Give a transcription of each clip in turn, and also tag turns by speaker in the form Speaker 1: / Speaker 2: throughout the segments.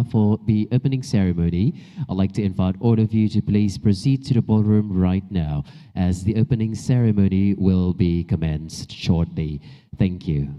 Speaker 1: for the opening ceremony, I'd like to invite all of you to please proceed to the ballroom right now, as the opening ceremony will be commenced shortly. Thank you.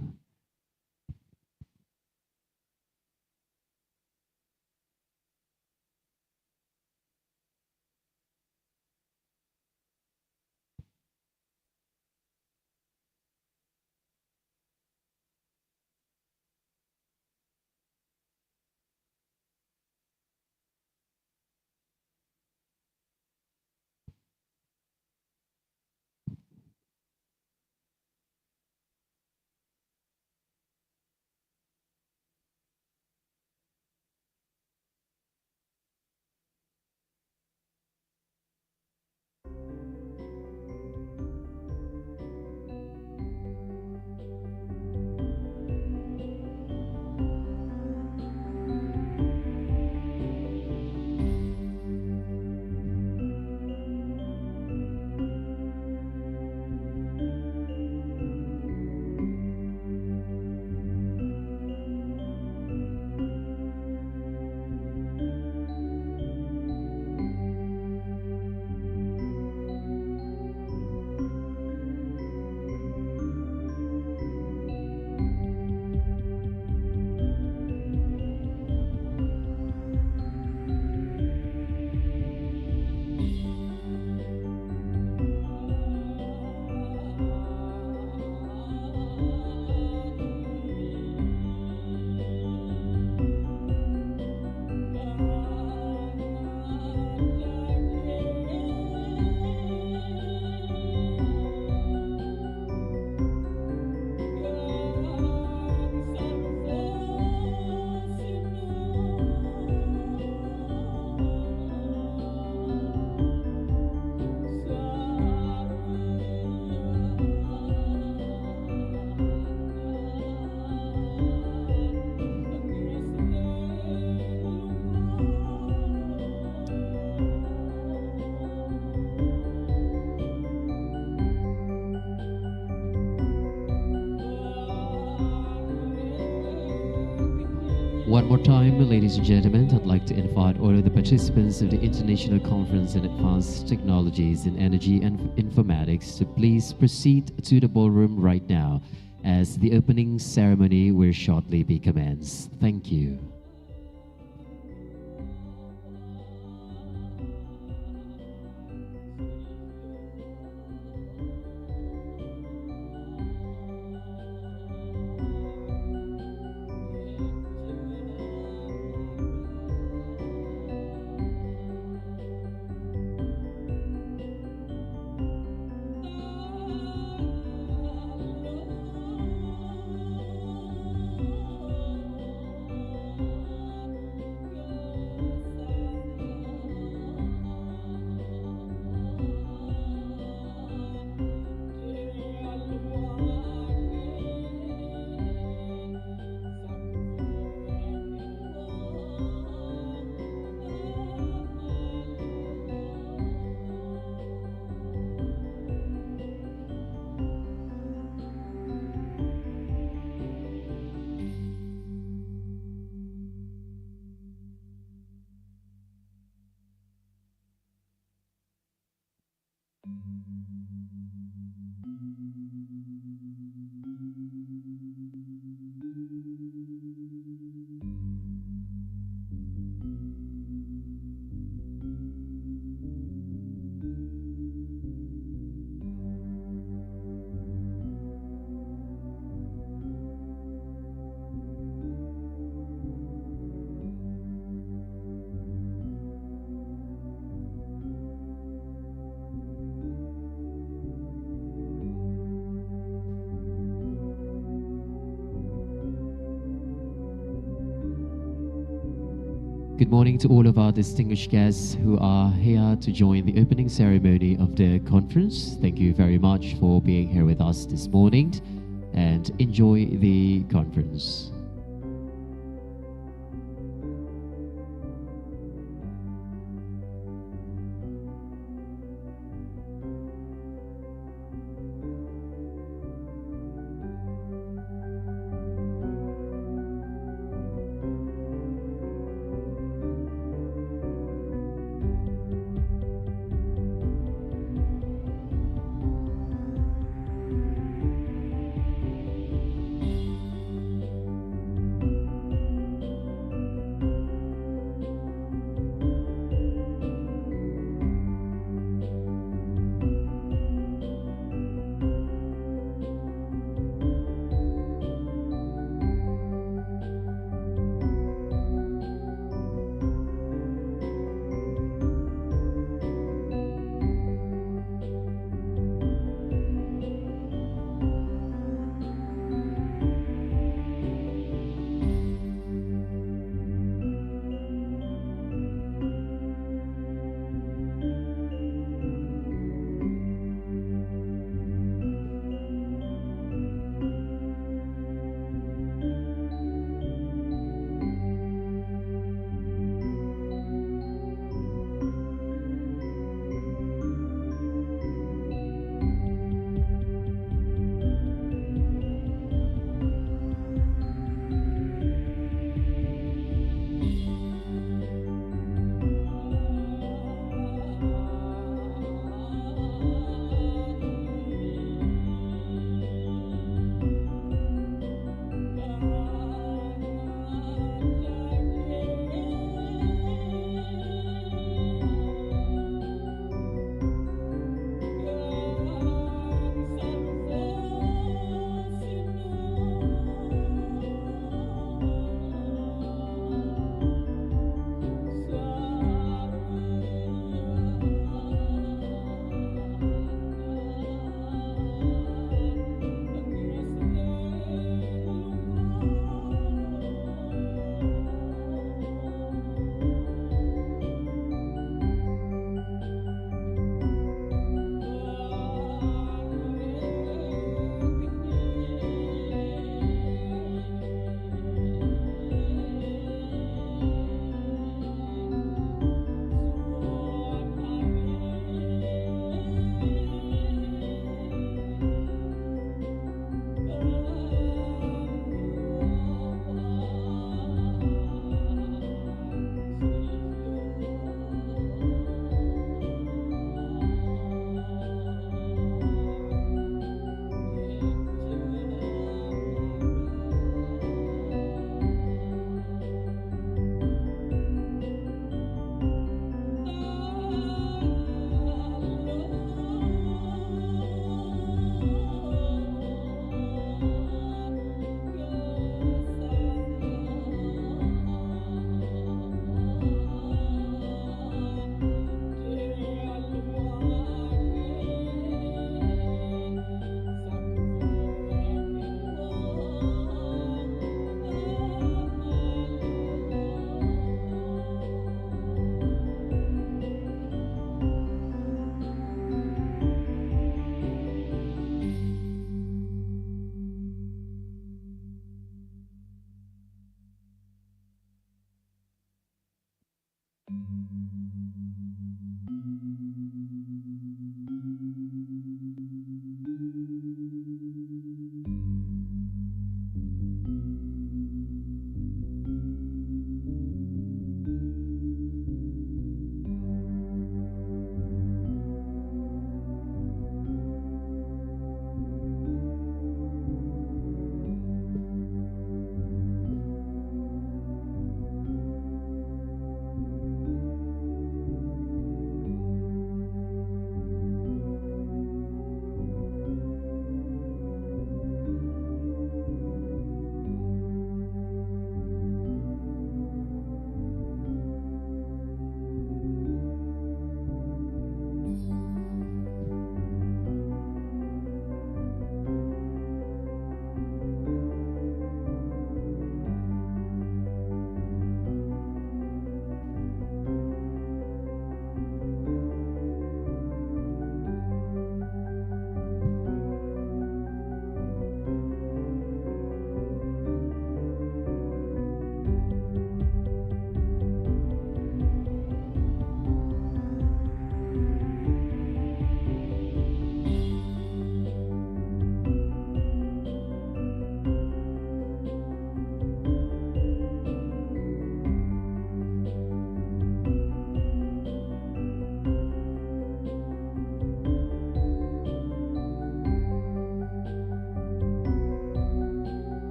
Speaker 1: One more time, ladies and gentlemen, I'd like to invite all of the participants of the International Conference in Advanced Technologies in Energy and Informatics to please proceed to the ballroom right now, as the opening ceremony will shortly be commenced. Thank you. Good morning to all of our distinguished guests who are here to join the opening ceremony of the conference. Thank you very much for being here with us this morning, and enjoy the conference.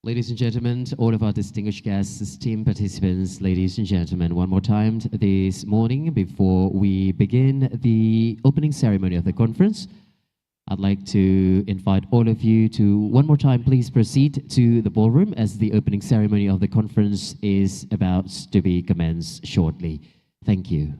Speaker 1: Ladies and gentlemen, all of our distinguished guests, esteemed participants, ladies and gentlemen, one more time this morning before we begin the opening ceremony of the conference, I'd like to invite all of you to, one more time, please proceed to the ballroom as the opening ceremony of the conference is about to be commenced shortly. Thank you.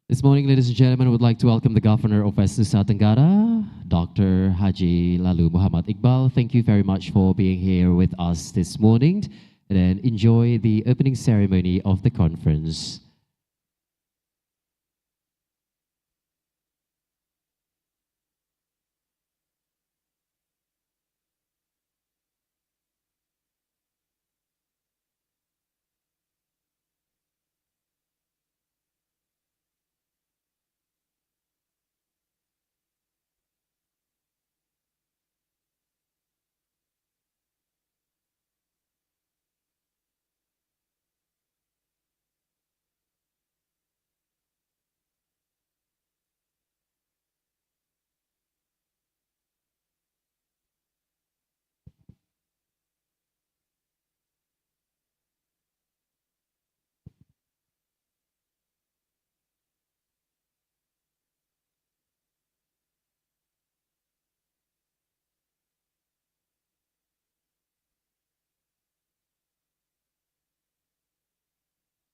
Speaker 1: This morning, ladies and gentlemen, I would like to welcome the Governor of Nusa Tenggara, Dr. Haji Lalu Muhammad Iqbal. Thank you very much for being here with us this morning, and enjoy the opening ceremony of the conference.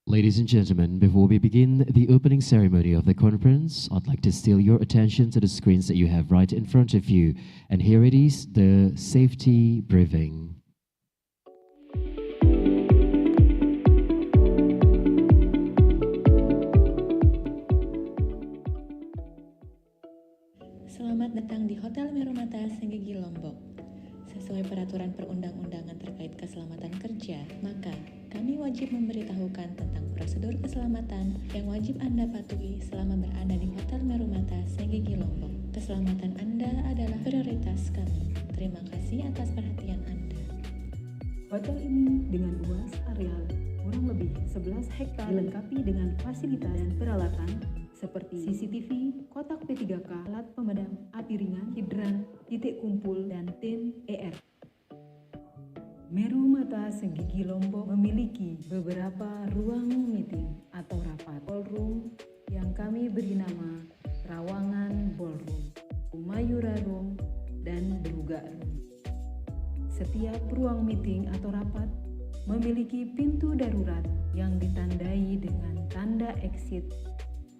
Speaker 1: Ladies and gentlemen, before we begin the opening ceremony of the conference, I'd like to steal your attention to the screens that you have right in front of you. And here it is, the safety briefing.
Speaker 2: Selamat datang di Hotel Merumatta, Senggigi, Lombok. Sesuai peraturan perundang-undangan terkait keselamatan kerja, maka kami wajib memberitahukan tentang prosedur keselamatan yang wajib Anda patuhi selama berada di Hotel Merumatta, Senggigi, Lombok. Keselamatan Anda adalah prioritas kami. Terima kasih atas perhatian Anda.
Speaker 3: Hotel ini dengan luas areal kurang lebih 11 hektar dilengkapi dengan fasilitas dan peralatan seperti CCTV, kotak P3K, alat pemadam api ringan, hidran, titik kumpul, dan tim ER. Merumatta Senggigi Lombok memiliki beberapa ruang meeting atau rapat ballroom yang kami beri nama Rawangan Ballroom, Mayura Room, dan Beluga Room. Setiap ruang meeting atau rapat memiliki pintu darurat yang ditandai dengan tanda exit.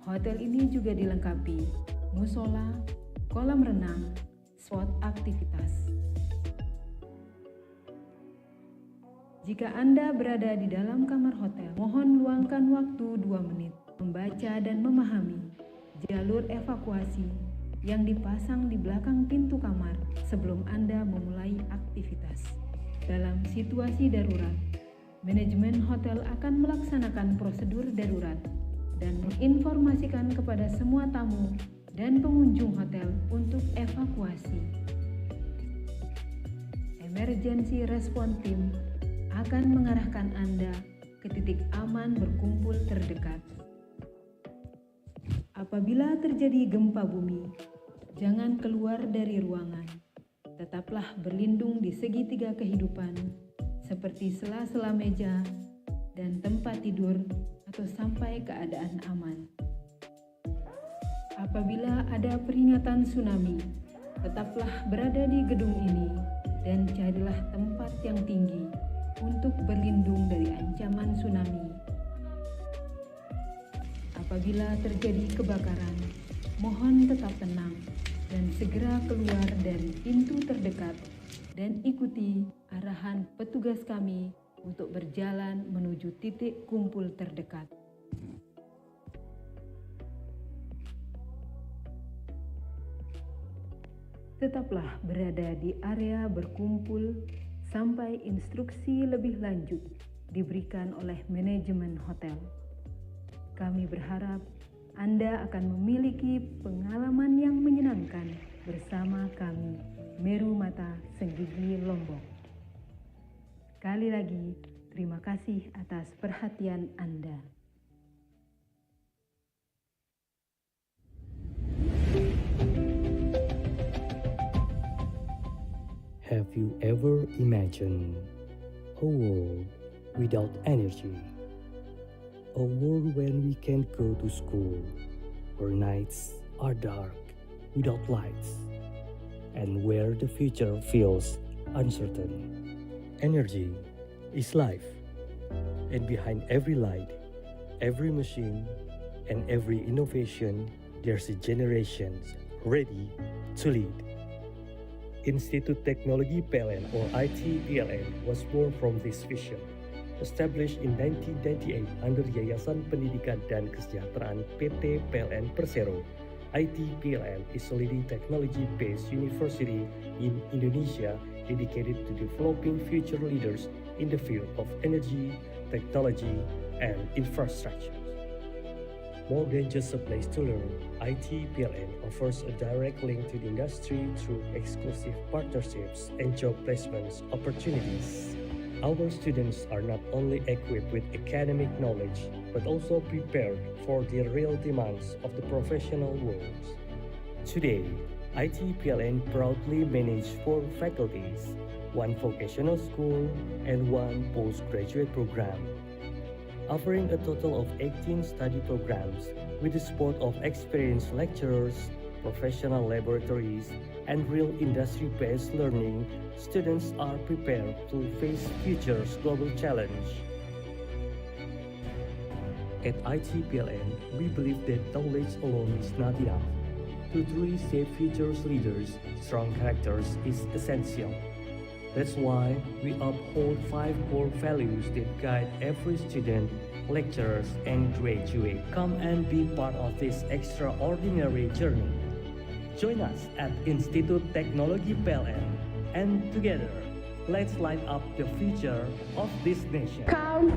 Speaker 3: Hotel ini juga dilengkapi musola, kolam renang, spot aktivitas. Jika Anda berada di dalam kamar hotel, mohon luangkan waktu 2 menit membaca dan memahami jalur evakuasi yang dipasang di belakang pintu kamar sebelum Anda memulai aktivitas. Dalam situasi darurat, manajemen hotel akan melaksanakan prosedur darurat dan menginformasikan kepada semua tamu dan pengunjung hotel untuk evakuasi. Emergency Response Team akan mengarahkan Anda ke titik aman berkumpul terdekat. Apabila terjadi gempa bumi, jangan keluar dari ruangan. Tetaplah berlindung di segitiga kehidupan, seperti sela-sela meja dan tempat tidur atau sampai keadaan aman. Apabila ada peringatan tsunami, tetaplah berada di gedung ini dan carilah tempat yang tinggi untuk berlindung dari ancaman tsunami. Apabila terjadi kebakaran, mohon tetap tenang dan segera keluar dari pintu terdekat dan ikuti arahan petugas kami untuk berjalan menuju titik kumpul terdekat. Tetaplah berada di area berkumpul sampai instruksi lebih lanjut diberikan oleh manajemen hotel. Kami berharap Anda akan memiliki pengalaman yang menyenangkan bersama kami, Merumatta, Senggigi, Lombok. Sekali lagi, terima kasih atas perhatian Anda.
Speaker 4: Have you ever imagined a world without energy? A world when we can't go to school, where nights are dark without lights, and where the future feels uncertain. Energy is life, and behind every light, every machine, and every innovation, there's a generation ready to lead. Institut Teknologi PLN or ITPLN was born from this vision. Established in 1998 under Yayasan Pendidikan dan Kesejahteraan PT PLN Persero, ITPLN is a leading technology-based university in Indonesia dedicated to developing future leaders in the field of energy, technology, and infrastructure. More than just a place to learn, ITPLN offers a direct link to the industry through exclusive partnerships and job placements opportunities. Our students are not only equipped with academic knowledge, but also prepared for the real demands of the professional world. Today, ITPLN proudly manages 4 faculties, 1 vocational school, and 1 postgraduate program, offering a total of 18 study programs with the support of experienced lecturers, professional laboratories, and real industry-based learning. Students are prepared to face future's global challenge. At ITPLN, we believe that knowledge alone is not enough. To truly shape future's leaders, strong characters is essential. That's why we uphold 5 core values that guide every student, lecturers, and graduate. Come and be part of this extraordinary journey. Join us at Institut Teknologi PLN, and together, let's light up the future of this nation.
Speaker 5: Come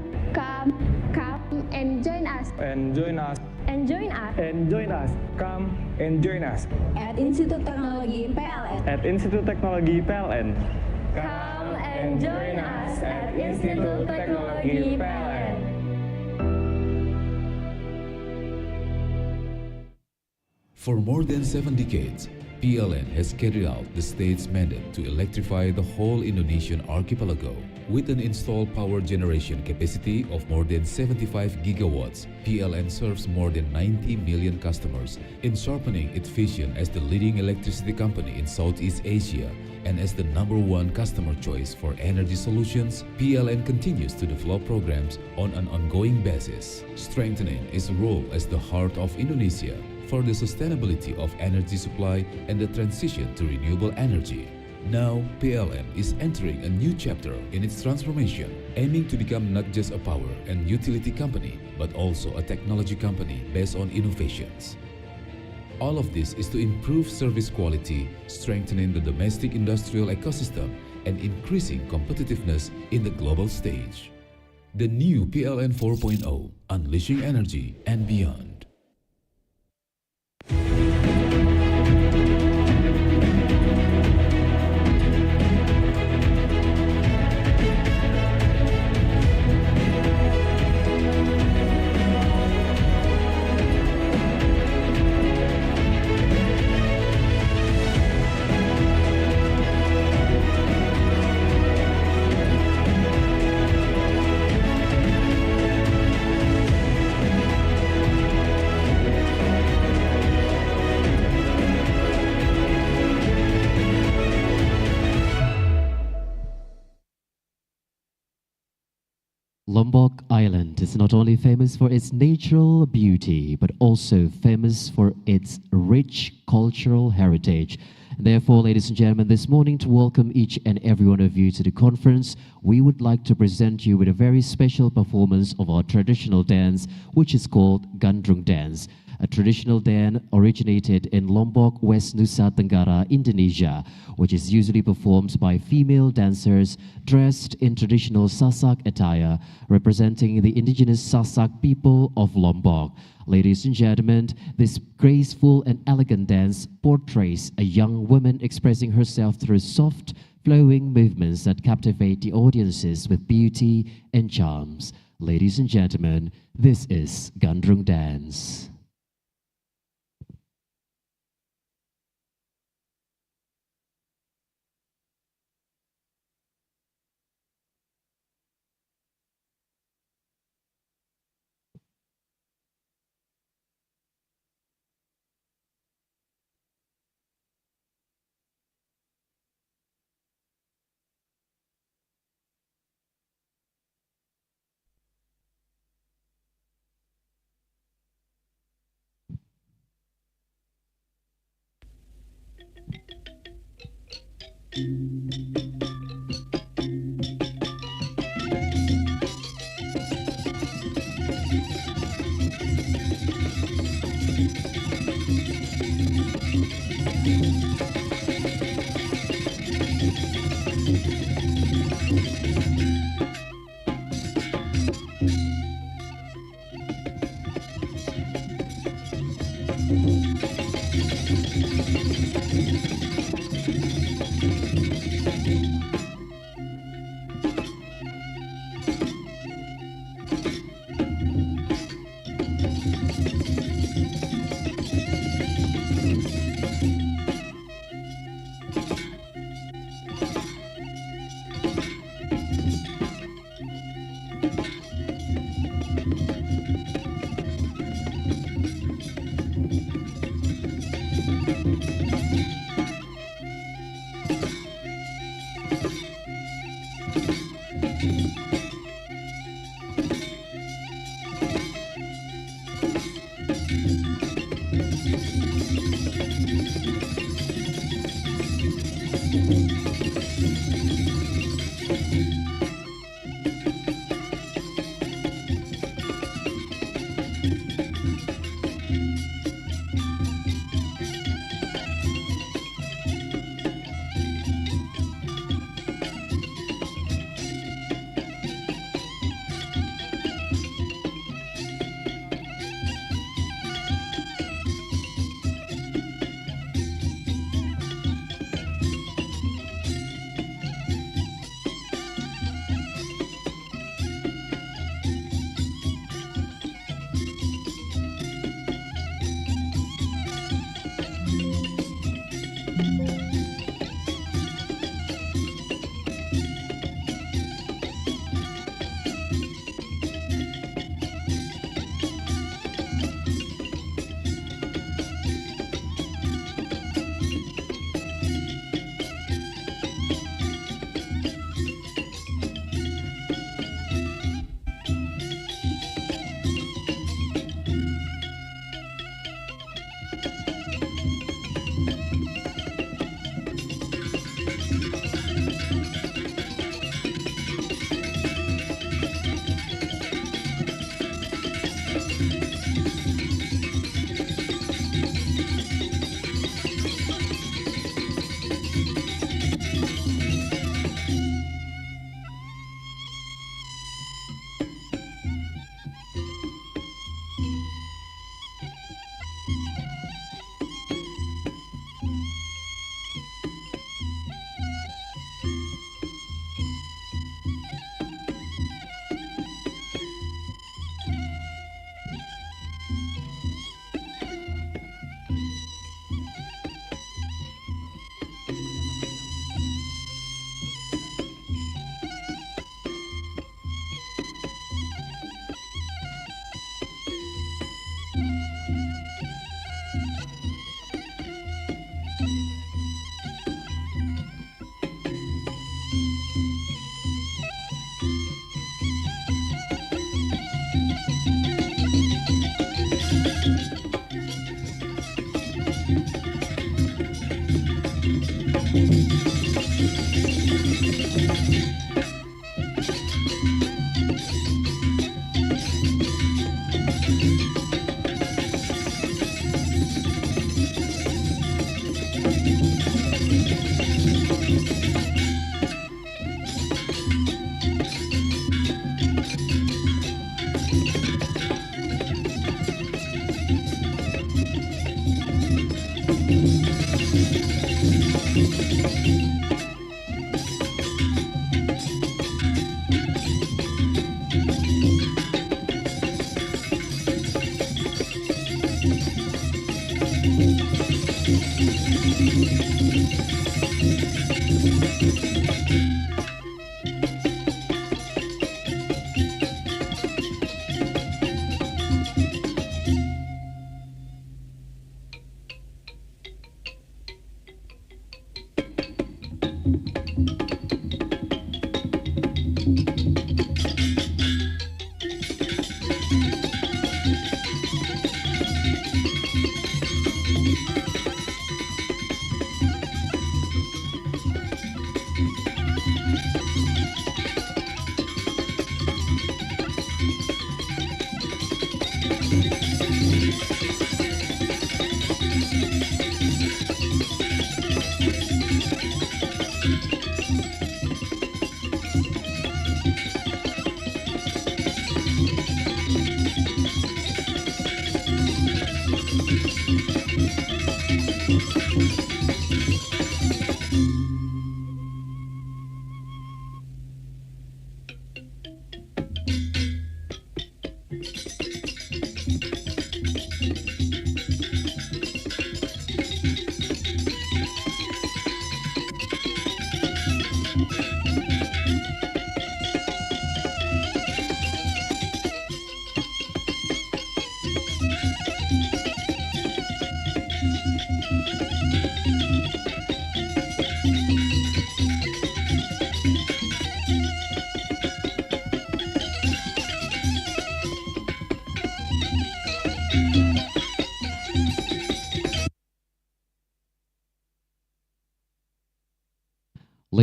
Speaker 5: and join us.
Speaker 6: And join us.
Speaker 5: And join us.
Speaker 6: And join us. Come and join us.
Speaker 5: At Institut Teknologi PLN.
Speaker 6: At Institut Teknologi PLN.
Speaker 5: Come and join us at Institut Teknologi PLN.
Speaker 7: For more than 7 decades, PLN has carried out the state's mandate to electrify the whole Indonesian archipelago. With an installed power generation capacity of more than 75 gigawatts, PLN serves more than 90 million customers in sharpening its vision as the leading electricity company in Southeast Asia. And as the #1 customer choice for energy solutions, PLN continues to develop programs on an ongoing basis, strengthening its role as the heart of Indonesia for the sustainability of energy supply and the transition to renewable energy. Now, PLN is entering a new chapter in its transformation, aiming to become not just a power and utility company, but also a technology company based on innovations. All of this is to improve service quality, strengthening the domestic industrial ecosystem, and increasing competitiveness in the global stage. The new PLN 4.0, Unleashing Energy and Beyond.
Speaker 1: island is not only famous for its natural beauty, but also famous for its rich cultural heritage. Therefore, ladies and gentlemen, this morning, to welcome each and every one of you to the conference, we would like to present you with a very special performance of our traditional dance, which is called Gandrung Dance, a traditional dance originated in Lombok, West Nusa Tenggara, Indonesia, which is usually performed by female dancers dressed in traditional Sasak attire, representing the indigenous Sasak people of Lombok. Ladies and gentlemen, this graceful and elegant dance portrays a young woman expressing herself through soft, flowing movements that captivate the audiences with beauty and charms. Ladies and gentlemen, this is Gandrung Dance.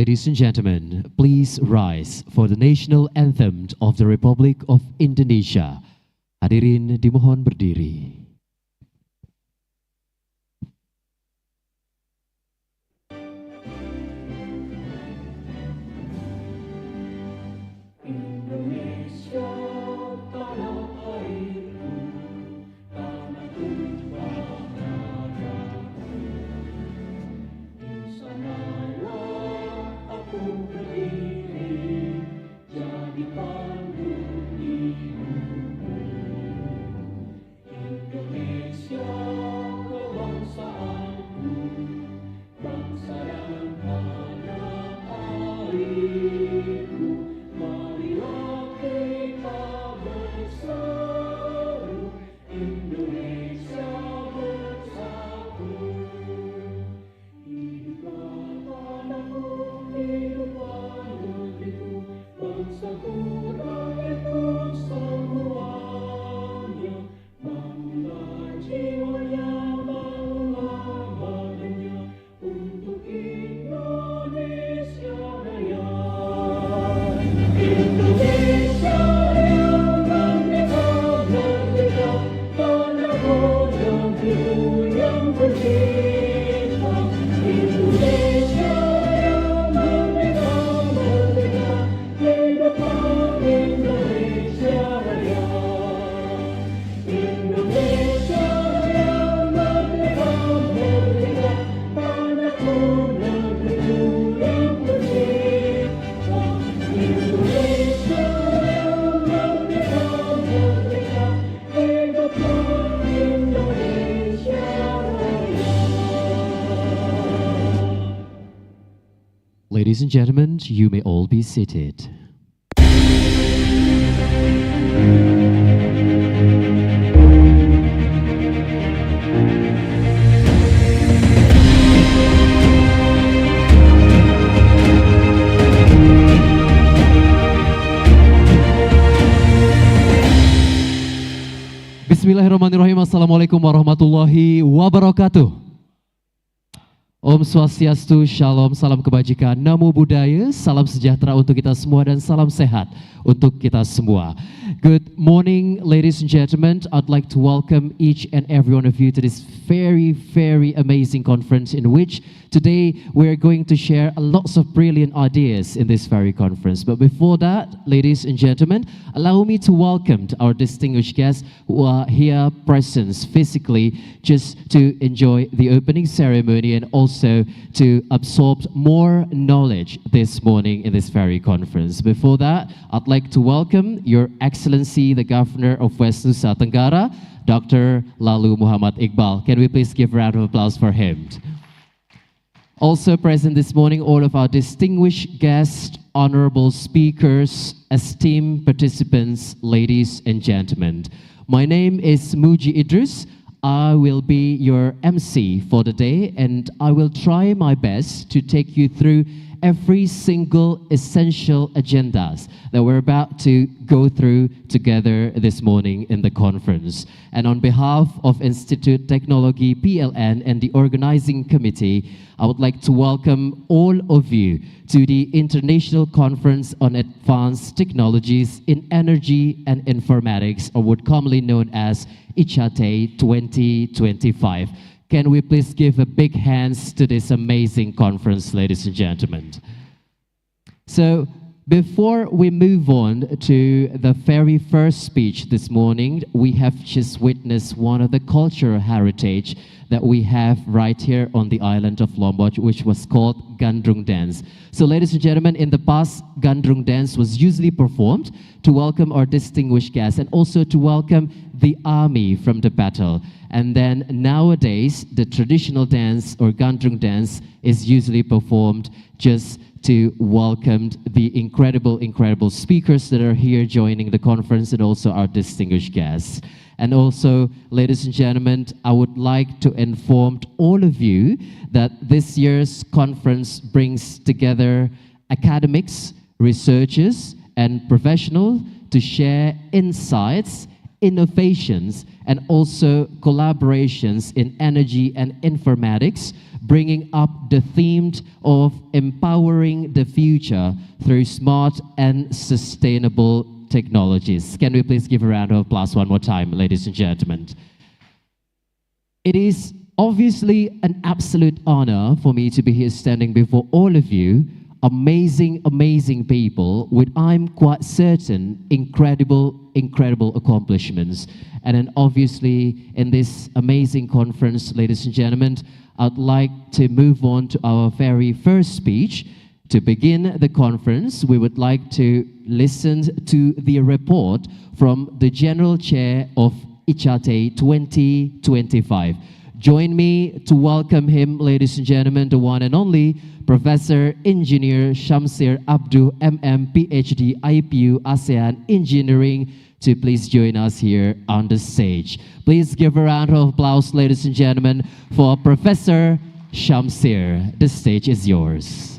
Speaker 1: Ladies and gentlemen, please rise for the national anthem of the Republic of Indonesia. Hadirin dimohon berdiri. Ladies and gentlemen, you may all be seated. Bismillahirrahmanirrahim. Assalamualaikum warahmatullahi wabarakatuh. Om Swastiastu, Shalom, salam kebajikan, Namo Buddhaya, salam sejahtera untuk kita semua dan salam sehat untuk kita semua. Good morning, ladies and gentlemen. I'd like to welcome each and every one of you to this very, very amazing conference in which today we're going to share lots of brilliant ideas in this very conference. But before that, ladies and gentlemen, allow me to welcome our distinguished guests who are here present physically just to enjoy the opening ceremony and also to absorb more knowledge this morning in this very conference. Before that, I'd like to welcome Your Excellency, the Governor of West Nusa Tenggara, Dr. Lalu Muhamad Iqbal. Can we please give a round of applause for him? Also present this morning, all of our distinguished guests, honorable speakers, esteemed participants, ladies and gentlemen. My name is Muji Idris. I will be your MC for the day, and I will try my best to take you through every single essential agendas that we're about to go through together this morning in the conference. And on behalf of Institut Teknologi PLN and the organizing committee, I would like to welcome all of you to the International Conference on Advanced Technologies in Energy and Informatics, or what commonly known as ICATEI 2025. Can we please give a big hands to this amazing conference, ladies and gentlemen? So, before we move on to the very first speech this morning, we have just witnessed one of the cultural heritage that we have right here on the island of Lombok, which was called Gandrung Dance. So ladies and gentlemen, in the past, Gandrung Dance was usually performed to welcome our distinguished guests and also to welcome the army from the battle. And then nowadays, the traditional dance or Gandrung Dance is usually performed just to welcome the incredible speakers that are here joining the conference and also our distinguished guests. And also, ladies and gentlemen, I would like to inform all of you that this year's conference brings together academics, researchers, and professionals to share insights, innovations, and also collaborations in energy and informatics, bringing up the theme of empowering the future through smart and sustainable technologies. Can we please give a round of applause one more time, ladies and gentlemen? It is obviously an absolute honor for me to be here standing before all of you, amazing people with, I'm quite certain, incredible accomplishments. And then obviously in this amazing conference, ladies and gentlemen, I'd like to move on to our very first speech. To begin the conference, we would like to listen to the report from the General Chair of ICATEI 2025. Join me to welcome him, ladies and gentlemen, the one and only Professor Engineer Shamsir Abdul MM, PhD, IPU ASEAN Engineering, to please join us here on the stage. Please give a round of applause, ladies and gentlemen, for Professor Shamsir. The stage is yours.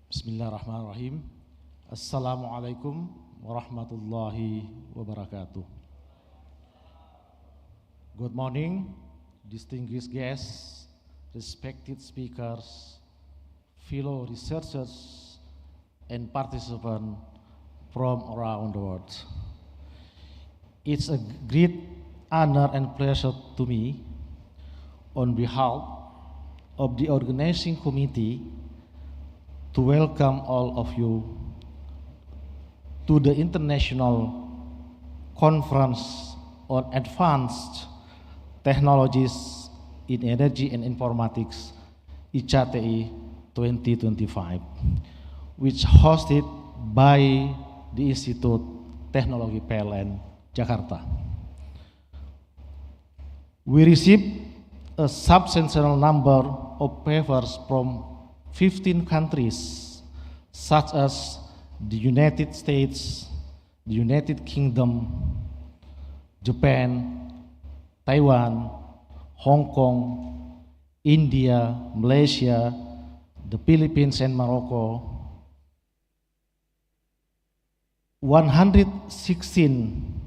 Speaker 8: Bismillahirrahmanirrahim. Assalamualaikum warahmatullahi wabarakatuh. Good morning, distinguished guests, respected speakers, fellow researchers, and participants from around the world. It's a great honor and pleasure to me, on behalf of the organizing committee, to welcome all of you to the International Conference on Advanced Technologies in Energy and Informatics, ICATEI 2025, which hosted by the Institut Teknologi PLN, Jakarta. We received a substantial number of papers from 15 countries, such as the United States, the United Kingdom, Japan, Taiwan, Hong Kong, India, Malaysia, the Philippines, and Morocco. 116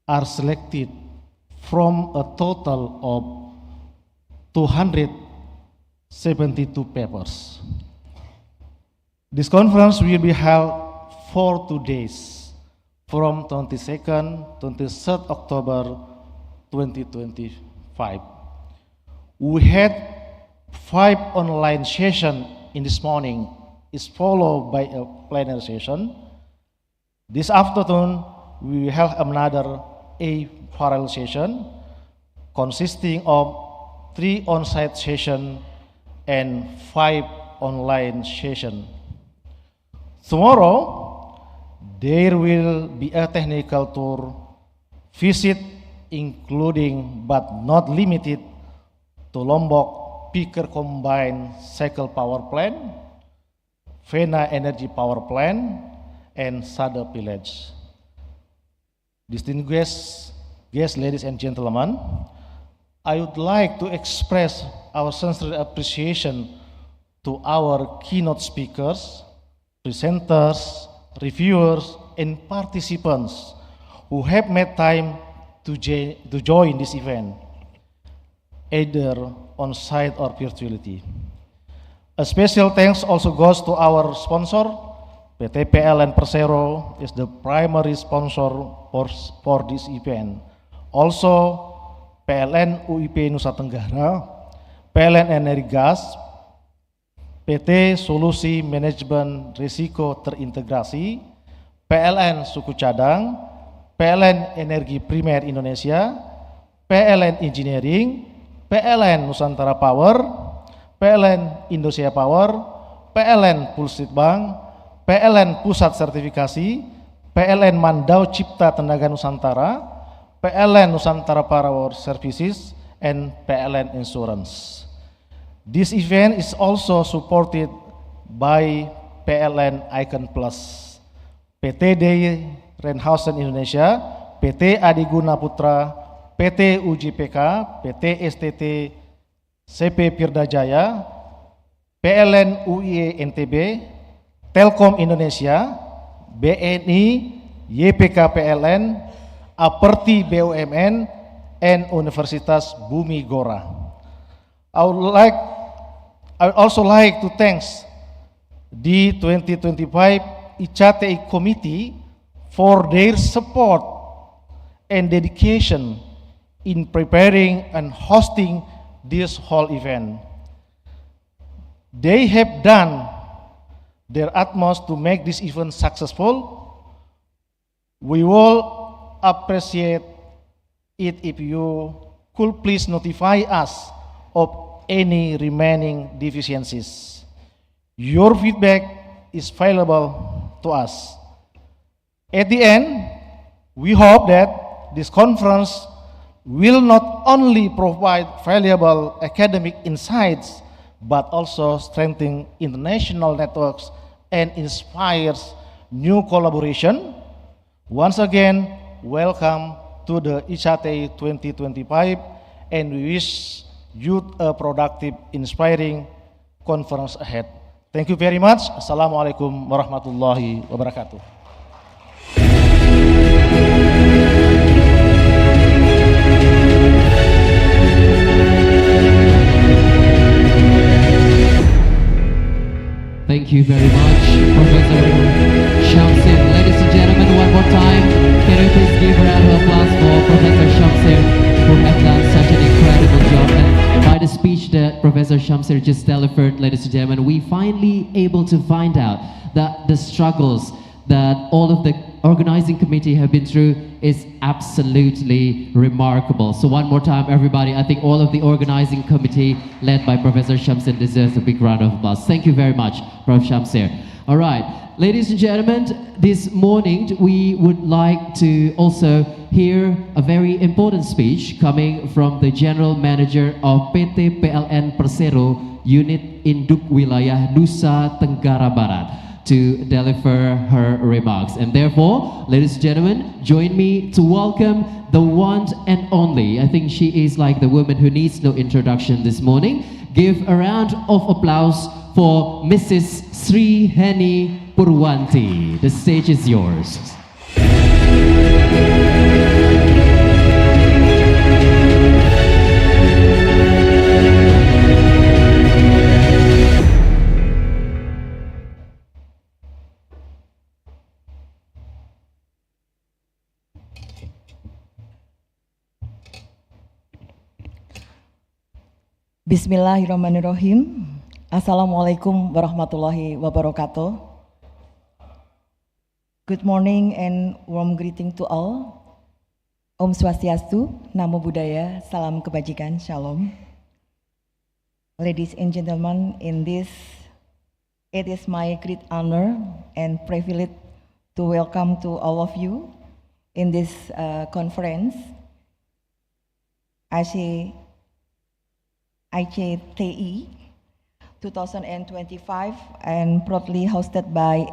Speaker 8: are selected from a total of 272 papers. This conference will be held for 2 days, from 22nd to 23rd October 2025. We had 5 online sessions in this morning, is followed by a plenary session. This afternoon, we will have another a parallel session consisting of 3 on-site sessions and 5 online sessions. Tomorrow, there will be a technical tour visit including but not limited to Lombok Peaker Combined Cycle Power Plant, Vena Energy Power Plant, and Sada Village. Distinguished guests, ladies and gentlemen, I would like to express our sincere appreciation to our keynote speakers, presenters, reviewers, and participants who have made time to join this event, either on site or virtually. A special thanks also goes to our sponsor, PT PLN Persero is the primary sponsor for this event. Also, PLN UIP Nusa Tenggara, PLN Energi Gas, PT Solusi Manajemen Risiko Terintegrasi, PLN Suku Cadang, PLN Energi Primer Indonesia, PLN Engineering, PLN Nusantara Power, PLN Indonesia Power, PLN Pulsit Bank, PLN Pusat Sertifikasi, PLN Mandau Cipta Tenaga Nusantara, PLN Nusantara Power Services, and PLN Insurance. This event is also supported by PLN Icon Plus, PT DAI Renhausen Indonesia, PT Adiguna Putra, PT UJPK, PT STT CP Pirda Jaya, PLN UIE NTB, Telkom Indonesia, BNI, YPK PLN, Aperti BUMN, and Universitas Bumi Gora. I would also like to thank the 2025 ICATEI Committee for their support and dedication in preparing and hosting this whole event. They have done their utmost to make this event successful. We will appreciate it if you could please notify us of any remaining deficiencies. Your feedback is valuable to us. At the end, we hope that this conference will not only provide valuable academic insights, but also strengthen international networks and inspires new collaboration. Once again, welcome to the ICATEI 2025, and we wish you a productive, inspiring conference ahead. Thank you very much. Assalamualaikum warahmatullahi wabarakatuh.
Speaker 1: Thank you very much, Professor Shamsir. Ladies and gentlemen, one more time, can you please give a round of applause for Professor Shamsir, who have done such an incredible job. And by the speech that Professor Shamsir just delivered, ladies and gentlemen, we finally able to find out that the struggles that all of the organizing committee have been through is absolutely remarkable. So one more time, everybody, I think all of the organizing committee led by Professor Shamsir deserves a big round of applause. Thank you very much, Prof. Shamsir. All right, ladies and gentlemen, this morning we would like to also hear a very important speech coming from the General Manager of PT PLN Persero Unit Induk Wilayah Nusa Tenggara Barat to deliver her remarks. And therefore, ladies and gentlemen, join me to welcome the one and only. I think she is like the woman who needs no introduction this morning. Give a round of applause for Mrs. Sri Heni Purwanti. The stage is yours.
Speaker 9: Bismillahirrahmanirrahim. Assalamualaikum warahmatullahi wabarakatuh. Good morning and warm greeting to all. Om Swastiastu, Namo Buddhaya, Salam Kebajikan, Shalom. Ladies and gentlemen, it is my great honor and privilege to welcome to all of you in this conference, ICATEI 2025, and proudly hosted by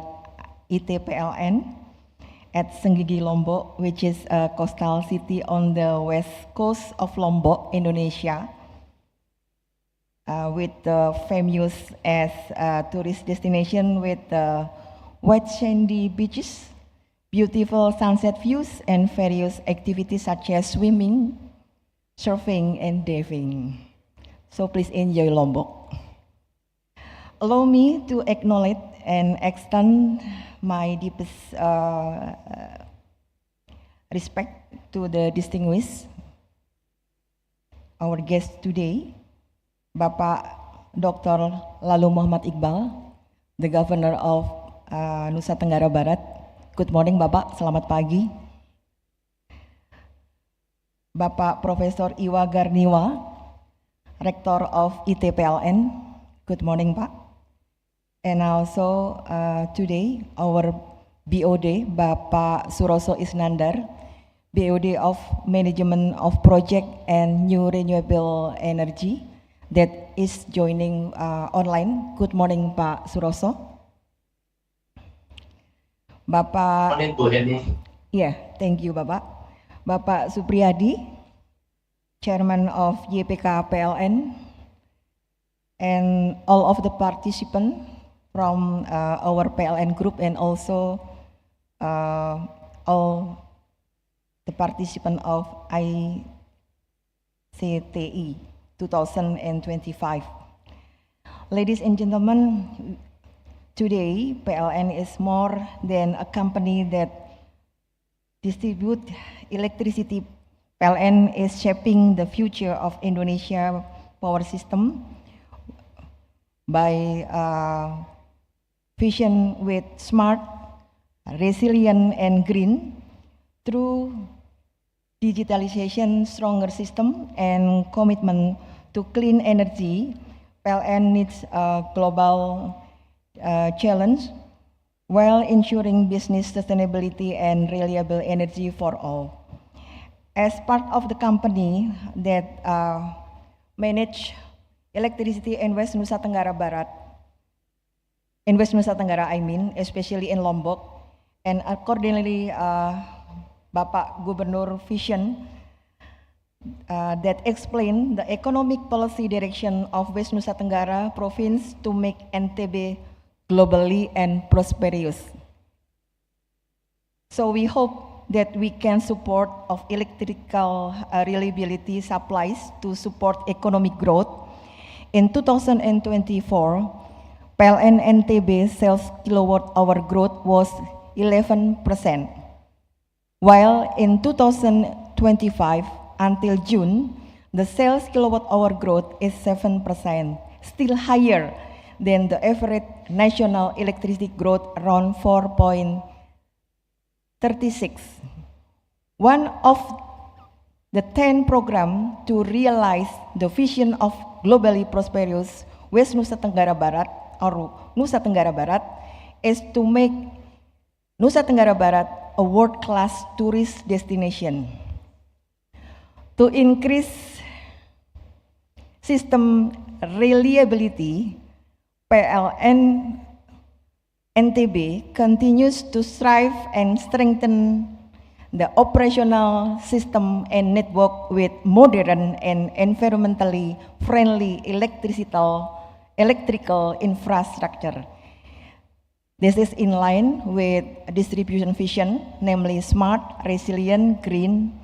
Speaker 9: ITPLN at Senggigi, Lombok, which is a coastal city on the west coast of Lombok, Indonesia, with the famous as a tourist destination with white sandy beaches, beautiful sunset views, and various activities such as swimming, surfing, and diving. So please enjoy Lombok. Allow me to acknowledge and extend my deepest respect to the distinguished our guest today, Bapak Dr. Lalu Muhamad Iqbal, the Governor of Nusa Tenggara Barat. Good morning, Bapak. Selamat pagi. Bapak Profesor Iwa Garniwa, Rector of ITPLN. Good morning, Pak. And also today our BOD, Bapak Suroso Isnandar, BOD of Management of Project and New Renewable Energy, that is joining online. Good morning, Pak Suroso. Bapak. Morning, Bu Heni. Yeah, thank you, Bapak. Bapak Supriyadi, Chairman of YPK PLN, and all of the participants from our PLN group, and also all the participants of ICATEI 2025. Ladies and gentlemen, today PLN is more than a company that distributes electricity. PLN is shaping the future of Indonesia power system by vision with smart, resilient, and green through digitalization, stronger system, and commitment to clean energy. PLN needs a global challenge while ensuring business sustainability and reliable energy for all. As part of the company that manage electricity in West Nusa Tenggara Barat, in West Nusa Tenggara, especially in Lombok, and accordingly, Bapak Gubernur vision that explain the economic policy direction of West Nusa Tenggara province to make NTB globally and prosperous. So we hope that we can support of electrical reliability supplies to support economic growth. In 2024, PLN NTB sales kilowatt hour growth was 11%, while in 2025 until June, the sales kilowatt hour growth is 7%, still higher than the average national electricity growth around 4.36. One of the 10 programs to realize the vision of globally prosperous West Nusa Tenggara Barat or Nusa Tenggara Barat is to make Nusa Tenggara Barat a world-class tourist destination. To increase system reliability, PLN NTB continues to strive and strengthen the operational system and network with modern and environmentally friendly electrical infrastructure. This is in line with distribution vision, namely smart, resilient, green,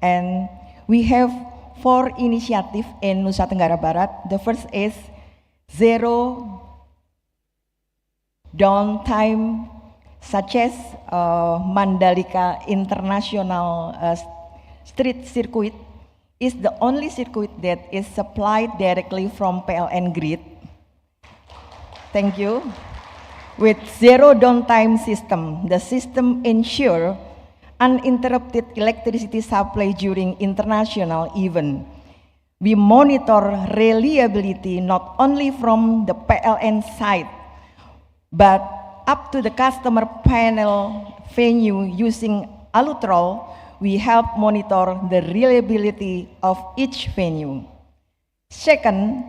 Speaker 9: and we have 4 initiatives in Nusa Tenggara Barat. The first is zero downtime, such as Mandalika International Street Circuit is the only circuit that is supplied directly from PLN grid. Thank you. With zero downtime system, the system ensure uninterrupted electricity supply during international event. We monitor reliability not only from the PLN side, but up to the customer panel venue using Alutrol, we help monitor the reliability of each venue. Second,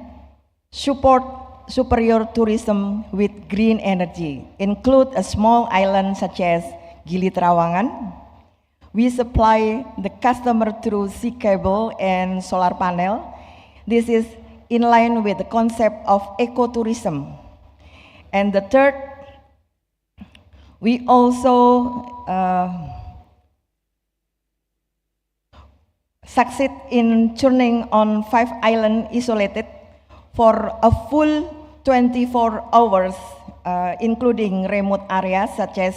Speaker 9: support superior tourism with green energy, include a small island such as Gili Trawangan. We supply the customer through sea cable and solar panel. This is in line with the concept of ecotourism. And the third, we also succeed in turning on 5 islands isolated for a full 24 hours, including remote areas such as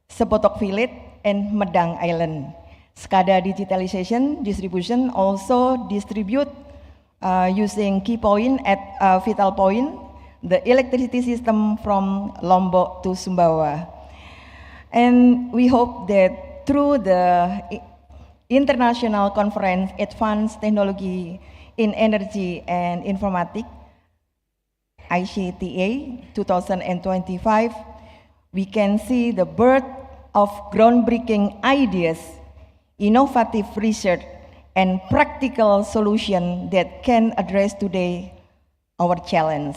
Speaker 9: Sepotok Village and Medang Island. SCADA digitalization distribution also distribute using key point at vital point, the electricity system from Lombok to Sumbawa. And we hope that through the international conference, Advanced Technology in Energy and Informatic, ICATEI 2025, we can see the birth of groundbreaking ideas, innovative research, and practical solution that can address today our challenge.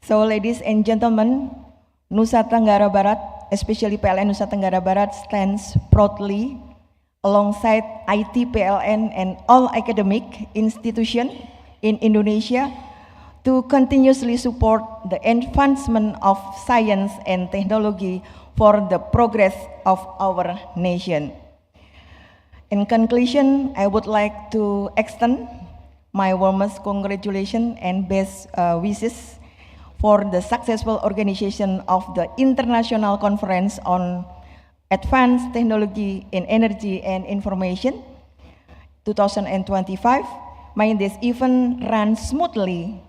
Speaker 9: So ladies and gentlemen, Nusa Tenggara Barat, especially PLN Nusa Tenggara Barat, stands proudly alongside ITPLN and all academic institutions in Indonesia to continuously support the advancement of science and technology for the progress of our nation. In conclusion, I would like to extend my warmest congratulations and best wishes for the successful organization of the International Conference on Advanced Technology in Energy and Information 2025. May this event run smoothly,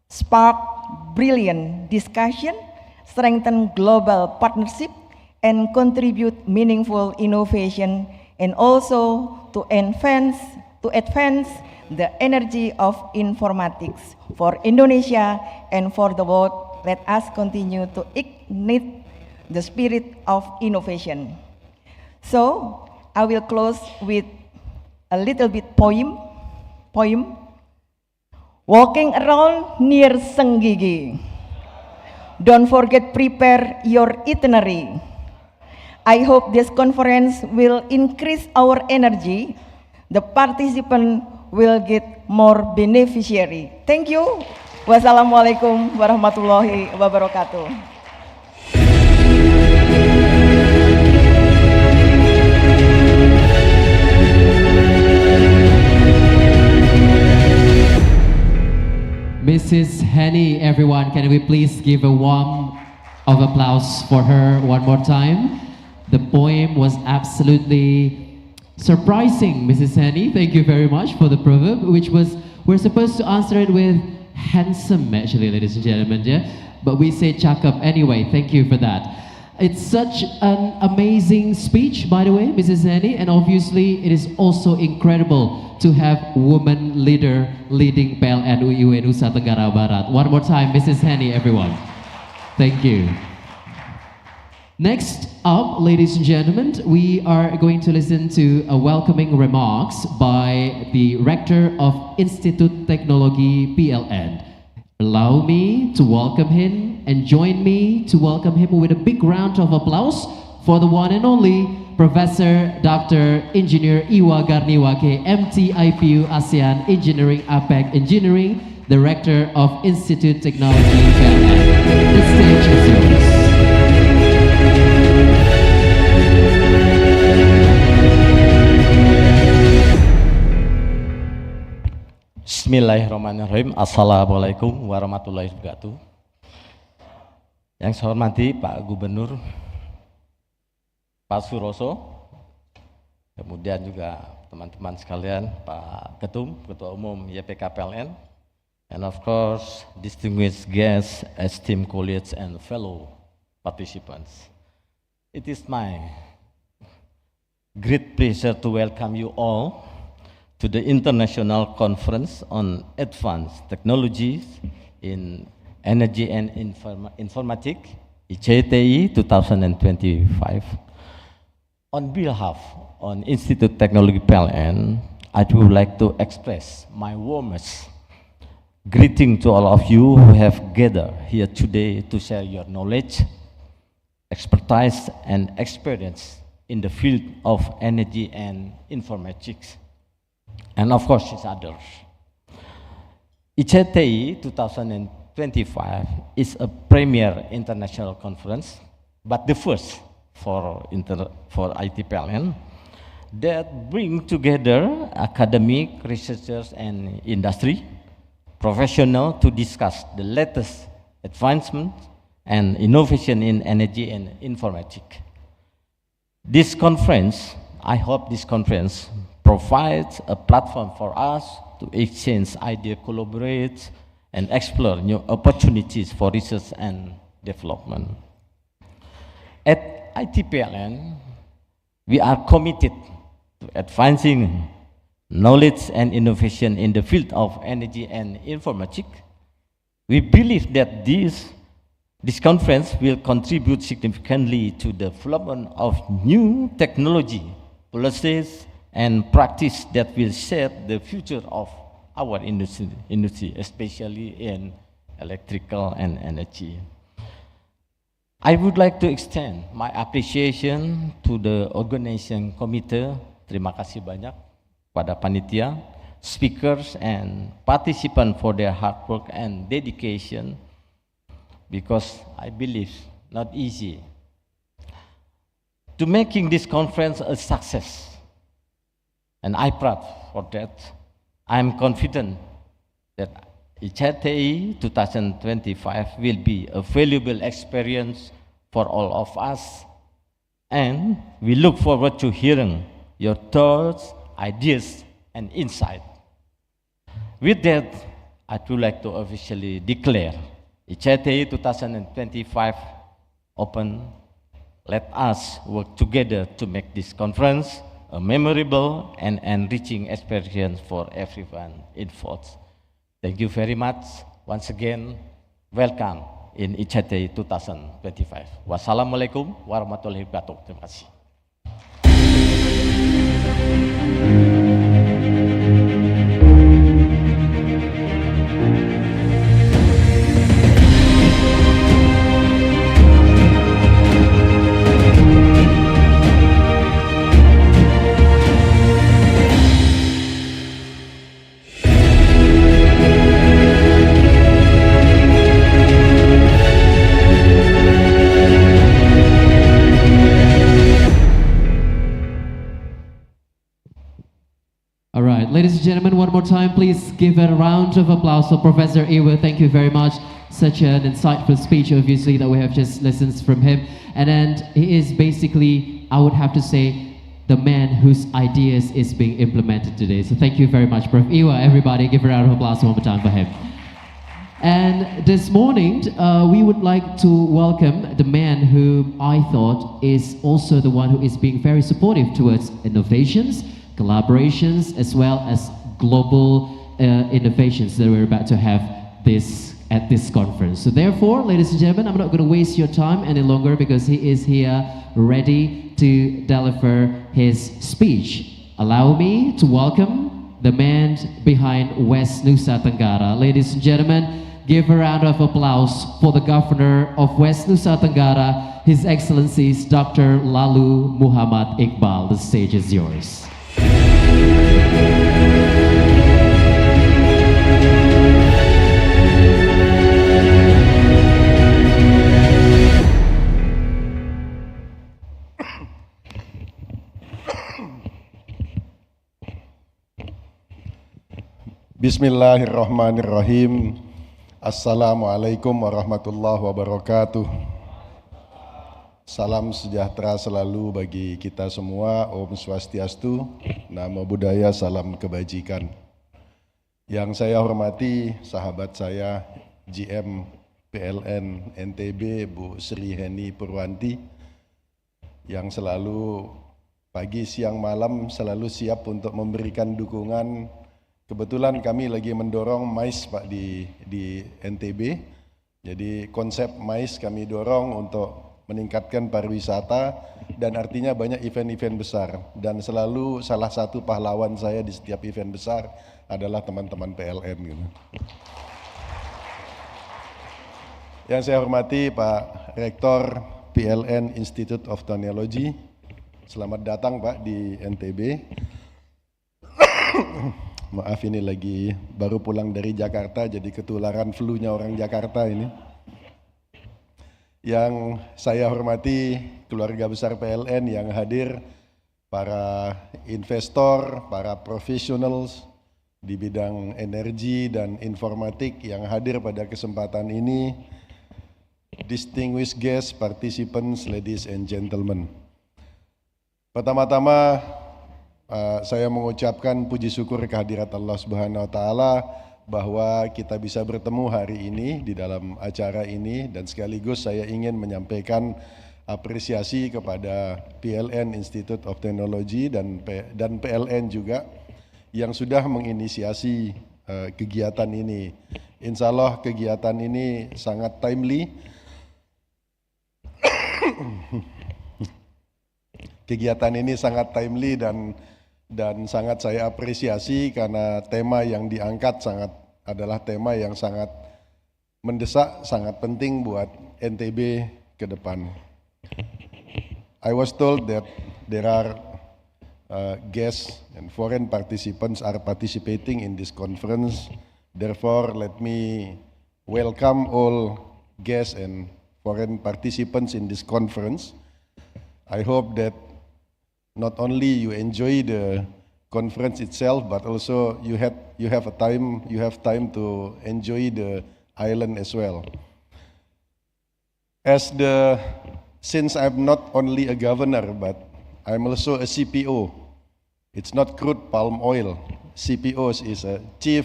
Speaker 9: spark brilliant discussion, strengthen global partnership, and contribute meaningful innovation, and also to advance the energy of informatics for Indonesia and for the world. Let us continue to ignite the spirit of innovation. So I will close with a little bit poem. Walking around near Senggigi. Don't forget, prepare your itinerary. I hope this conference will increase our energy. The participant will get more beneficiary. Thank you. Wassalamualaikum warahmatullahi wabarakatuh.
Speaker 1: Mrs. Henny, everyone, can we please give a warm of applause for her one more time? The poem was absolutely surprising, Mrs. Henny. Thank you very much for the proverb, which was, we're supposed to answer it with handsome, actually, ladies and gentlemen, yeah? But we say chakap anyway. Thank you for that. It's such an amazing speech, by the way, Mrs. Henny, and obviously it is also incredible to have woman leader leading PLN UIW Nusa Tenggara Barat. One more time, Mrs. Henny, everyone. Thank you. Next up, ladies and gentlemen, we are going to listen to a welcoming remarks by the Rector of Institut Teknologi PLN. Allow me to welcome him and join me to welcome him with a big round of applause for the one and only Professor Dr. Engineer Iwa Garniwake, MT-IPU ASEAN Engineering APEC Engineering, Director of Institut Teknologi PLN. The stage is yours.
Speaker 10: Bismillahirrahmanirrahim. Assalamualaikum warahmatullahi wabarakatuh. Yang saya hormati Pak Gubernur, Pak Suroso, kemudian juga teman-teman sekalian, Pak Ketua Umum YPKPLN, and of course distinguished guests, esteemed colleagues and fellow participants. It is my great pleasure to welcome you all to the International Conference on Advanced Technologies in Energy and Informatic, ICATEI 2025. On behalf of Institut Teknologi PLN, I would like to express my warmest greeting to all of you who have gathered here today to share your knowledge, expertise, and experience in the field of energy and informatics, and of course, others. ICATEI 2025 is a premier international conference, but the first for ITPLN that bring together academic, researchers, and industry professionals to discuss the latest advancements and innovation in energy and informatics. This conference, I hope this conference provides a platform for us to exchange ideas, collaborate, and explore new opportunities for research and development. At ITPLN, we are committed to advancing knowledge and innovation in the field of energy and informatics. We believe that this conference will contribute significantly to the development of new technology, policies, and practice that will shape the future of our industry, especially in electrical and energy. I would like to extend my appreciation to the organizing committee. Terima kasih banyak pada panitia, speakers, and participants for their hard work and dedication, because I believe not easy to making this conference a success, and I'm proud for that. I'm confident that ICATEI 2025 will be a valuable experience for all of us, and we look forward to hearing your thoughts, ideas, and insight. With that, I would like to officially declare ICATEI 2025 open. Let us work together to make this conference a memorable and enriching experience for everyone involved. Thank you very much. Once again, welcome in ICATEI 2025. Wassalamualaikum warahmatullahi wabarakatuh. Terima kasih.
Speaker 1: All right, ladies and gentlemen, one more time, please give a round of applause for Professor Ewa. Thank you very much. Such an insightful speech, obviously, that we have just listened from him. And he is basically, I would have to say, the man whose ideas is being implemented today. So thank you very much, Prof. Ewa. Everybody, give a round of applause one more time for him. And this morning, we would like to welcome the man who I thought is also the one who is being very supportive towards innovations, collaborations, as well as global innovations that we're about to have at this conference. So therefore, ladies and gentlemen, I'm not going to waste your time any longer, because he is here ready to deliver his speech. Allow me to welcome the man behind West Nusa Tenggara. Ladies and gentlemen, give a round of applause for the Governor of West Nusa Tenggara, His Excellencies Dr. Lalu Muhamad Iqbal. The stage is yours.
Speaker 11: Bismillahirrahmanirrahim. Assalamualaikum warahmatullahi wabarakatuh. Salam sejahtera selalu bagi kita semua. Om Swastiastu, Namo Buddhaya, salam kebajikan. Yang saya hormati sahabat saya GM PLN NTB Bu Sri Heni Purwanti, yang selalu pagi, siang, malam selalu siap untuk memberikan dukungan. Kebetulan kami lagi mendorong MICE Pak di NTB. Jadi konsep MICE kami dorong untuk meningkatkan pariwisata dan artinya banyak event-event besar. Dan selalu salah satu pahlawan saya di setiap event besar adalah teman-teman PLN. Gitu. Yang saya hormati Pak Rektor PLN Institut Teknologi. Selamat datang Pak di NTB. Maaf ini lagi baru pulang dari Jakarta jadi ketularan flu-nya orang Jakarta ini. Yang saya hormati keluarga besar PLN yang hadir, para investor, para profesionals di bidang energi dan informatik yang hadir pada kesempatan ini, distinguished guests, participants, ladies and gentlemen. Pertama-tama saya mengucapkan puji syukur kehadirat Allah Subhanahu wa taala bahwa kita bisa bertemu hari ini di dalam acara ini, dan sekaligus saya ingin menyampaikan apresiasi kepada PLN Institut Teknologi dan PLN juga yang sudah menginisiasi kegiatan ini. Insya Allah kegiatan ini sangat timely. Kegiatan ini sangat timely dan sangat saya apresiasi karena tema yang diangkat adalah tema yang sangat mendesak, sangat penting buat NTB ke depan. I was told that there are guests and foreign participants are participating in this conference. Therefore, let me welcome all guests and foreign participants in this conference. I hope that not only you enjoy the conference itself, but also you have time to enjoy the island as well. Since I'm not only a governor, but I'm also a CPO. It's not crude palm oil. CPO is a Chief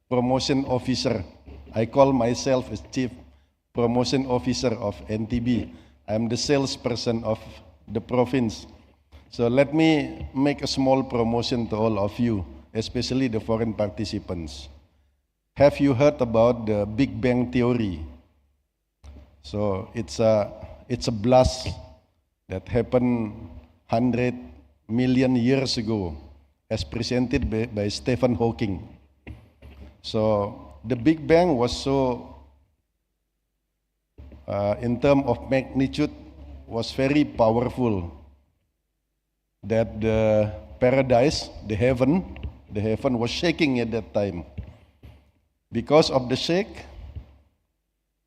Speaker 11: Promotion Officer. I call myself as Chief Promotion Officer of NTB. I'm the salesperson of the province. So let me make a small promotion to all of you, especially the foreign participants. Have you heard about the Big Bang Theory? So it's a blast that happened 100 million years ago, as presented by Stephen Hawking. So the Big Bang was so, in terms of magnitude, was very powerful, that the paradise, the heaven was shaking at that time. Because of the shake,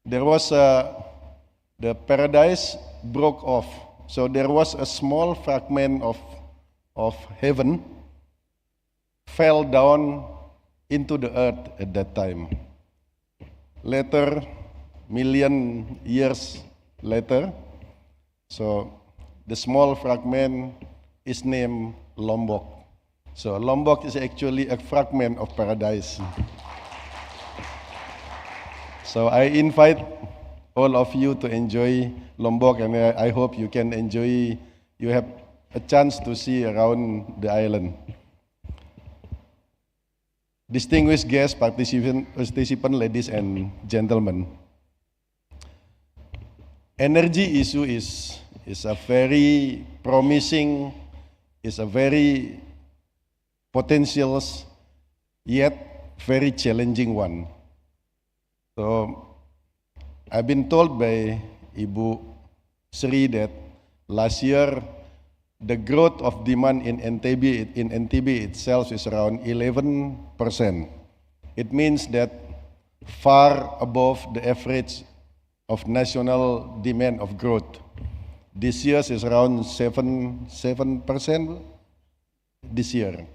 Speaker 11: there was the paradise broke off. So there was a small fragment of heaven fell down into the earth at that time. Later, million years later, so the small fragment is named Lombok. So Lombok is actually a fragment of paradise. So I invite all of you to enjoy Lombok, and I hope you can enjoy, you have a chance to see around the island. Distinguished guests, participant, ladies and gentlemen. Energy issue is a very promising, is a very potential yet very challenging one. So I've been told by Ibu Sri that last year the growth of demand in NTB itself is around 11%. It means that far above the average of national demand of growth. This year is around 7% this year.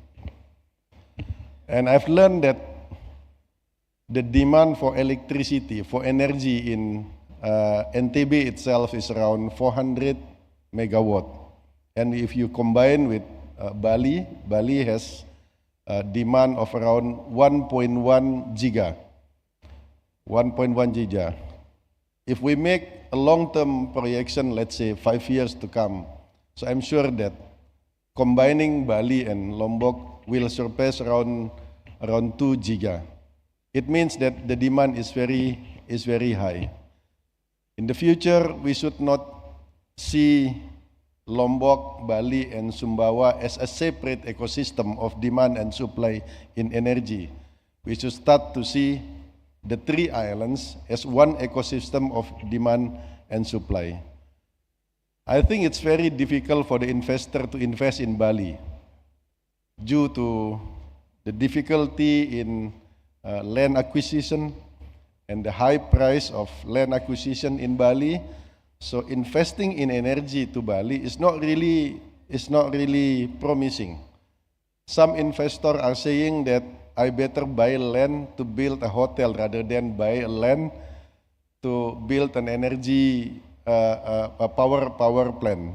Speaker 11: And I've learned that the demand for electricity, for energy in NTB itself is around 400 megawatt. And if you combine with Bali has a demand of around 1.1 giga. 1.1 giga. If we make a long-term projection, let's say 5 years to come, so I'm sure that combining Bali and Lombok will surpass around 2 giga. It means that the demand is very high. In the future, we should not see Lombok, Bali, and Sumbawa as a separate ecosystem of demand and supply in energy. We should start to see the 3 islands as one ecosystem of demand and supply. I think it's very difficult for the investor to invest in Bali due to the difficulty in land acquisition and the high price of land acquisition in Bali. So investing in energy to Bali is not really promising. Some investors are saying that I better buy land to build a hotel rather than buy land to build an energy a power plant.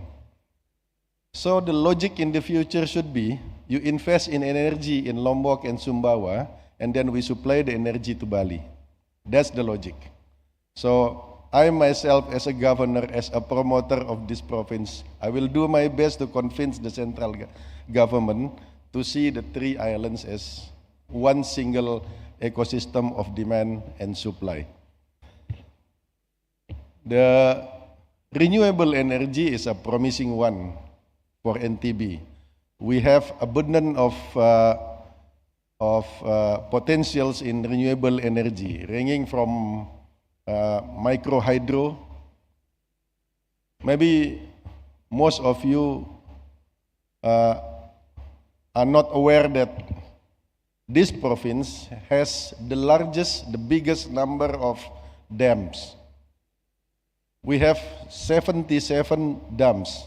Speaker 11: So the logic in the future should be you invest in energy in Lombok and Sumbawa, and then we supply the energy to Bali. That's the logic. So I myself, as a governor, as a promoter of this province, I will do my best to convince the central government to see the 3 islands as one single ecosystem of demand and supply. The renewable energy is a promising one for NTB. We have abundance of potentials in renewable energy, ranging from micro hydro. Maybe most of you are not aware that this province has the biggest number of dams. We have 77 dams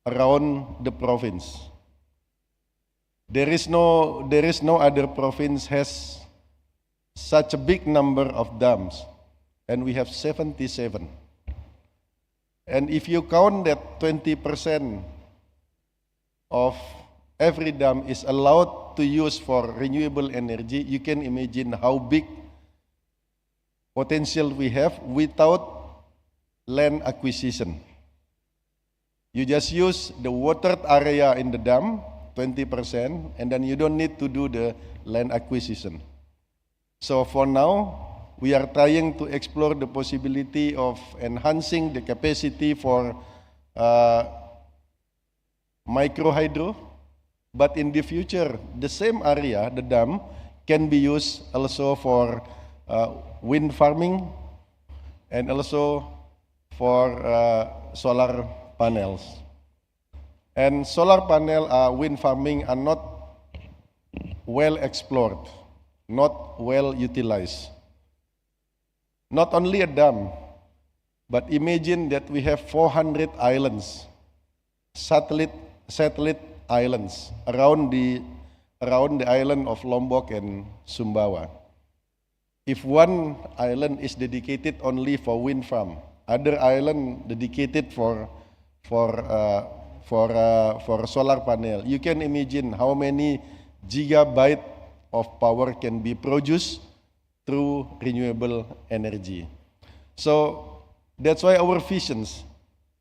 Speaker 11: around the province. There is no other province has such a big number of dams, and we have 77. And if you count that 20% of every dam is allowed to use for renewable energy, you can imagine how big potential we have without land acquisition. You just use the watered area in the dam, 20%, and then you don't need to do the land acquisition. So for now, we are trying to explore the possibility of enhancing the capacity for micro hydro, but in the future, the same area, the dam, can be used also for wind farming and also for solar panels. And solar panel, wind farming are not well explored, not well utilized. Not only a dam, but imagine that we have 400 islands, satellite islands around the island of Lombok and Sumbawa. If one island is dedicated only for wind farm, other island dedicated for solar panel, you can imagine how many gigabyte of power can be produced through renewable energy. So that's why our visions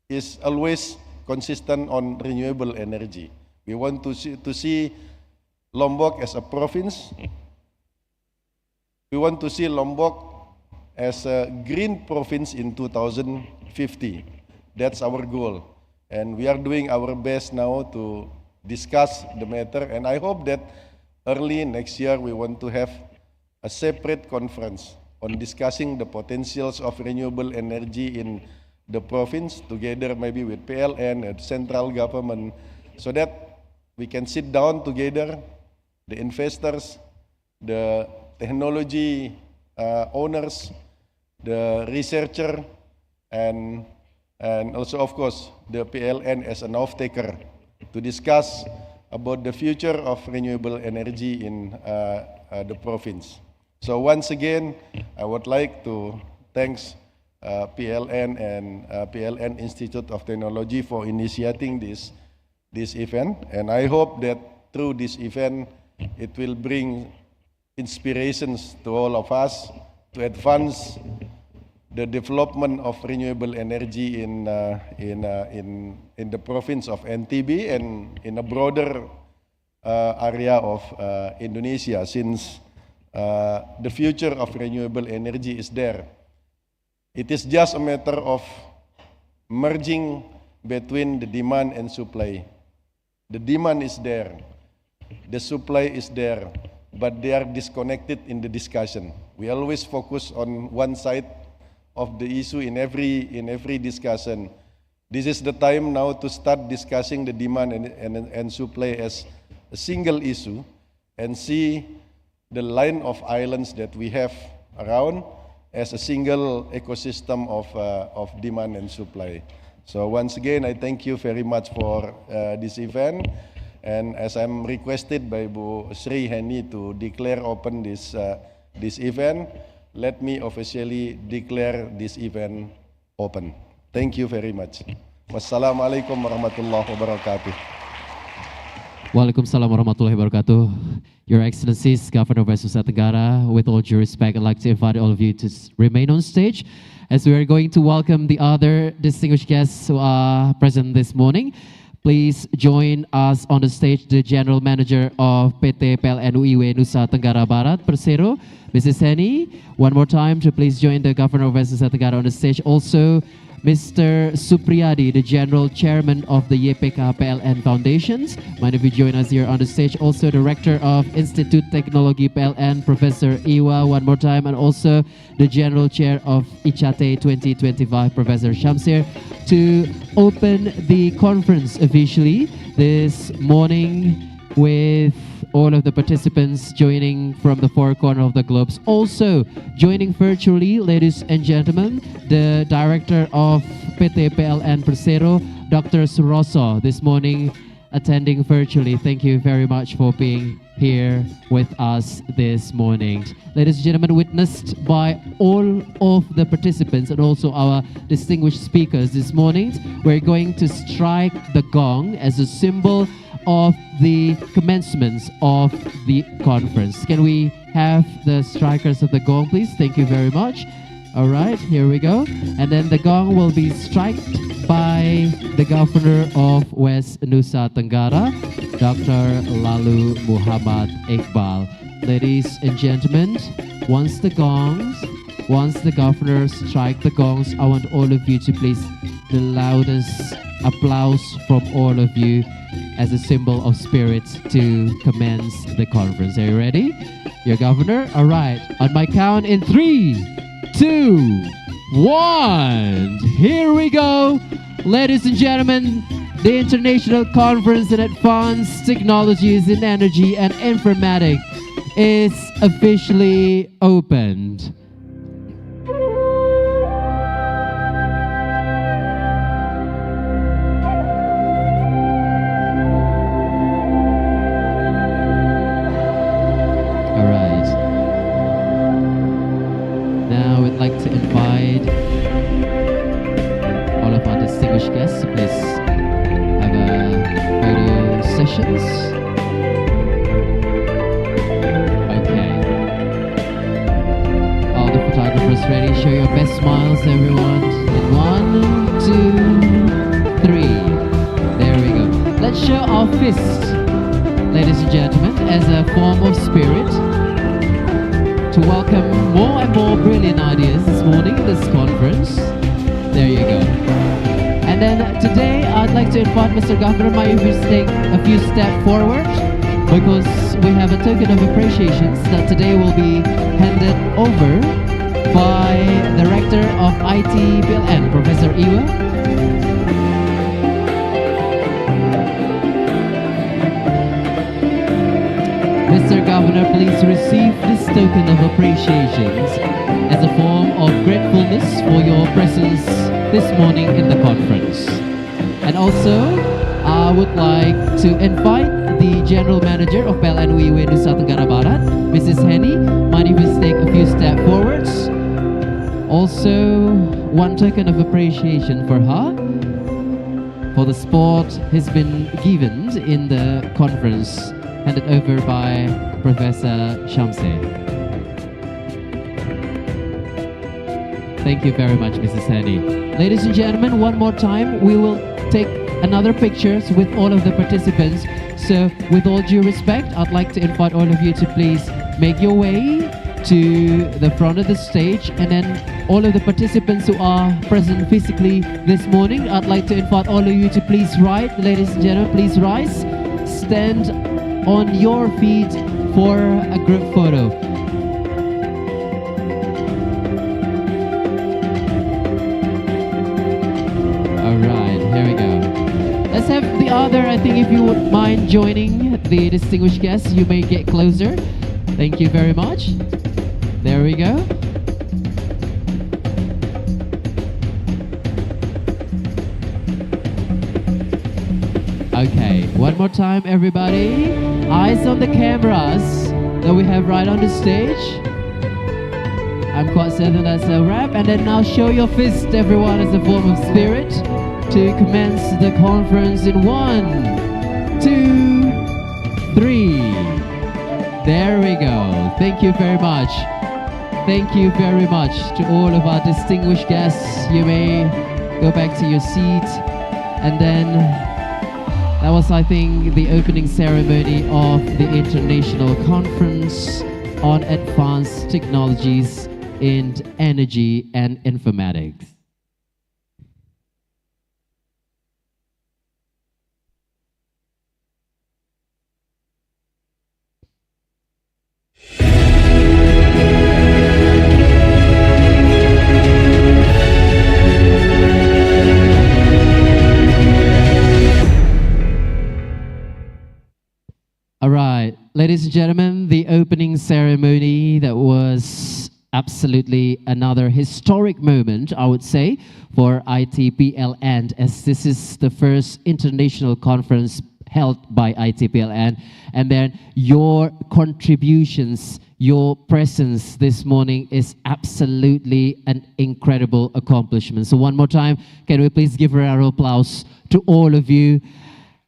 Speaker 11: is always consistent on renewable energy. We want to see Lombok as a province. We want to see Lombok as a green province in 2050. That's our goal. And we are doing our best now to discuss the matter. And I hope that early next year we want to have a separate conference on discussing the potentials of renewable energy in the province, together maybe with PLN and central government, so that we can sit down together, the investors, the technology owners, the researcher, and also, of course, the PLN as an off-taker, to discuss about the future of renewable energy in the province. So once again, I would like to thank PLN and PLN Institut of Teknologi for initiating this event, and I hope that through this event, it will bring inspirations to all of us to advance the development of renewable energy in the province of NTB and in a broader area of Indonesia, since the future of renewable energy is there. It is just a matter of merging between the demand and supply. The demand is there, the supply is there, but they are disconnected in the discussion. We always focus on one side of the issue in every discussion. This is the time now to start discussing the demand and supply as a single issue and see the line of islands that we have around as a single ecosystem of demand and supply. So once again, I thank you very much for this event. And as I'm requested by Bu Sri Heni to declare open this event, let me officially declare this event open. Thank you very much. Wassalamualaikum warahmatullahi wabarakatuh.
Speaker 1: Waalaikumsalam warahmatullahi wabarakatuh. Your Excellencies, Governor of Nusa Tenggara, with all due respect, I'd like to invite all of you to remain on stage as we are going to welcome the other distinguished guests who are present this morning. Please join us on the stage, the General Manager of PT PLN UIW Nusa Tenggara Barat, Persero, Mrs. Heni. One more time to please join the Governor of Nusa Tenggara on the stage. Also, Mr. Supriyadi, the General Chairman of the YPK PLN Foundations. Mind if you join us here on the stage. Also, Director of Institut Teknologi PLN, Professor Iwa, one more time. And also the General Chair of ICATEI 2025, Professor Shamsir, to open the conference officially this morning with all of the participants joining from the four corners of the globe. Also joining virtually, ladies and gentlemen, the Director of PT PLN Persero, Dr. Suroso, this morning attending virtually. Thank you very much for being here with us this morning. Ladies and gentlemen, witnessed by all of the participants and also our distinguished speakers this morning, we're going to strike the gong as a symbol of the commencements of the conference. Can we have the strikers of the gong, please? Thank you very much. All right, here we go. And then the gong will be struck by the Governor of West Nusa Tenggara, Dr. Lalu Muhamad Iqbal. Ladies and gentlemen, once the governor strike the gongs, I want all of you to please the loudest applause from all of you as a symbol of spirit to commence the conference. Are you ready? Your governor? All right. On my count in 3, 2, 1. Here we go. Ladies and gentlemen, the International Conference in Advanced Technologies in Energy and Informatics is officially opened. I'd like to invite all of our distinguished guests to please have a photo sessions. Okay. All the photographers ready? Show your best smiles, everyone. In 1, 2, 3. There we go. Let's show our fist, ladies and gentlemen, as a form of spirit to welcome more and more brilliant ideas this morning in this conference. There you go. And then today I'd like to invite Mr. Governor, might you take a few steps forward, because we have a token of appreciation that today will be handed over by the Rector of ITPLN, Professor Iwa. Mr. Governor, please receive this token of appreciation as a form of gratefulness for your presence this morning in the conference. And also, I would like to invite the General Manager of PLN UIW Nusa Tenggara Barat, Mrs. Heni. Mind if you take a few steps forwards. Also, one token of appreciation for her for the support has been given in the conference, handed over by Professor Shamsir. Thank you very much, Mrs. Henny. Ladies and gentlemen, one more time, we will take another pictures with all of the participants. So with all due respect, I'd like to invite all of you to please make your way to the front of the stage, and then all of the participants who are present physically this morning, I'd like to invite all of you to please rise. Ladies and gentlemen, please rise. Stand on your feet for a group photo. All right, here we go. Let's have the other, I think if you would mind joining the distinguished guests, you may get closer. Thank you very much. There we go. Okay, one more time, everybody. Eyes on the cameras that we have right on the stage. I'm quite certain that's a wrap. And then now show your fist, everyone, as a form of spirit to commence the conference in 1, 2, 3. There we go. Thank you very much. Thank you very much to all of our distinguished guests. You may go back to your seat. And then that was, I think, the opening ceremony of the International Conference on Advanced Technologies in Energy and Informatics. All right, ladies and gentlemen, the opening ceremony that was absolutely another historic moment, I would say, for ITPLN, as this is the first international conference held by ITPLN. And then your contributions, your presence this morning is absolutely an incredible accomplishment. So one more time, can we please give a round of applause to all of you?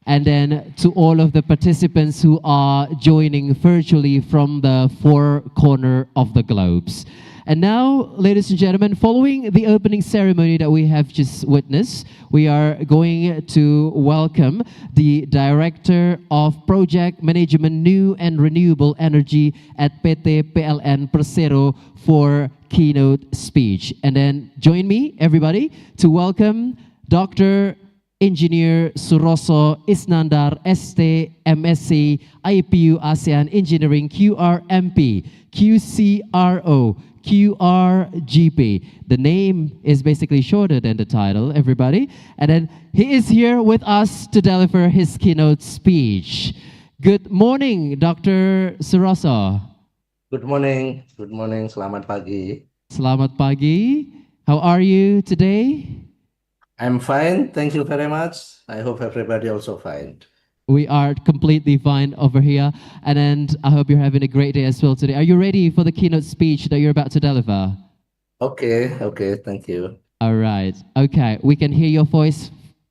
Speaker 1: And then to all of the participants who are joining virtually from the four corners of the globes. And now, ladies and gentlemen, following the opening ceremony that we have just witnessed, we are going to welcome the Director of Project Management New and Renewable Energy at PT PLN Persero for keynote speech. And then join me, everybody, to welcome Dr. Engineer Suroso Isnandar ST MSc IPU ASEAN Engineering QRMP QCRO QRGP. The name is basically shorter than the title, everybody. And then he is here with us to deliver his keynote speech. Good morning, Dr. Suroso.
Speaker 12: Good morning. Good morning. Selamat pagi.
Speaker 1: Selamat pagi. How are you today?
Speaker 12: I'm fine. Thank you very much. I hope everybody also fine.
Speaker 1: We are completely fine over here. And I hope you're having a great day as well today. Are you ready for the keynote speech that you're about to deliver?
Speaker 12: Okay. Thank you.
Speaker 1: All right. Okay. We can hear your voice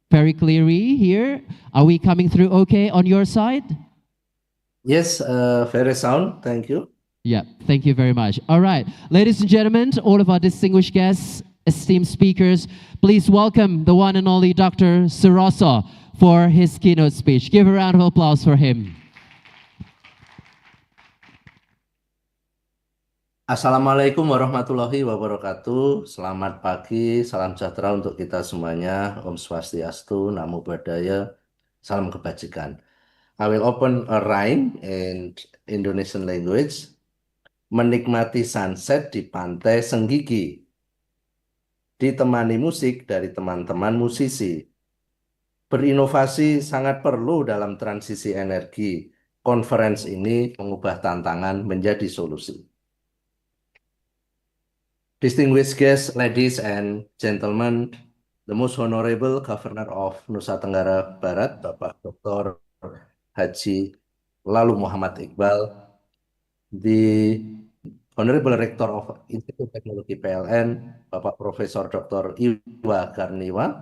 Speaker 1: very clearly here. Are we coming through okay on your side?
Speaker 12: Yes, very sound. Thank you.
Speaker 1: Yeah. Thank you very much. All right. Ladies and gentlemen, all of our distinguished guests, esteemed speakers, please welcome the one and only Dr. Suroso for his keynote speech. Give a round of applause for him.
Speaker 12: Assalamualaikum warahmatullahi wabarakatuh. Selamat pagi, salam sejahtera untuk kita semuanya. Om Swastiastu, Namo Buddhaya, salam kebajikan. I will open a rhyme in Indonesian language. Menikmati sunset di pantai Senggigi, ditemani musik dari teman-teman musisi. Berinovasi sangat perlu dalam transisi energi. Konferensi ini mengubah tantangan menjadi solusi. Distinguished guests, ladies and gentlemen, the most honorable Governor of Nusa Tenggara Barat, Bapak Dr. Haji Lalu Muhamad Iqbal, the Honorable Rector of Institut Teknologi PLN, Bapak Profesor Dr. Iwa Garniwa,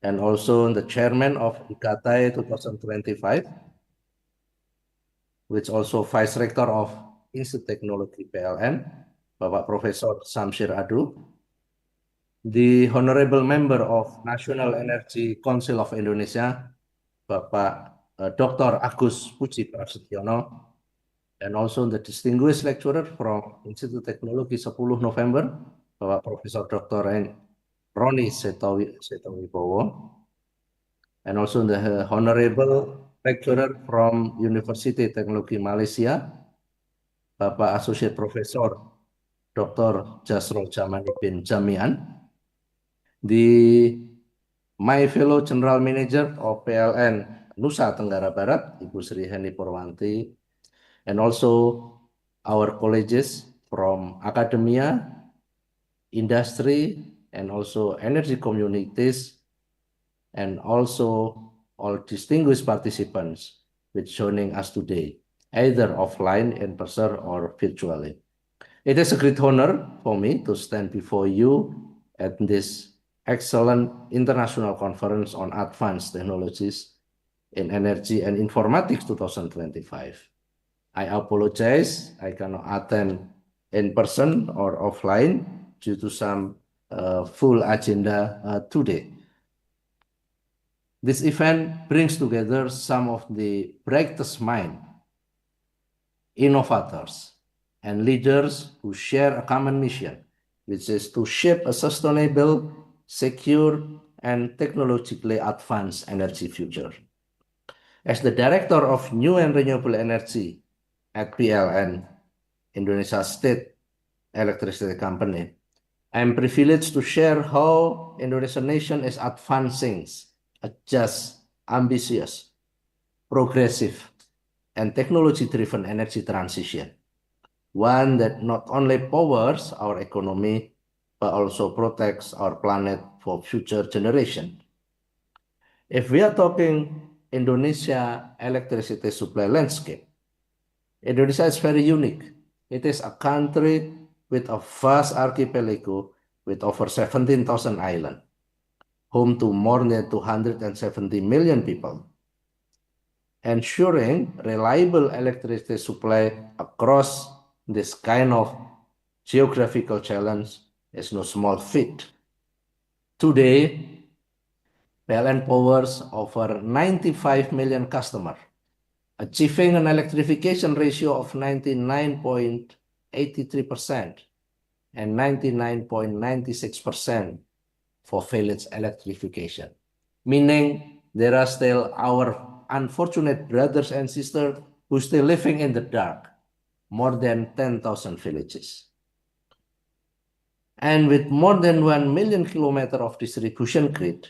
Speaker 12: and also the Chairman of ICATEI 2025, which also Vice Rector of Institut Teknologi PLN, Bapak Profesor Samsir Adu, the Honorable Member of National Energy Council of Indonesia, Bapak Dr. Agus Puji Prasetyono, and also the distinguished lecturer from Institut Teknologi 10 November, Bapak Profesor Dr.Eng Roni Setowibowo, and also the Honorable Lecturer from University Teknologi Malaysia, Bapak Associate Professor Dr. Jasrul Jamani bin Jamian, my fellow General Manager of PLN Nusa Tenggara Barat, Ibu Sri Heni Purwanti, and also our colleges from academia, industry, and also energy communities, and also all distinguished participants with joining us today, either offline, in person, or virtually. It is a great honor for me to stand before you at this excellent international conference on advanced technologies in energy and informatics 2025. I apologize, I cannot attend in person or offline due to some full agenda today. This event brings together some of the brightest minds, innovators, and leaders who share a common mission, which is to shape a sustainable, secure, and technologically advanced energy future. As the Director of New and Renewable Energy at PLN, Indonesia State Electricity Company, I am privileged to share how Indonesian nation is advancing a just, ambitious, progressive, and technology-driven energy transition, one that not only powers our economy, but also protects our planet for future generations. If we are talking Indonesia electricity supply landscape, Indonesia is very unique. It is a country with a vast archipelago with over 17,000 islands, home to more than 270 million people. Ensuring reliable electricity supply across this kind of geographical challenge is no small feat. Today, PLN powers over 95 million customers, achieving an electrification ratio of 99.83% and 99.96% for village electrification, meaning there are still our unfortunate brothers and sisters who still living in the dark, more than 10,000 villages. And with more than 1 million kilometers of distribution grid,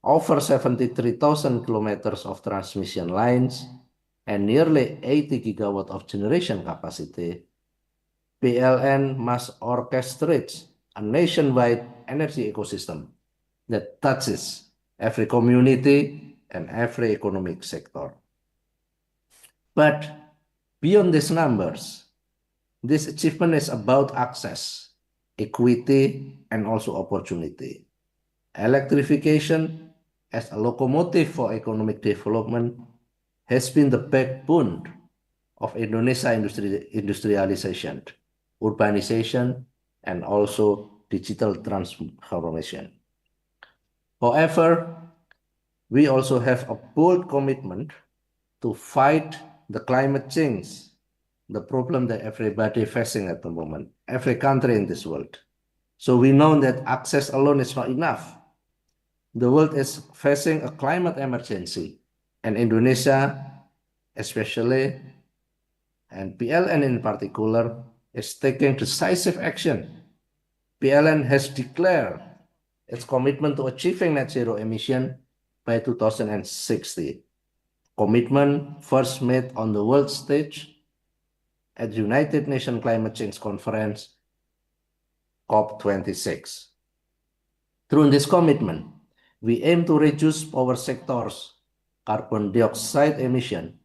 Speaker 12: over 73,000 kilometers of transmission lines, and nearly 80 gigawatt of generation capacity, PLN must orchestrate a nationwide energy ecosystem that touches every community and every economic sector. But beyond these numbers, this achievement is about access, equity, and also opportunity. Electrification as a locomotive for economic development has been the backbone of Indonesia industrialization, urbanization, and also digital transformation. However, we also have a bold commitment to fight the climate change, the problem that everybody is facing at the moment, every country in this world. So we know that access alone is not enough. The world is facing a climate emergency, and Indonesia especially, and PLN in particular, is taking decisive action. PLN has declared its commitment to achieving net zero emission by 2060. Commitment first made on the world stage at United Nations Climate Change Conference, COP26. Through this commitment, we aim to reduce power sector's carbon dioxide emission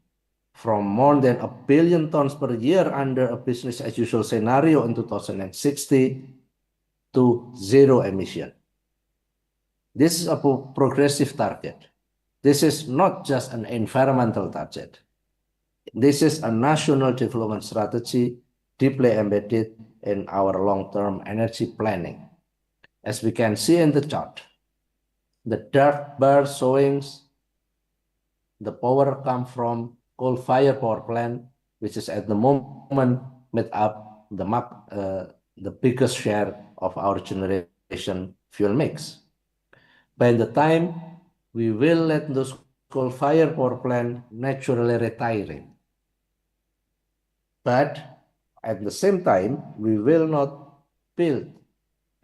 Speaker 12: from more than 1 billion tons per year under a business as usual scenario in 2060 to zero emission. This is a progressive target. This is not just an environmental target. This is a national development strategy deeply embedded in our long-term energy planning. As we can see in the chart, the dark bar showing the power come from coal-fired power plant, which is at the moment made up the biggest share of our generation fuel mix. By the time we will let those coal-fired power plant naturally retiring. But at the same time, we will not build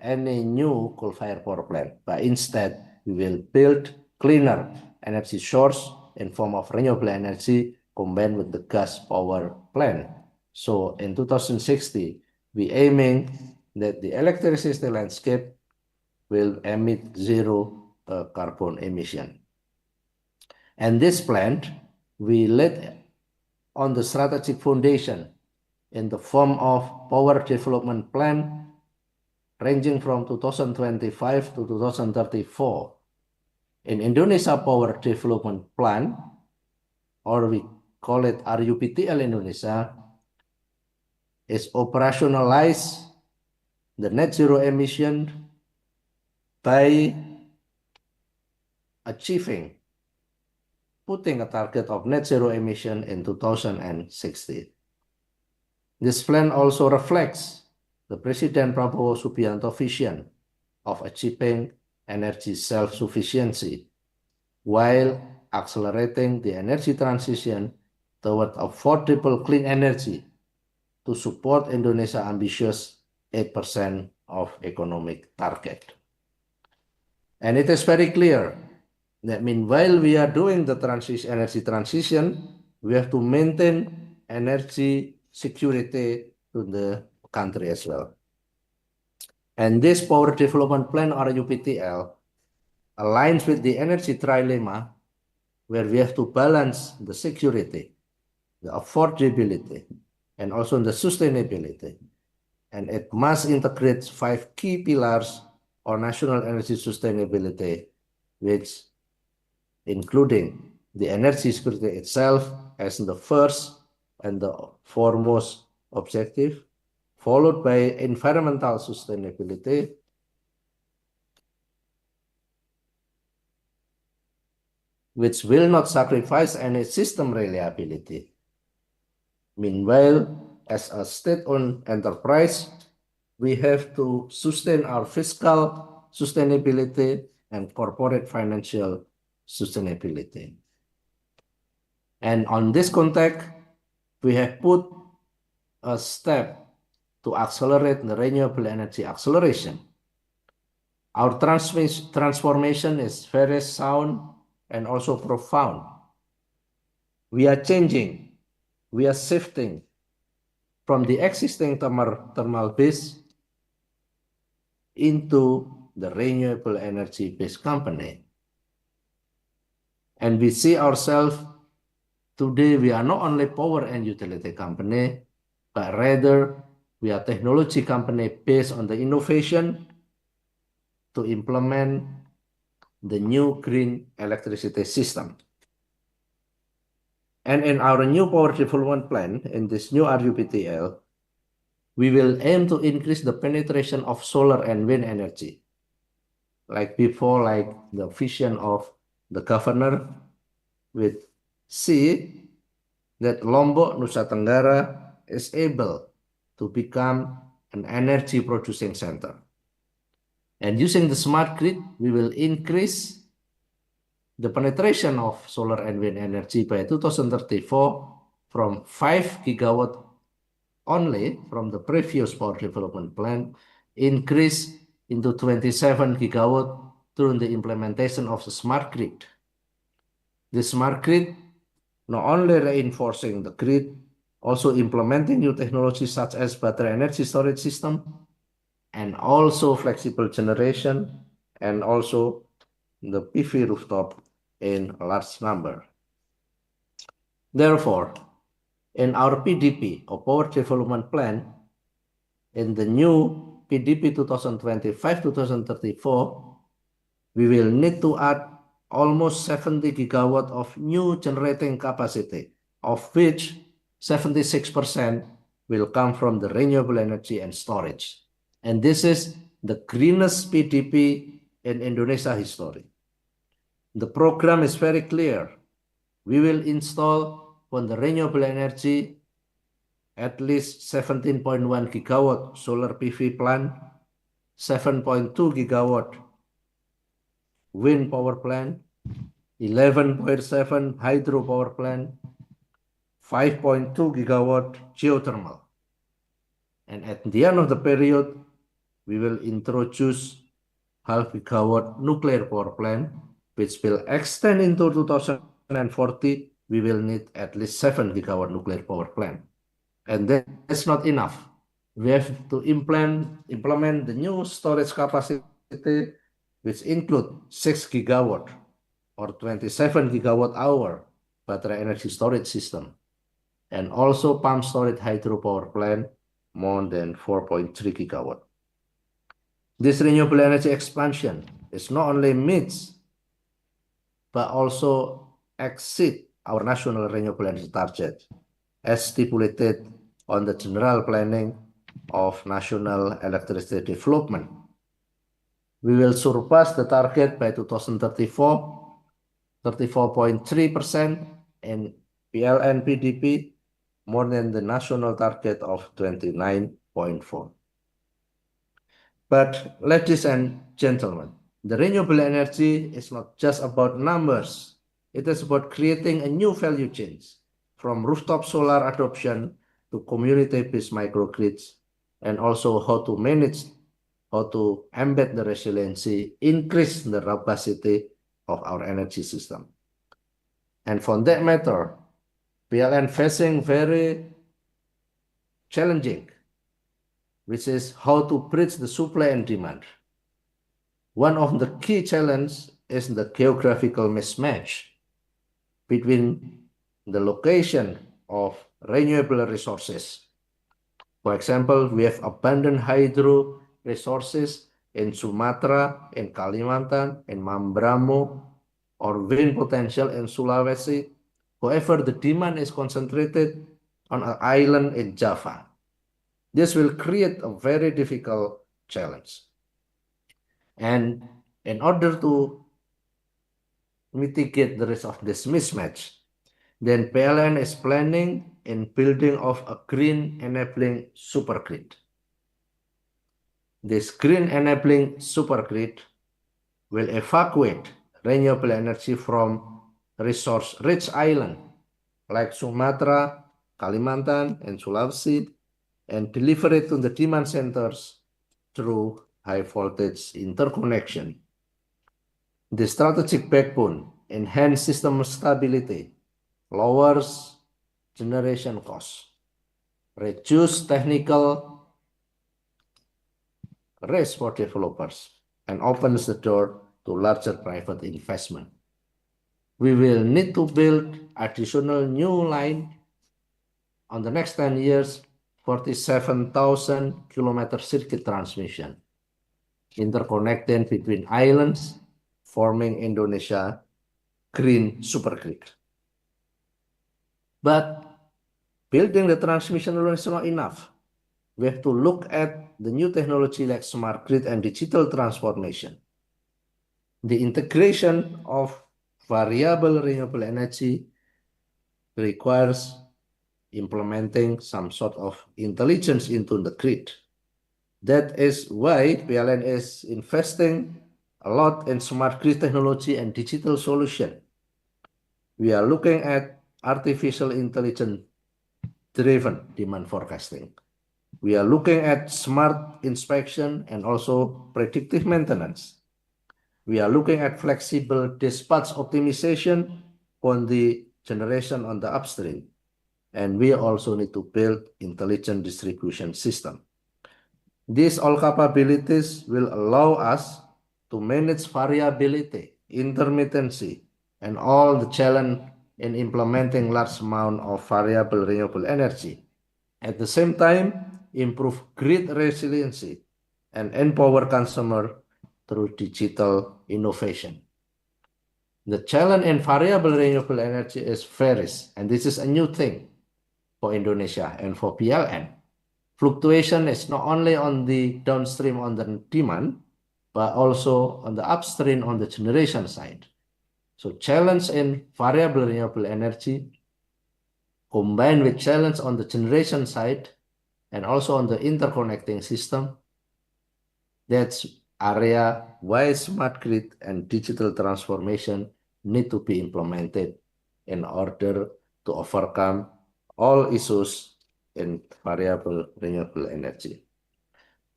Speaker 12: any new coal-fired power plant, but instead we will build cleaner energy source in form of renewable energy combined with the gas power plant. So in 2060, we aiming that the electricity landscape will emit zero carbon emission. And this plant we laid on the strategic foundation in the form of power development plan ranging from 2025 to 2034. In Indonesia Power Development Plan, or we call it RUPTL Indonesia, is operationalize the net zero emission by putting a target of net zero emission in 2060. This plan also reflects the President Prabowo Subianto vision of achieving energy self-sufficiency while accelerating the energy transition toward affordable clean energy to support Indonesia's ambitious 8% of economic target. And it is very clear that meanwhile we are doing the energy transition, we have to maintain energy security to the country as well. And this Power Development Plan, or UPTL, aligns with the energy trilemma, where we have to balance the security, the affordability, and also the sustainability. And it must integrate 5 key pillars of national energy sustainability, which including the energy security itself as the first and the foremost objective, followed by environmental sustainability, which will not sacrifice any system reliability. Meanwhile, as a state-owned enterprise, we have to sustain our fiscal sustainability and corporate financial sustainability. And on this context, we have put a step to accelerate the renewable energy acceleration. Our transformation is very sound and also profound. We are changing, we are shifting from the existing thermal base into the renewable energy based company. And we see ourselves today, we are not only power and utility company, but rather we are technology company based on the innovation to implement the new green electricity system. And in our new power development plan, in this new RUPTL, we will aim to increase the penetration of solar and wind energy. Like before, like the vision of the governor, with see that Lombok, Nusa Tenggara is able to become an energy producing center. And using the smart grid, we will increase the penetration of solar and wind energy by 2034 from 5 gigawatt only from the previous power development plan, increase into 27 gigawatt through the implementation of the smart grid. The smart grid not only reinforcing the grid, also implementing new technologies such as battery energy storage system, and also flexible generation, and also the PV rooftop in a large number. Therefore, in our PDP, or Power Development Plan, in the new PDP 2025-2034, we will need to add almost 70 gigawatt of new generating capacity, of which 76% will come from the renewable energy and storage. And this is the greenest PDP in Indonesia history. The program is very clear. We will install on the renewable energy at least 17.1 gigawatt solar PV plant, 7.2 gigawatt wind power plant, 11.7 hydro power plant, 5.2 gigawatt geothermal. And at the end of the period, we will introduce half gigawatt nuclear power plant, which will extend into 2040. We will need at least 7 gigawatt nuclear power plant. And that's not enough. We have to implement the new storage capacity, which include 6 gigawatt or 27 gigawatt hour battery energy storage system, and also pump storage hydropower plant more than 4.3 gigawatt. This renewable energy expansion is not only meets, but also exceed our national renewable energy target as stipulated on the general planning of national electricity development. We will surpass the target by 2034, 34.3% in PLN PDP, more than the national target of 29.4. But ladies and gentlemen, the renewable energy is not just about numbers. It is about creating a new value chain, from rooftop solar adoption to community-based microgrids, and also how to manage, how to embed the resiliency, increase the robustity of our energy system. And for that matter, PLN facing very challenging, which is how to bridge the supply and demand. One of the key challenges is the geographical mismatch between the location of renewable resources. For example, we have abundant hydro resources in Sumatra, in Kalimantan, in Mambramo, or wind potential in Sulawesi. However, the demand is concentrated on an island in Java. This will create a very difficult challenge. And in order to mitigate the risk of this mismatch, then PLN is planning in building of a green enabling supergrid. This green enabling supergrid will evacuate renewable energy from resource-rich islands like Sumatra, Kalimantan, and Sulawesi, and deliver it to the demand centers through high voltage interconnection. The strategic backbone enhances system stability, lowers generation costs, reduce technical risk for developers, and opens the door to larger private investment. We will need to build additional new line on the next 10 years, 47,000 kilometer circuit transmission, interconnecting between islands, forming Indonesia green supergrid. But building the transmission alone is not enough. We have to look at the new technology like smart grid and digital transformation. The integration of variable renewable energy requires implementing some sort of intelligence into the grid. That is why PLN is investing a lot in smart grid technology and digital solution. We are looking at artificial intelligence driven demand forecasting. We are looking at smart inspection and also predictive maintenance. We are looking at flexible dispatch optimization on the generation on the upstream. And we also need to build intelligent distribution system. These all capabilities will allow us to manage variability, intermittency, and all the challenge in implementing large amount of variable renewable energy. At the same time, improve grid resiliency and empower consumer through digital innovation. The challenge in variable renewable energy is varies, and this is a new thing for Indonesia and for PLN. fluctuation is not only on the downstream on the demand, but also on the upstream on the generation side. So challenge in variable renewable energy combined with challenge on the generation side and also on the interconnecting system, that's area why smart grid and digital transformation need to be implemented in order to overcome all issues in variable renewable energy.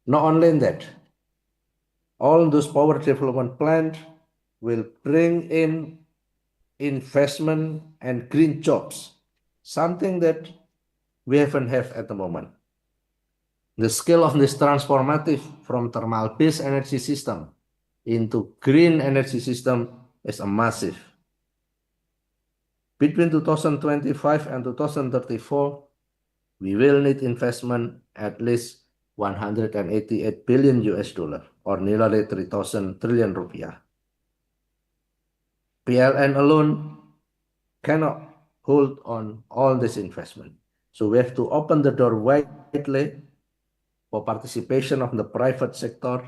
Speaker 12: Not only that, all those power development plans will bring in investment and green jobs, something that we haven't have at the moment. The scale of this transformative from thermal-based energy system into green energy system is a massive. Between 2025 and 2034, we will need investment at least 188 billion US dollar or nearly 3,000 trillion rupiah. PLN alone cannot hold on all this investment. So we have to open the door widely for participation of the private sector,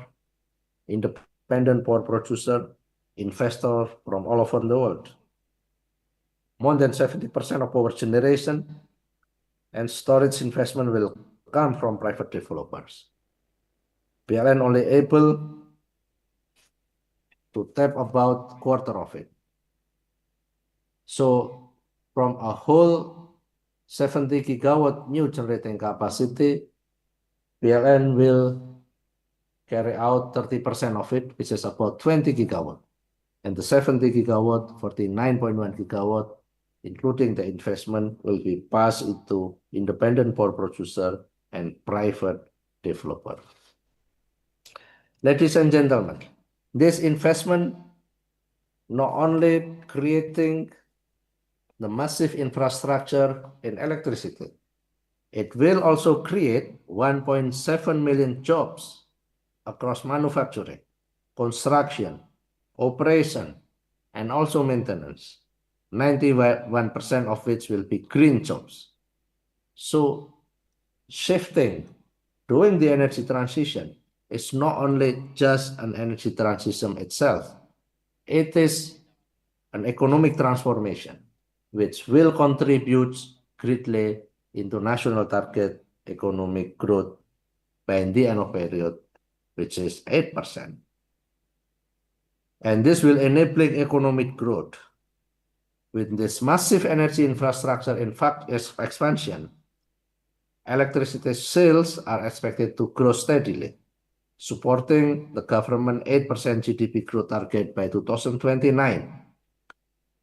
Speaker 12: independent power producer, investors from all over the world. More than 70% of power generation and storage investment will come from private developers. PLN only able to tap about quarter of it. So from a whole 70 gigawatt new generating capacity, PLN will carry out 30% of it, which is about 20 gigawatt. And the 70 gigawatt, 49.1 gigawatt, including the investment, will be passed into independent power producer and private developer. Ladies and gentlemen, this investment not only creating the massive infrastructure in electricity, it will also create 1.7 million jobs across manufacturing, construction, operation, and also maintenance. 91% of which will be green jobs. So shifting, doing the energy transition is not only just an energy transition itself, it is an economic transformation which will contribute greatly into national target economic growth by the end of period, which is 8%. And this will enable economic growth. With this massive energy infrastructure expansion, electricity sales are expected to grow steadily, supporting the government 8% GDP growth target by 2029.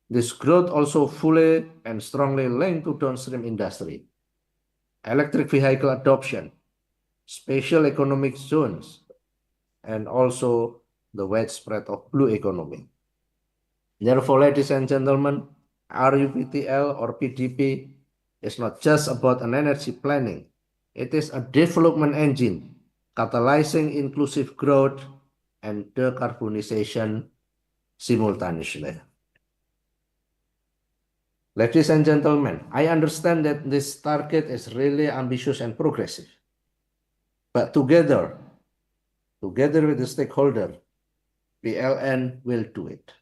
Speaker 12: This growth also fully and strongly linked to downstream industry, electric vehicle adoption, special economic zones, and also the widespread of blue economy. Therefore, ladies and gentlemen, RUPTL or PDP is not just about an energy planning. It is a development engine catalyzing inclusive growth and decarbonization simultaneously. Ladies and gentlemen, I understand that this target is really ambitious and progressive. But together with the stakeholder, PLN will do it.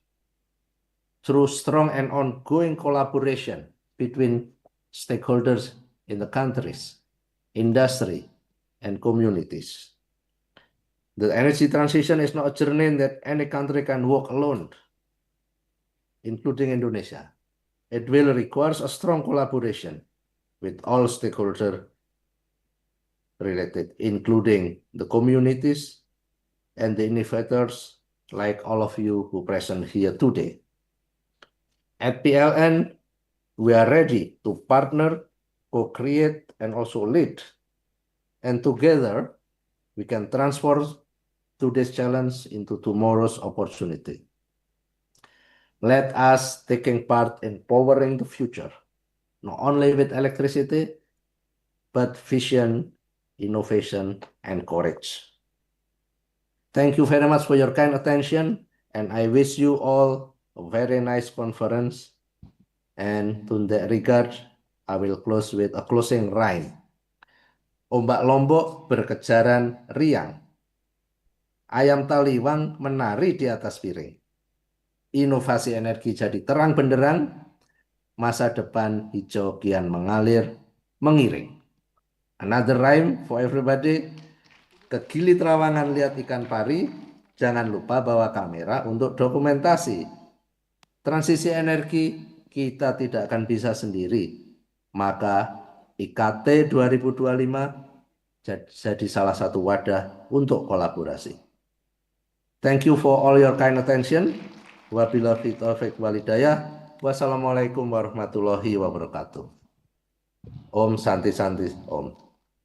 Speaker 12: Through strong and ongoing collaboration between stakeholders in the countries, industry, and communities. The energy transition is not a journey that any country can walk alone, including Indonesia. It will require a strong collaboration with all stakeholders related, including the communities and the innovators like all of you who present here today. At PLN, we are ready to partner, co-create, and also lead. And together, we can transform today's challenge into tomorrow's opportunity. Let us taking part in powering the future, not only with electricity, but vision, innovation, and courage. Thank you very much for your kind attention, and I wish you all a very nice conference. And to that regard, I will close with a closing rhyme. Ombak Lombok berkejaran riang. Ayam taliwang menari di atas piring. Inovasi energi jadi terang benderang. Masa depan hijau kian mengalir, mengiring. Another rhyme for everybody. Ke Gili Trawangan lihat ikan pari. Jangan lupa bawa kamera untuk dokumentasi. Transisi energi kita tidak akan bisa sendiri. Maka ICATEI 2025 jadi salah satu wadah untuk kolaborasi. Thank you for all your kind attention. Wabillahi taufiq walhidayah. Wassalamualaikum warahmatullahi wabarakatuh. Om Santi Santi Om.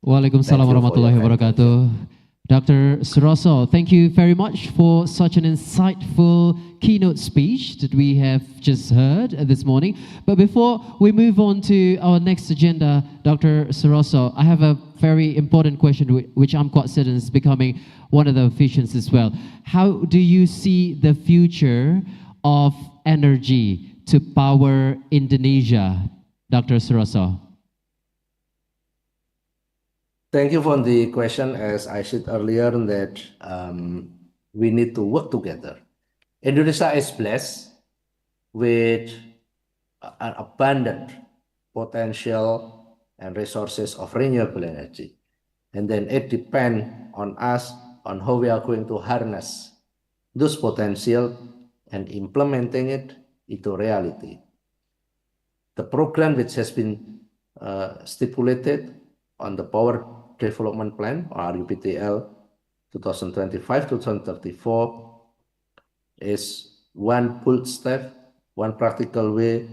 Speaker 1: Waalaikumsalam warahmatullahi wabarakatuh. Dr. Suroso, thank you very much for such an insightful keynote speech that we have just heard this morning. But before we move on to our next agenda, Dr. Suroso, I have a very important question which I'm quite certain is becoming one of the visions as well. How do you see the future of energy to power Indonesia, Dr. Suroso?
Speaker 12: Thank you for the question. As I said earlier, that we need to work together. Indonesia is blessed with an abundant potential and resources of renewable energy. And then it depends on us on how we are going to harness those potential and implementing it into reality. The program which has been stipulated on the Power Development Plan, or RUPTL 2025-2034, is one bold step, one practical way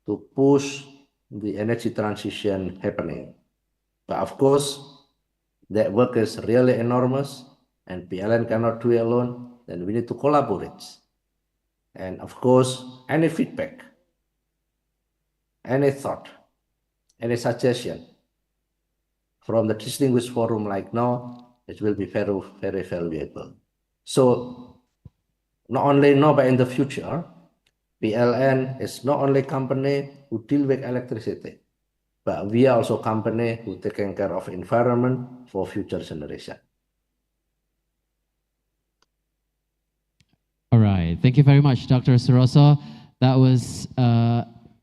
Speaker 12: to push the energy transition happening. But of course, that work is really enormous, and PLN cannot do it alone, then we need to collaborate. And of course, any feedback, any thought, any suggestion from the distinguished forum like now, it will be very, very valuable. So not only now, but in the future, PLN is not only a company who deal with electricity, but we are also a company who taking care of environment for future generation.
Speaker 1: All right, thank you very much, Dr. Suroso. That was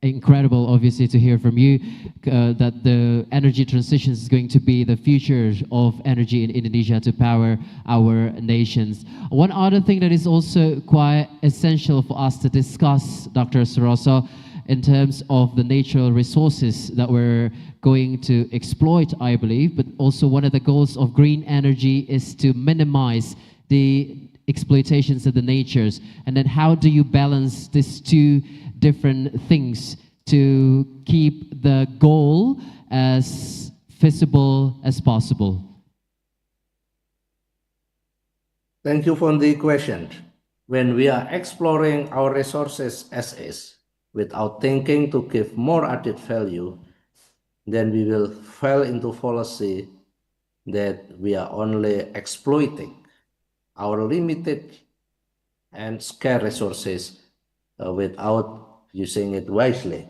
Speaker 1: incredible, obviously, to hear from you that the energy transition is going to be the future of energy in Indonesia to power our nations. One other thing that is also quite essential for us to discuss, Dr. Suroso, in terms of the natural resources that we're going to exploit, I believe, but also one of the goals of green energy is to minimize the exploitations of the natures. And then how do you balance these two different things to keep the goal as feasible as possible?
Speaker 12: Thank you for the question. When we are exploring our resources as is, without thinking to give more added value, then we will fall into fallacy that we are only exploiting our limited and scarce resources without using it wisely.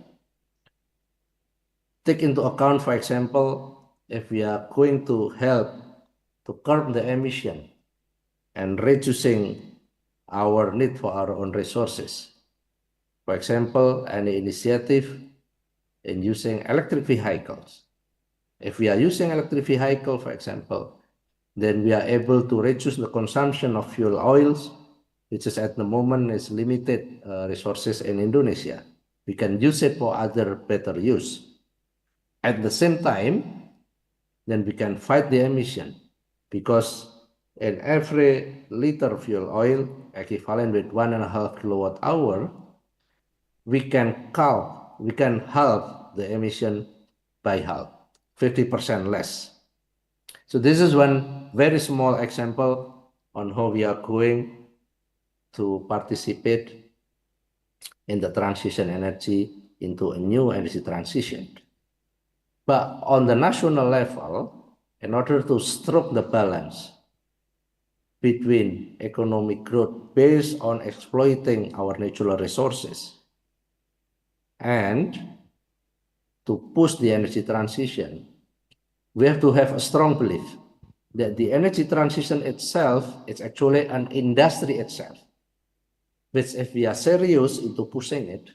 Speaker 12: Take into account, for example, if we are going to help to curb the emission and reducing our need for our own resources. For example, any initiative in using electric vehicles. If we are using electric vehicle, for example, then we are able to reduce the consumption of fuel oils, which is at the moment is limited resources in Indonesia. We can use it for other better use. At the same time, then we can fight the emission, because in every liter fuel oil equivalent with 1.5 kilowatt hour, we can halve the emission by half, 50% less. So this is one very small example on how we are going to participate in the transition energy into a new energy transition. But on the national level, in order to strike the balance between economic growth based on exploiting our natural resources and to push the energy transition, we have to have a strong belief that the energy transition itself is actually an industry itself, which if we are serious into pushing it,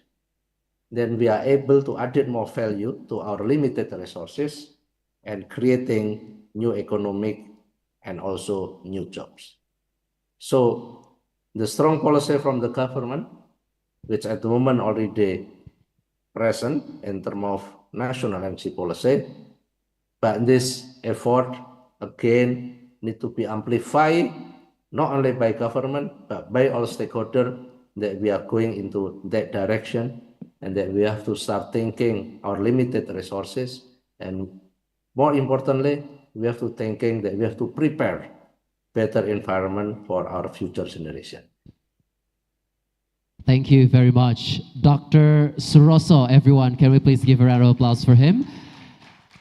Speaker 12: then we are able to add more value to our limited resources and creating new economic and also new jobs. So the strong policy from the government, which at the moment already present in terms of national energy policy, but this effort again need to be amplified not only by government but by all stakeholders, that we are going into that direction and that we have to start thinking our limited resources, and more importantly we have to thinking that we have to prepare better environment for our future generation.
Speaker 1: Thank you very much. Dr. Suroso, everyone, can we please give a round of applause for him?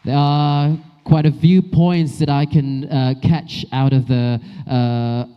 Speaker 1: There are quite a few points that I can catch out of the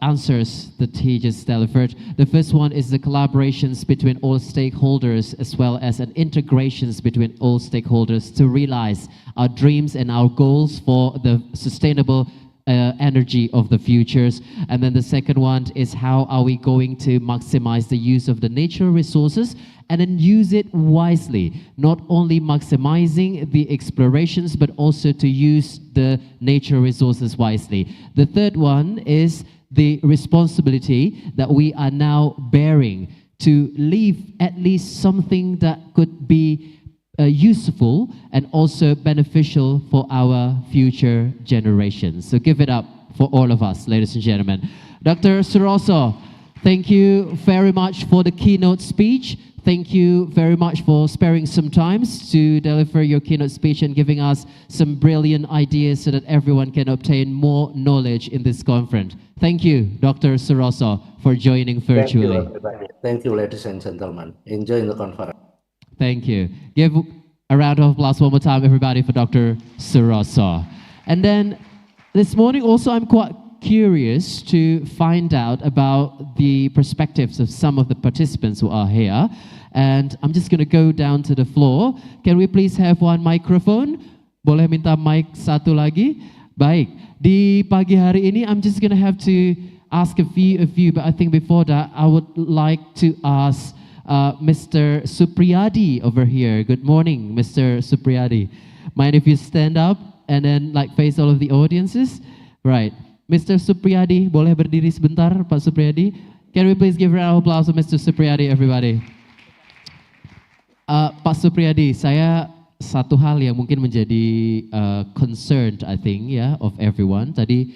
Speaker 1: answers that he just delivered. The first one is the collaborations between all stakeholders as well as an integrations between all stakeholders to realize our dreams and our goals for the sustainable energy of the futures. And then the second one is how are we going to maximize the use of the natural resources and then use it wisely, not only maximizing the explorations but also to use the nature resources wisely. The third one is the responsibility that we are now bearing to leave at least something that could be useful and also beneficial for our future generations. So give it up for all of us, ladies and gentlemen. Dr. Suroso, thank you very much for the keynote speech. Thank you very much for sparing some time to deliver your keynote speech and giving us some brilliant ideas so that everyone can obtain more knowledge in this conference. Thank you, Dr. Suroso, for joining virtually.
Speaker 12: Thank you, everybody. Thank you, ladies and gentlemen. Enjoy the conference.
Speaker 1: Thank you. Give a round of applause one more time, everybody, for Dr. Suroso. And then this morning also, I'm quite curious to find out about the perspectives of some of the participants who are here. And I'm just going to go down to the floor. Can we please have one microphone? Boleh minta mic satu lagi? Baik. Di pagi hari ini, I'm just going to have to ask a few of you, but I think before that, I would like to ask Mr. Supriyadi over here. Good morning, Mr. Supriyadi. Mind if you stand up and then face all of the audiences? Right. Mr. Supriyadi, boleh berdiri sebentar, Pak Supriyadi? Can we please give a round of applause to Mr. Supriyadi, everybody? Pak Supriyadi, saya satu hal yang mungkin menjadi concerned, I think, of everyone. Tadi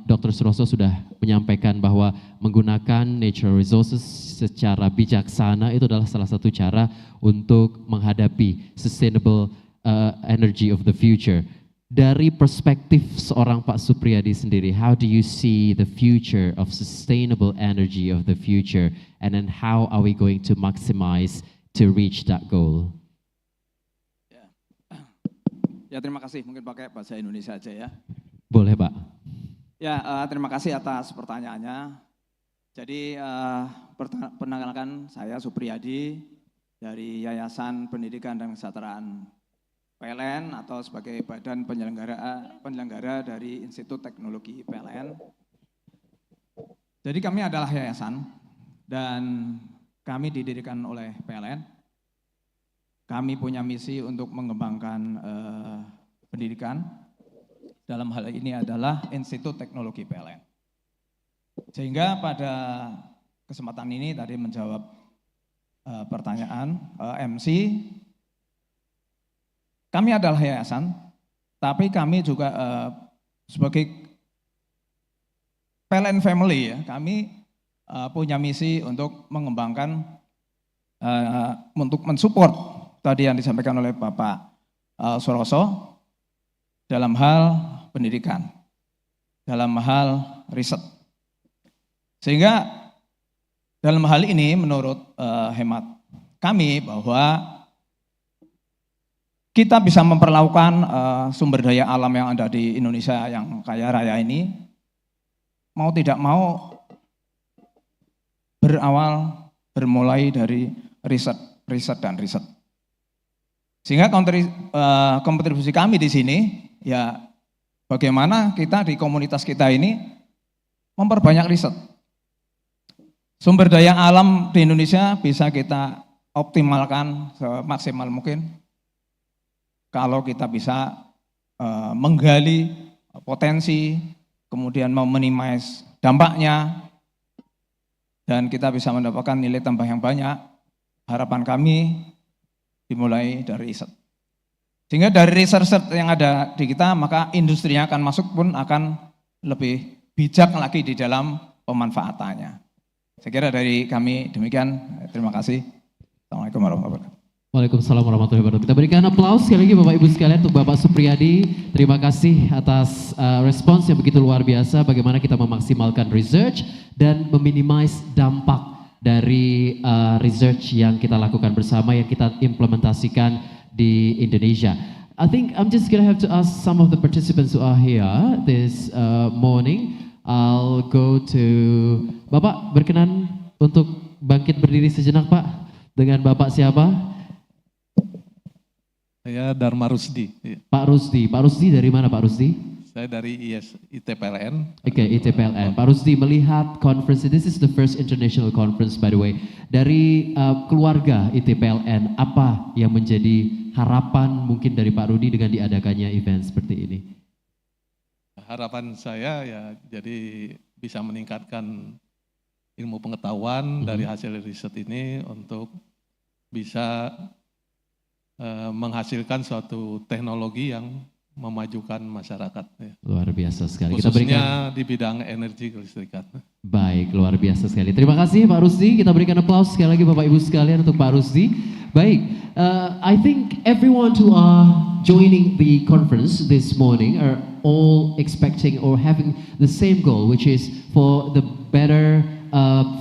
Speaker 1: Dr. Suroso sudah menyampaikan bahwa menggunakan natural resources secara bijaksana itu adalah salah satu cara untuk menghadapi sustainable energy of the future. Dari perspektif seorang Pak Supriyadi sendiri, how do you see the future of sustainable energy of the future, and then how are we going to maximize to reach that goal?
Speaker 13: Ya, terima kasih. Mungkin pakai bahasa Indonesia aja ya.
Speaker 1: Boleh, Pak.
Speaker 13: Ya, terima kasih atas pertanyaannya. Jadi, perkenalkan saya Supriyadi dari Yayasan Pendidikan dan Kesejahteraan PLN atau sebagai badan penyelenggara dari Institut Teknologi PLN. Jadi kami adalah yayasan dan kami didirikan oleh PLN. Kami punya misi untuk mengembangkan pendidikan. Dalam hal ini adalah Institut Teknologi PLN. Sehingga pada kesempatan ini tadi menjawab pertanyaan MC, kami adalah yayasan, tapi kami juga sebagai PLN Family, kami punya misi untuk mengembangkan, untuk mensupport tadi yang disampaikan oleh Bapak Suroso dalam hal pendidikan, dalam hal riset. Sehingga dalam hal ini menurut hemat kami bahwa kita bisa memperlakukan sumber daya alam yang ada di Indonesia yang kaya raya ini, mau tidak mau bermulai dari riset. Sehingga kontribusi kami di sini ya bagaimana kita di komunitas kita ini memperbanyak riset. Sumber daya alam di Indonesia bisa kita optimalkan semaksimal mungkin kalau kita bisa menggali potensi, kemudian meminimais dampaknya, dan kita bisa mendapatkan nilai tambah yang banyak. Harapan kami dimulai dari riset. Sehingga dari riset yang ada di kita, maka industrinya akan masuk pun akan lebih bijak lagi di dalam pemanfaatannya. Saya kira dari kami demikian, terima kasih. Assalamualaikum warahmatullahi wabarakatuh.
Speaker 1: Waalaikumsalam warahmatullahi wabarakatuh. Kita berikan aplaus sekali lagi Bapak Ibu sekalian untuk Bapak Supriyadi. Terima kasih atas respons yang begitu luar biasa bagaimana kita memaksimalkan research dan meminimize dampak dari research yang kita lakukan bersama, yang kita implementasikan di Indonesia. I think I'm just gonna have to ask some of the participants who are here this morning. I'll go to Bapak, berkenan untuk bangkit berdiri sejenak Pak. Dengan Bapak siapa?
Speaker 14: Saya Dharma Rusdi.
Speaker 1: Pak Rusdi. Pak Rusdi dari mana Pak Rusdi?
Speaker 14: Saya dari ITPLN.
Speaker 1: Oke, ITPLN. Pak Rusdi, melihat conference, this is the first international conference by the way. Dari keluarga ITPLN, apa yang menjadi harapan mungkin dari Pak Rudi dengan diadakannya event seperti ini?
Speaker 14: Harapan saya ya jadi bisa meningkatkan ilmu pengetahuan dari hasil riset ini untuk bisa menghasilkan suatu teknologi yang memajukan masyarakat. Ya.
Speaker 1: Luar biasa sekali.
Speaker 14: Khususnya
Speaker 1: kita berikan
Speaker 14: di bidang energi kelistrikan.
Speaker 1: Baik, luar biasa sekali. Terima kasih Pak Rusdi. Kita berikan aplaus sekali lagi Bapak Ibu sekalian untuk Pak Rusdi. Baik, I think everyone who are joining the conference this morning are all expecting or having the same goal, which is for the better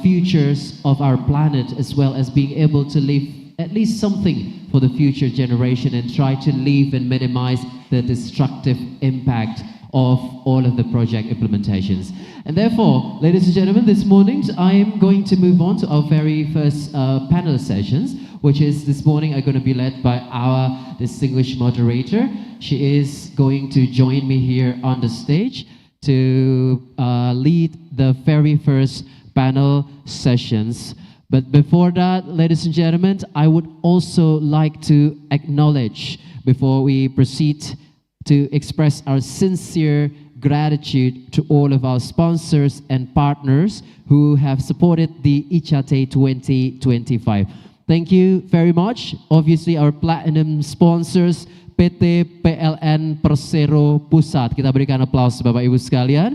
Speaker 1: futures of our planet, as well as being able to leave at least something for the future generation and try to leave and minimize the destructive impact of all of the project implementations. And therefore, ladies and gentlemen, this morning I am going to move on to our very first panel sessions, which is this morning are going to be led by our distinguished moderator. She is going to join me here on the stage to lead the very first panel sessions. But before that, ladies and gentlemen, I would also like to acknowledge, before we proceed, to express our sincere gratitude to all of our sponsors and partners who have supported the ICATEI 2025. Thank you very much. Obviously, our platinum sponsors, PT PLN Persero Pusat. Kita berikan aplaus Bapak Ibu sekalian.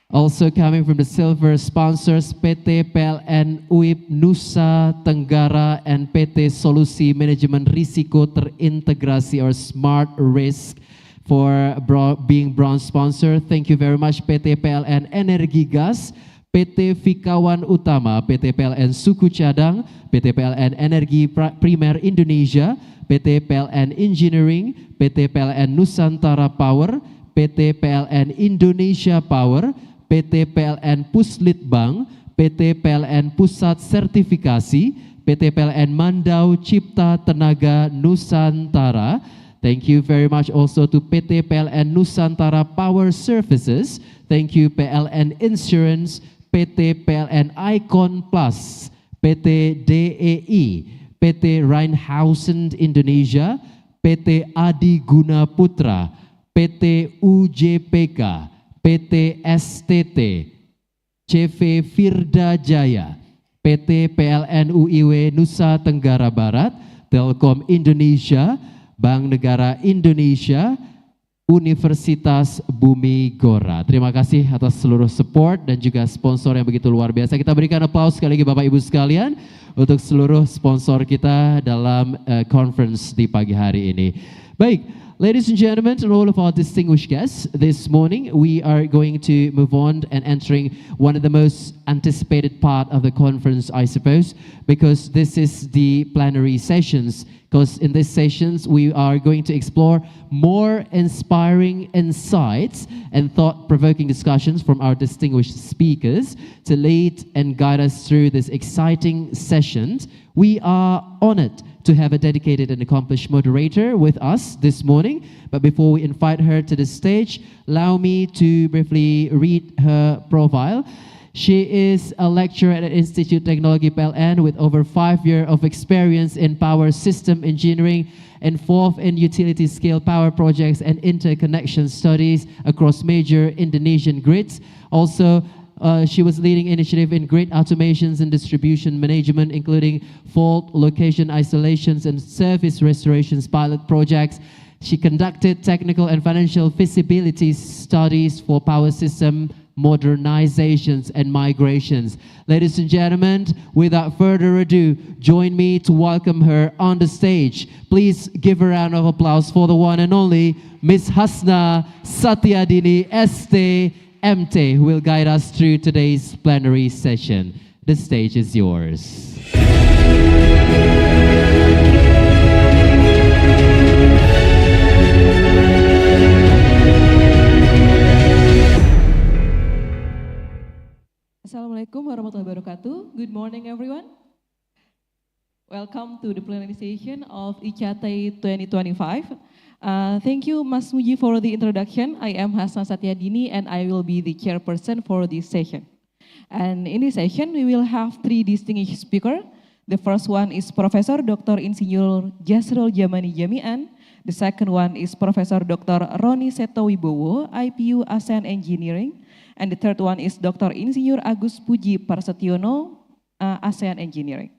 Speaker 1: Also coming from the silver sponsors, PT PLN UIP Nusa Tenggara and PT Solusi Manajemen Risiko Terintegrasi or Smart Risk for being bronze sponsor. Thank you very much PT PLN Energi Gas, PT Fikawan Utama, PT PLN Suku Cadang, PT PLN Energi Primer Indonesia, PT PLN Engineering, PT PLN Nusantara Power, PT PLN Indonesia Power, PT PLN Puslitbang, PT PLN Pusat Sertifikasi, PT PLN Mandau Cipta Tenaga Nusantara. Thank you very much also to PT PLN Nusantara Power Services. Thank you PLN Insurance, PT PLN Icon Plus, PT DEI, PT Rheinhausen Indonesia, PT Adi Guna Putra, PT UJPK, PT STT, CV Firda Jaya, PT PLN UIW Nusa Tenggara Barat, Telkom Indonesia, Bank Negara Indonesia, Universitas Bumi Gora. Terima kasih atas seluruh support dan juga sponsor yang begitu luar biasa. Kita berikan aplaus sekali lagi Bapak Ibu sekalian untuk seluruh sponsor kita dalam conference di pagi hari ini. Baik, ladies and gentlemen, and all of our distinguished guests, this morning we are going to move on and entering one of the most anticipated part of the conference, I suppose, because this is the plenary sessions. Because in these sessions we are going to explore more inspiring insights and thought-provoking discussions from our distinguished speakers to lead and guide us through this exciting sessions. We are honored to have a dedicated and accomplished moderator with us this morning. But before we invite her to the stage, allow me to briefly read her profile. She is a lecturer at Institut Teknologi PLN with over 5 years of experience in power system engineering, involved in utility scale power projects and interconnection studies across major Indonesian grids. Also, she was leading initiative in grid automations and distribution management, including fault location isolations and service restorations pilot projects. She conducted technical and financial feasibility studies for power system modernizations and migrations. Ladies and gentlemen, without further ado, join me to welcome her on the stage. Please give a round of applause for the one and only Miss Hasna Satyadini ST MT, who will guide us through today's plenary session. The stage is yours.
Speaker 15: Assalamualaikum warahmatullahi wabarakatuh. Good morning, everyone. Welcome to the plenary session of ICATEI 2025. Thank you, Mas Muji, for the introduction. I am Hasna Satyadini, and I will be the chairperson for this session. And in this session, we will have 3 distinguished speakers. The first one is Professor Dr. Insinyur Jasrul Jamani Jami'an. The second one is Professor Dr. Roni Seto Wibowo, IPU ASEAN Engineering. And the third one is Dr. Insinyur Agus Puji Prasetyono, ASEAN Engineering.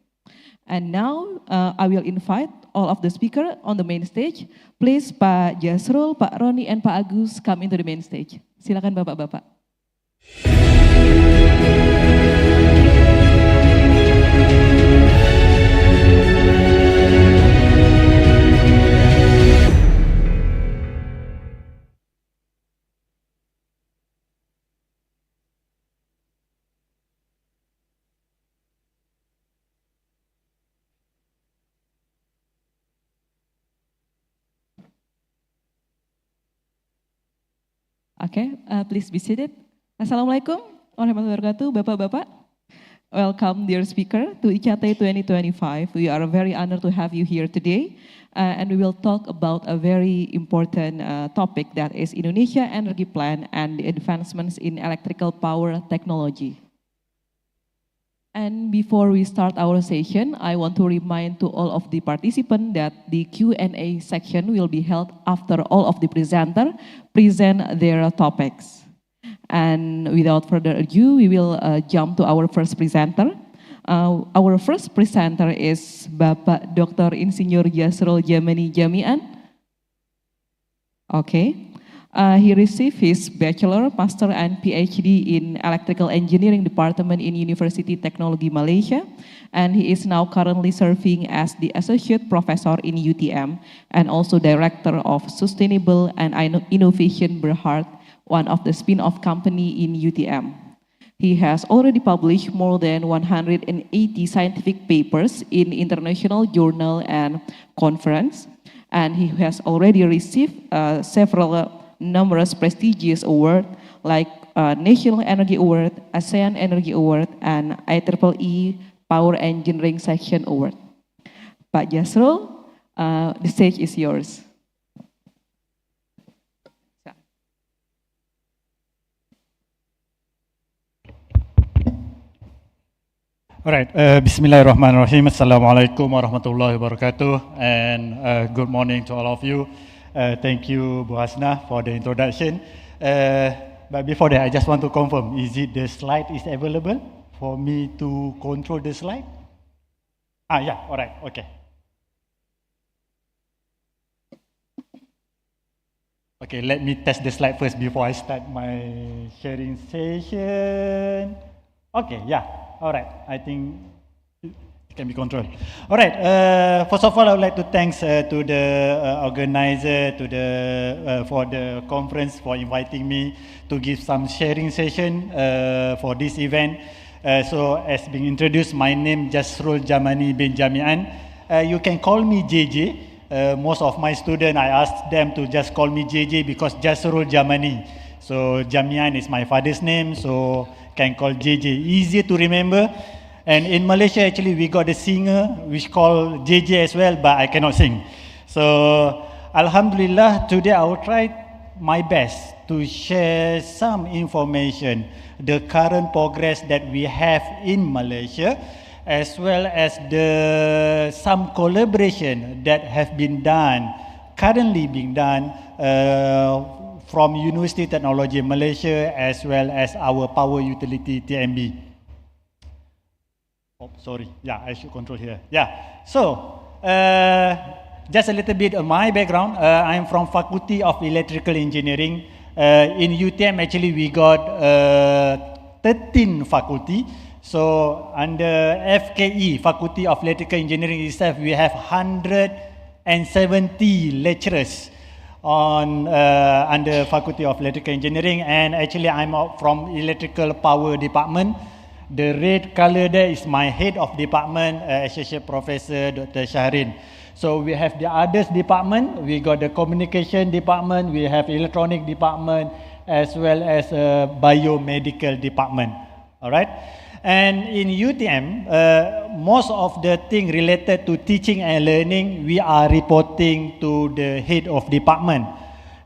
Speaker 15: And now I will invite all of the speakers on the main stage. Please Pak Jasrul, Pak Roni, and Pak Agus come into the main stage. Silakan Bapak-Bapak. Okay, please be seated. Assalamualaikum warahmatullahi wabarakatuh, Bapak-Bapak. Welcome, dear speaker, to ICATEI 2025. We are very honored to have you here today, and we will talk about a very important topic, that is Indonesia Energy Plan and the advancements in electrical power technology. And before we start our session, I want to remind to all of the participants that the Q&A section will be held after all of the presenters present their topics. And without further ado, we will jump to our first presenter. Our first presenter is Bapak Dr. Insinyur Jasrul Jamani Jami'an. Okay. He received his bachelor, master, and PhD in Electrical Engineering Department in Institut Teknologi Malaysia, and he is now currently serving as the Associate Professor in UTM and also Director of Sustainable and Innovation Barat, one of the spin-off company in UTM. He has already published more than 180 scientific papers in international journal and conference, and he has already received several numerous prestigious awards like National Energy Award, ASEAN Energy Award, and ITPLN Power Engineering Section Award. Pak Jasrul, the stage is yours.
Speaker 16: All right, Bismillahirrahmanirrahim. Assalamualaikum warahmatullahi wabarakatuh, and good morning to all of you. Thank you, Bu Hasna, for the introduction. But before that, I just want to confirm, is it the slide is available for me to control the slide? Yeah, all right, okay. Okay, let me test the slide first before I start my sharing session. Okay, yeah, all right, I think can be controlled. All right. First of all, I would like to thanks to the organizer, for the conference, for inviting me to give some sharing session for this event. So, as being introduced, my name Jasrul Jamani bin Jami'an. You can call me JJ. Most of my students, I asked them to just call me JJ because Jasrul Jamani. So Jami'an is my father's name, so can call JJ. Easier to remember. And in Malaysia, actually, we got a singer which called JJ as well, but I cannot sing. So, Alhamdulillah, today I will try my best to share some information, the current progress that we have in Malaysia, as well as some collaboration that have been done, currently being done from Institut Teknologi Malaysia, as well as our power utility TMB. Oh, sorry. Yeah, I should control here. Yeah. So, just a little bit of my background. I'm from Faculty of Electrical Engineering. In UTM, actually, we got 13 faculty. So, under FKE, Faculty of Electrical Engineering itself, we have 170 lecturers on under Faculty of Electrical Engineering, and actually I'm from Electrical Power Department. The red color there is my head of department, Associate Professor Dr. Shahrin. So we have the others department, we got the communication department, we have electronic department, as well as biomedical department. All right. And in UTM, most of the thing related to teaching and learning, we are reporting to the head of department.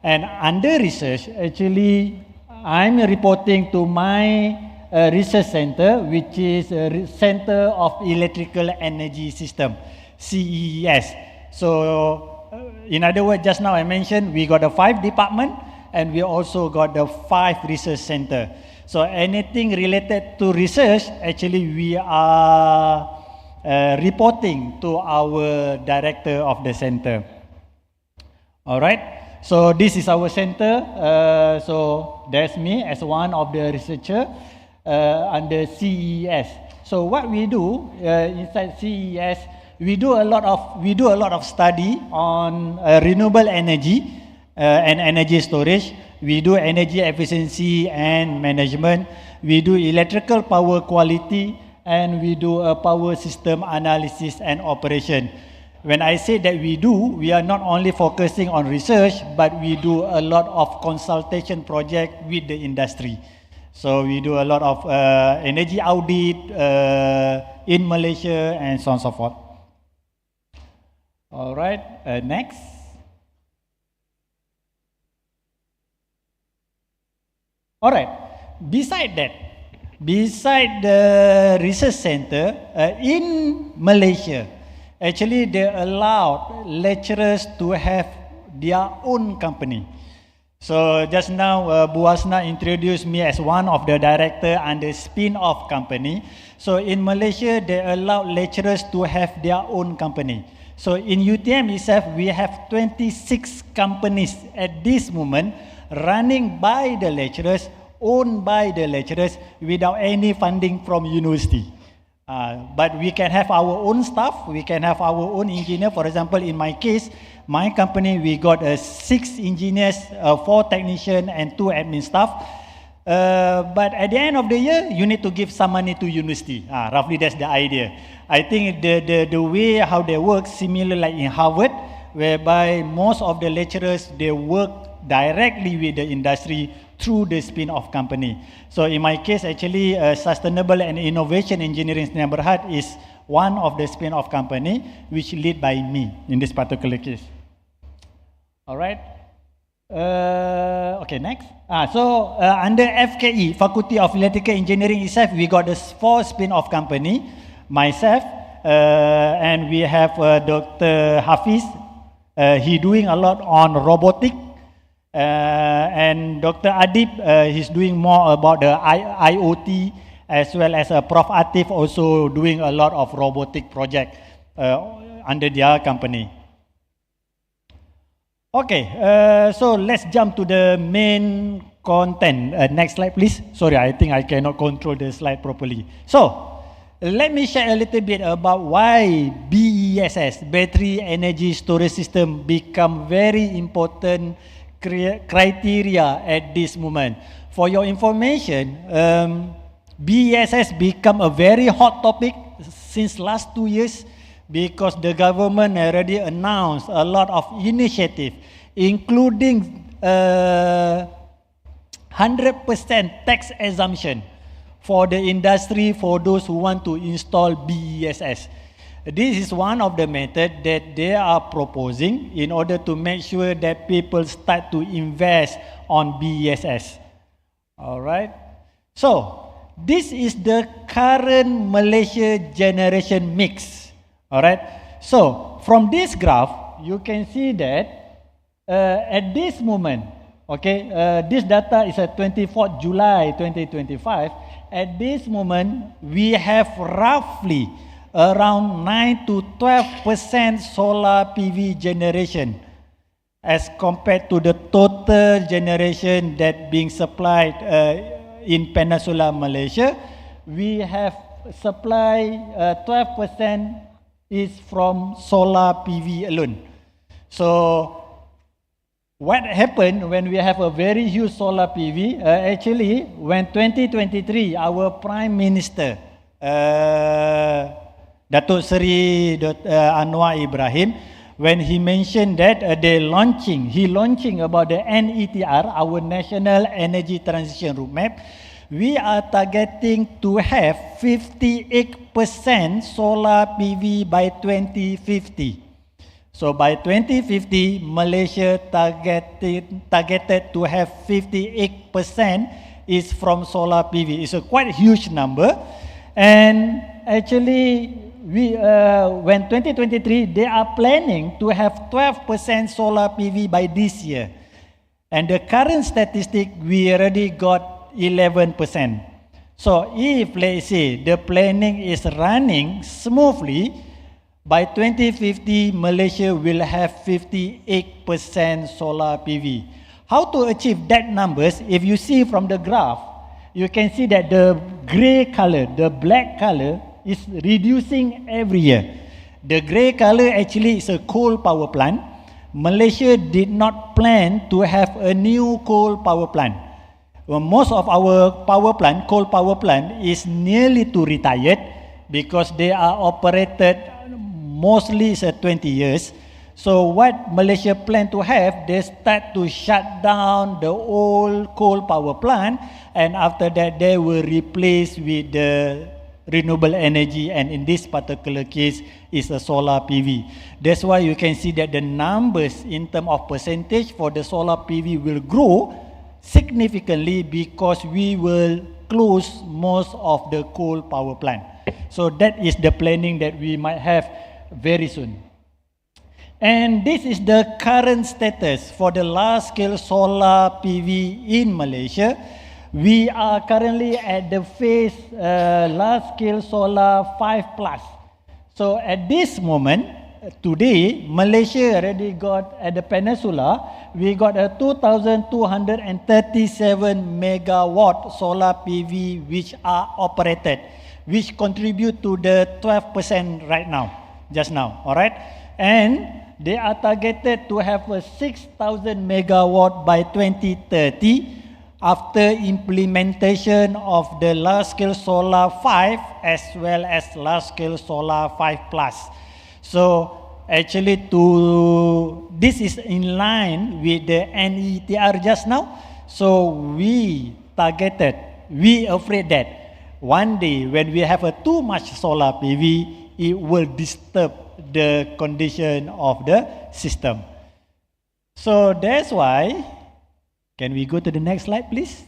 Speaker 16: And under research, actually, I'm reporting to my research center, which is a Center of Electrical Energy System, CES. So, in other words, just now I mentioned, we got the 5 department, and we also got the 5 research center. So anything related to research, actually we are reporting to our director of the center. All right. So this is our center. So there's me as one of the researcher under CES. So what we do inside CES, we do a lot of study on renewable energy and energy storage. We do energy efficiency and management. We do electrical power quality, and we do a power system analysis and operation. When I say that we are not only focusing on research, but we do a lot of consultation project with the industry. So we do a lot of energy audit in Malaysia and so on and so forth. All right, next. All right, beside the research center in Malaysia, actually they allowed lecturers to have their own company. So just now Bu Asna introduced me as one of the director under spin-off company. So in Malaysia, they allow lecturers to have their own company. So in UTM itself, we have 26 companies at this moment running by the lecturers, owned by the lecturers without any funding from university. But we can have our own staff, we can have our own engineer. For example, in my case, my company, we got 6 engineers, 4 technicians and 2 admin staff. But at the end of the year, you need to give some money to university. Roughly that's the idea. I think the way how they work, similar like in Harvard, whereby most of the lecturers, they work directly with the industry through the spin-off company. So in my case, actually, Sustainable and Innovation Engineering Berhad is one of the spin-off company which lead by me in this particular case. All right. Okay, next. So under FKE, Faculty of Electrical Engineering itself, we got the 4 spin-off company. Myself, and we have Dr. Hafiz. He doing a lot on robotic. And Dr. Adib, he's doing more about the IoT, as well as Prof. Atif also doing a lot of robotic project under their company. Okay, so let's jump to the main content. Next slide, please. Sorry, I think I cannot control the slide properly. So, let me share a little bit about why BESS, Battery Energy Storage System, become very important criteria at this moment. For your information, BESS become a very hot topic since last 2 years because the government already announced a lot of initiative, including 100% tax exemption for the industry, for those who want to install BESS. This is one of the methods that they are proposing in order to make sure that people start to invest on BESS. All right. So this is the current Malaysia generation mix. All right. So from this graph, you can see that at this moment, okay, this data is at 24th July 2025. At this moment, we have roughly around 9 to 12% solar PV generation as compared to the total generation that being supplied in Peninsula Malaysia. We have supply 12% is from solar PV alone. So what happened when we have a very huge solar PV? Actually, when 2023, our Prime Minister, Datuk Seri Anwar Ibrahim, when he mentioned that he launching about the NETR, our National Energy Transition Roadmap, we are targeting to have 58% solar PV by 2050. So by 2050, Malaysia targeted to have 58% is from solar PV. It's a quite huge number. And actually, when 2023, they are planning to have 12% solar PV by this year. And the current statistic, we already got 11%. So if, let's say, the planning is running smoothly, by 2050, Malaysia will have 58% solar PV. How to achieve that numbers? If you see from the graph, you can see that the gray color, the black color, is reducing every year. The gray color actually is a coal power plant. Malaysia did not plan to have a new coal power plant. Well, most of our coal power plant is nearly to retired because they are operated mostly 20 years. So what Malaysia plan to have, they start to shut down the old coal power plant, and after that they will replace with the renewable energy, and in this particular case is a solar PV. That's why you can see that the numbers in terms of percentage for the solar PV will grow significantly because we will close most of the coal power plant. So that is the planning that we might have very soon. And this is the current status for the large-scale solar PV in Malaysia. We are currently at the phase large-scale solar 5+. So at this moment, today, Malaysia already got, at the peninsula, we got a 2,237 megawatt solar PV which are operated, which contribute to the 12% right now, just now, all right? And they are targeted to have a 6,000 megawatt by 2030 after implementation of the large-scale solar 5 as well as large-scale solar 5+. So actually this is in line with the NETR just now. So we afraid that one day when we have a too much solar PV, it will disturb the condition of the system. So that's why, can we go to the next slide, please?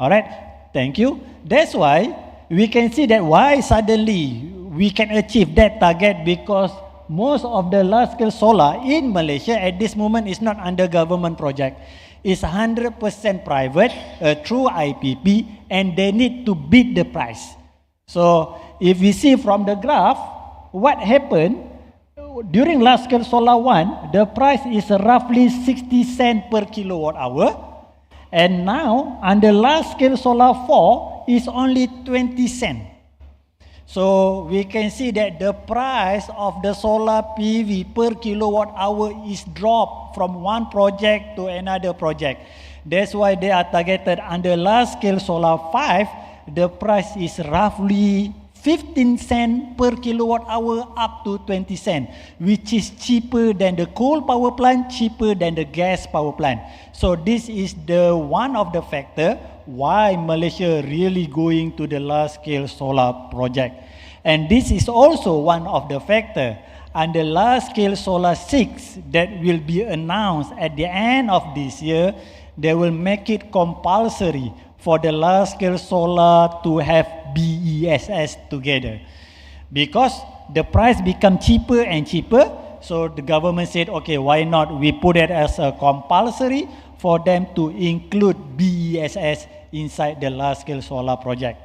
Speaker 16: All right, thank you. That's why we can see that why suddenly we can achieve that target, because most of the large-scale solar in Malaysia at this moment is not under government project. It's 100% private through IPP, and they need to beat the price. So if we see from the graph, what happened during large-scale solar 1, the price is roughly 60 cents per kilowatt hour, and now under large-scale solar 4 is only 20 cents. So we can see that the price of the solar PV per kilowatt hour is dropped from one project to another project. That's why they are targeted under large-scale solar 5. The price is roughly 15 cents per kilowatt hour up to 20 cents, which is cheaper than the coal power plant, cheaper than the gas power plant. So this is the one of the factor why Malaysia really going to the large-scale solar project. And this is also one of the factors under large-scale solar 6 that will be announced at the end of this year. They will make it compulsory for the large-scale solar to have BESS together. Because the price become cheaper and cheaper, so the government said, okay, why not we put it as a compulsory for them to include BESS inside the large-scale solar project.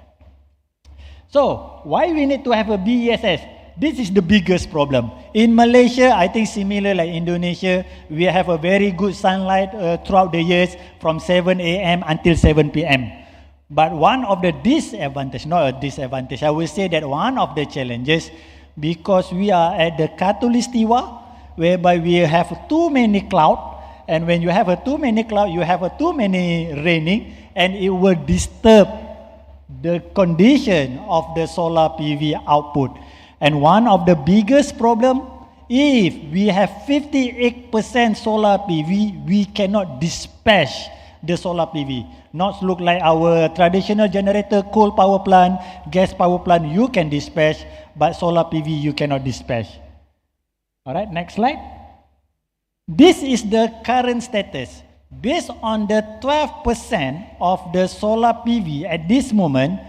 Speaker 16: So, why we need to have a BESS? This is the biggest problem. In Malaysia, I think similar like Indonesia, we have a very good sunlight throughout the years from 7 a.m. until 7 p.m. But one of the disadvantages, not a disadvantage, I will say that one of the challenges, because we are at the Khatulistiwa, whereby we have too many clouds, and when you have too many clouds, you have too many raining, and it will disturb the condition of the solar PV output. And one of the biggest problem, if we have 58% solar PV, we cannot dispatch the solar PV. Not look like our traditional generator, coal power plant, gas power plant, you can dispatch, but solar PV you cannot dispatch. All right, next slide. This is the current status. Based on the 12% of the solar PV at this moment,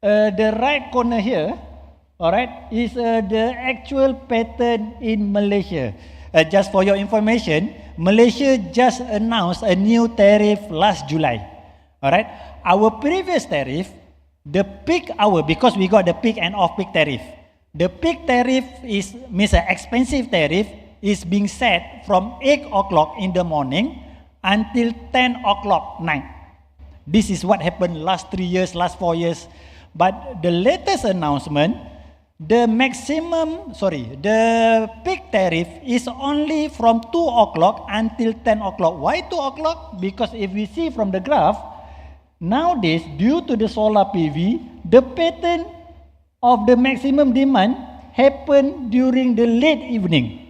Speaker 16: the right corner here, all right, is the actual pattern in Malaysia. Just for your information, Malaysia just announced a new tariff last July. All right, our previous tariff, the peak hour, because we got the peak and off-peak tariff. The peak tariff means an expensive tariff is being set from 8 o'clock in the morning until 10 o'clock night. This is what happened last 3 years, last 4 years. But the latest announcement, the peak tariff is only from 2 o'clock until 10 o'clock. Why 2 o'clock? Because if we see from the graph, nowadays, due to the solar PV, the pattern of the maximum demand happen during the late evening.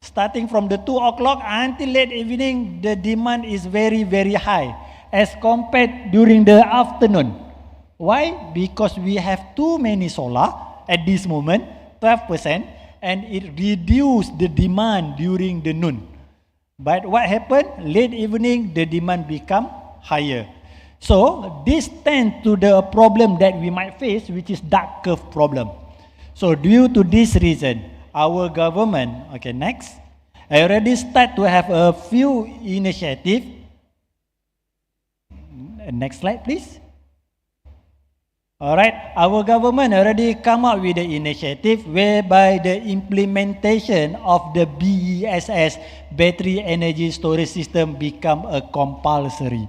Speaker 16: Starting from the 2 o'clock until late evening, the demand is very, very high as compared during the afternoon. Why? Because we have too many solar at this moment, 12%, and it reduced the demand during the noon. But what happened? Late evening, the demand become higher. So this tends to the problem that we might face, which is dark curve problem. So due to this reason, our government, okay, next, I already start to have a few initiatives. Next slide, please. All right, our government already come up with the initiative whereby the implementation of the BESS, battery energy storage system, become a compulsory.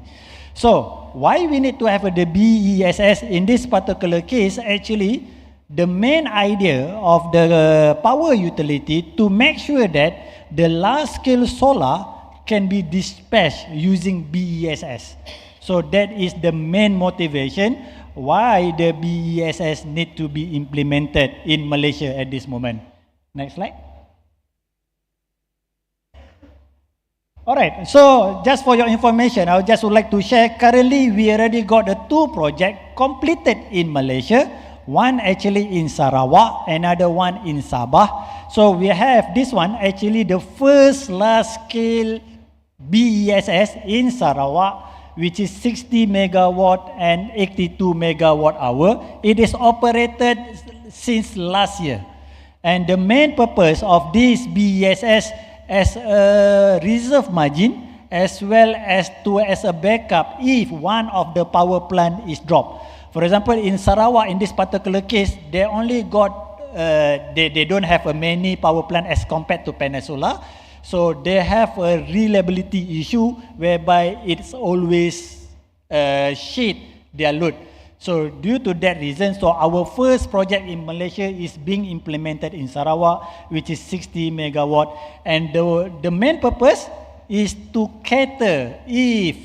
Speaker 16: So, why we need to have the BESS in this particular case? Actually, the main idea of the power utility to make sure that the large-scale solar can be dispatched using BESS. So that is the main motivation why the BESS need to be implemented in Malaysia at this moment. Next slide. Alright, so just for your information, I just would like to share, currently we already got the 2 projects completed in Malaysia. One actually in Sarawak, another one in Sabah. So we have this one, actually the first large-scale BESS in Sarawak, which is 60 megawatt and 82 megawatt hour. It is operated since last year. And the main purpose of this BESS as a reserve margin, as well as as a backup if one of the power plant is dropped. For example, in Sarawak, in this particular case, they only got, they don't have many power plant as compared to Peninsula. So they have a reliability issue whereby it's always shade their load. So due to that reason, so our first project in Malaysia is being implemented in Sarawak, which is 60 megawatt. And the main purpose is to cater if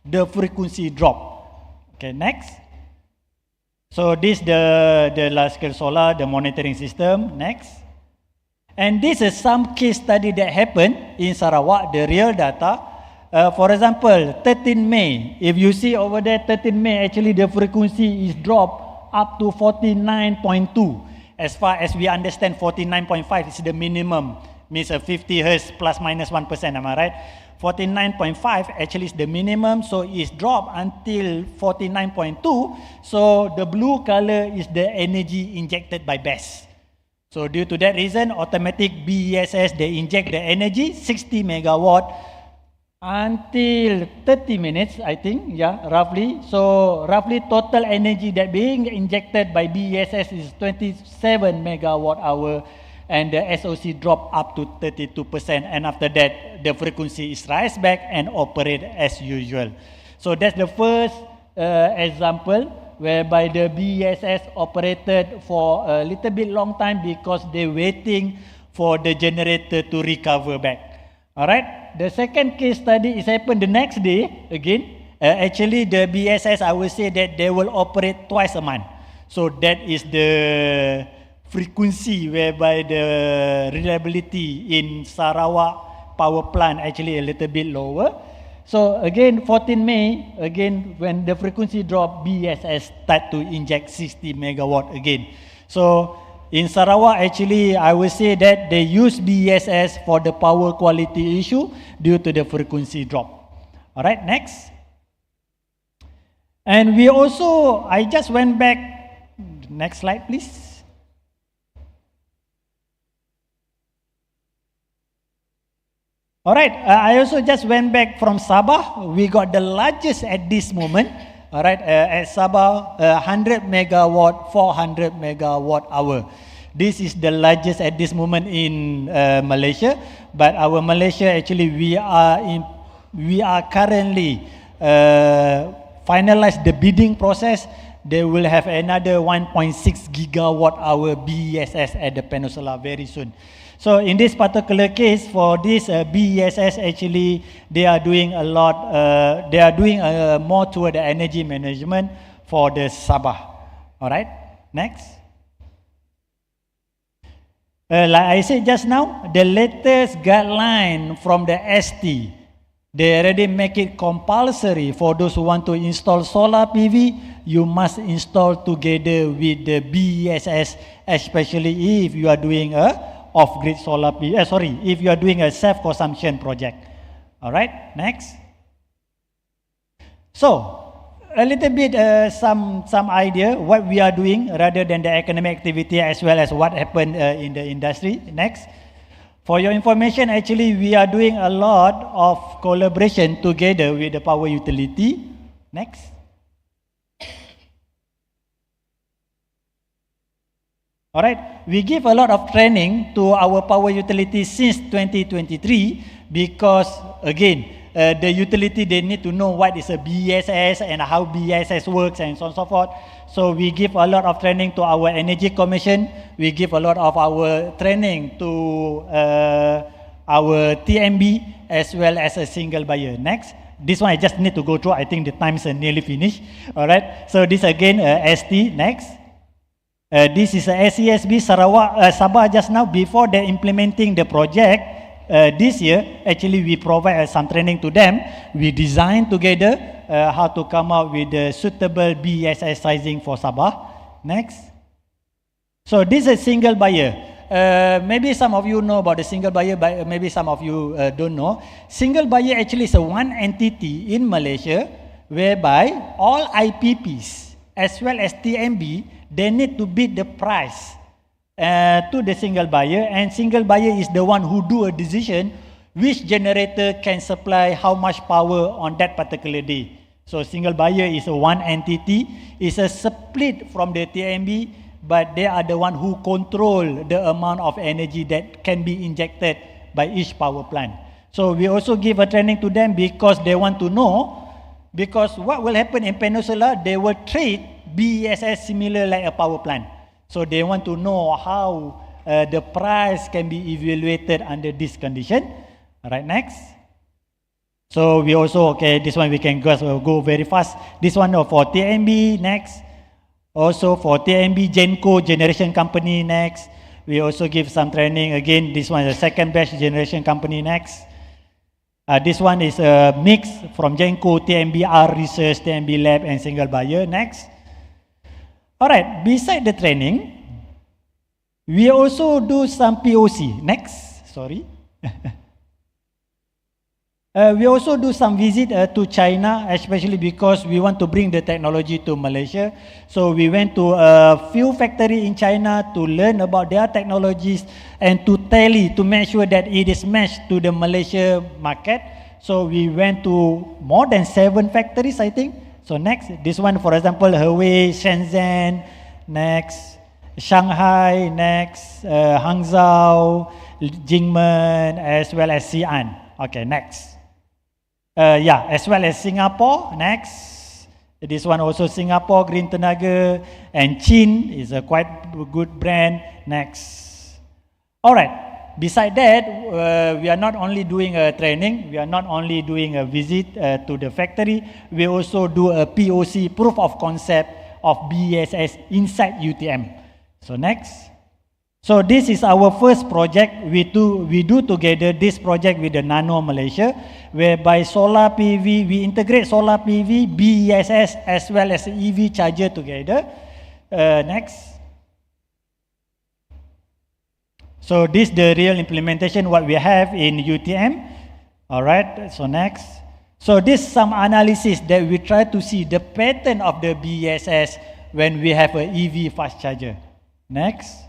Speaker 16: the frequency drop. Okay, next. So this the large-scale solar, the monitoring system. Next. And this is some case study that happened in Sarawak, the real data. For example, 13 May, if you see over there, 13 May, actually the frequency is dropped up to 49.2. As far as we understand, 49.5 is the minimum, means 50 Hz plus minus 1%, am I right? 49.5 actually is the minimum, so it's dropped until 49.2. So the blue color is the energy injected by BESS. So due to that reason, automatic BESS, they inject the energy, 60 megawatt, until 30 minutes, I think, yeah, roughly. So roughly total energy that being injected by BESS is 27 megawatt hour, and the SOC drop up to 32%, and after that, the frequency is rise back and operate as usual. So that's the first example whereby the BESS operated for a little bit long time because they're waiting for the generator to recover back. All right. The second case study is happened the next day again. Actually, the BESS, I will say that they will operate twice a month. So that is the frequency whereby the reliability in Sarawak power plant actually a little bit lower. So again, 14 May, again, when the frequency drop, BESS start to inject 60 megawatt again. So in Sarawak, actually, I will say that they use BESS for the power quality issue due to the frequency drop. All right, next. And we also, I just went back, next slide, please. All right, I also just went back from Sabah. We got the largest at this moment. All right, at Sabah, 100 megawatt, 400 megawatt hour. This is the largest at this moment in Malaysia. But our Malaysia, actually, we are currently finalize the bidding process. They will have another 1.6 gigawatt hour BESS at the peninsula very soon. So in this particular case, for this BESS, actually, they are doing a lot, they are doing more toward the energy management for the Sabah. All right, next. Like I said just now, the latest guideline from the ST, they already make it compulsory for those who want to install solar PV, you must install together with the BESS, especially if you are doing a off-grid solar PV, if you are doing a self-consumption project. All right, next. So, a little bit some idea what we are doing rather than the economic activity as well as what happened in the industry. Next. For your information, actually, we are doing a lot of collaboration together with the power utility. Next. All right, we give a lot of training to our power utility since 2023 because, again, the utility, they need to know what is a BESS and how BESS works and so on and so forth. So we give a lot of training to our Energy Commission. We give a lot of our training to our TMB as well as a single buyer. Next. This one I just need to go through. I think the time's nearly finished. All right, so this again, ST. Next. This is a SESB Sarawak, Sabah just now. Before they implementing the project this year, actually we provide some training to them. We design together how to come out with the suitable BESS sizing for Sabah. Next. So this is a single buyer. Maybe some of you know about the single buyer, but maybe some of you don't know. Single buyer actually is a one entity in Malaysia whereby all IPPs as well as TMB, they need to bid the price to the single buyer, and single buyer is the one who do a decision which generator can supply how much power on that particular day. So single buyer is a one entity, is a split from the TMB, but they are the one who control the amount of energy that can be injected by each power plant. So we also give a training to them because they want to know, because what will happen in Peninsula, they will treat BESS similar like a power plant. So they want to know how the price can be evaluated under this condition. All right, next. So we also, okay, this one we can go very fast. This one for TMB, next. Also for TMB Genco Generation Company, next. We also give some training. Again, this one is the second batch generation company, next. This one is a mix from Genco, TMBR Research, TMB Lab, and single buyer. Next. All right, beside the training, we also do some POC. Next, sorry. We also do some visit to China, especially because we want to bring the technology to Malaysia. So we went to a few factories in China to learn about their technologies and to tally, to make sure that it is matched to the Malaysia market. So we went to more than 7 factories, I think. So next, this one, for example, Hubei, Shenzhen, next, Shanghai, next, Hangzhou, Jingmen, as well as Xi'an. Okay, next. As well as Singapore, next. This one also Singapore, Green Tenaga, and Chin is a quite good brand. Next. All right. Beside that, we are not only doing a training, we are not only doing a visit to the factory, we also do a POC, proof of concept of BESS inside UTM. So next. So this is our first project. We do together this project with the Nano Malaysia, whereby solar PV, we integrate solar PV, BESS, as well as EV charger together. Next. So this is the real implementation what we have in UTM. All right, so next. So this is some analysis that we try to see the pattern of the BESS when we have a EV fast charger. Next.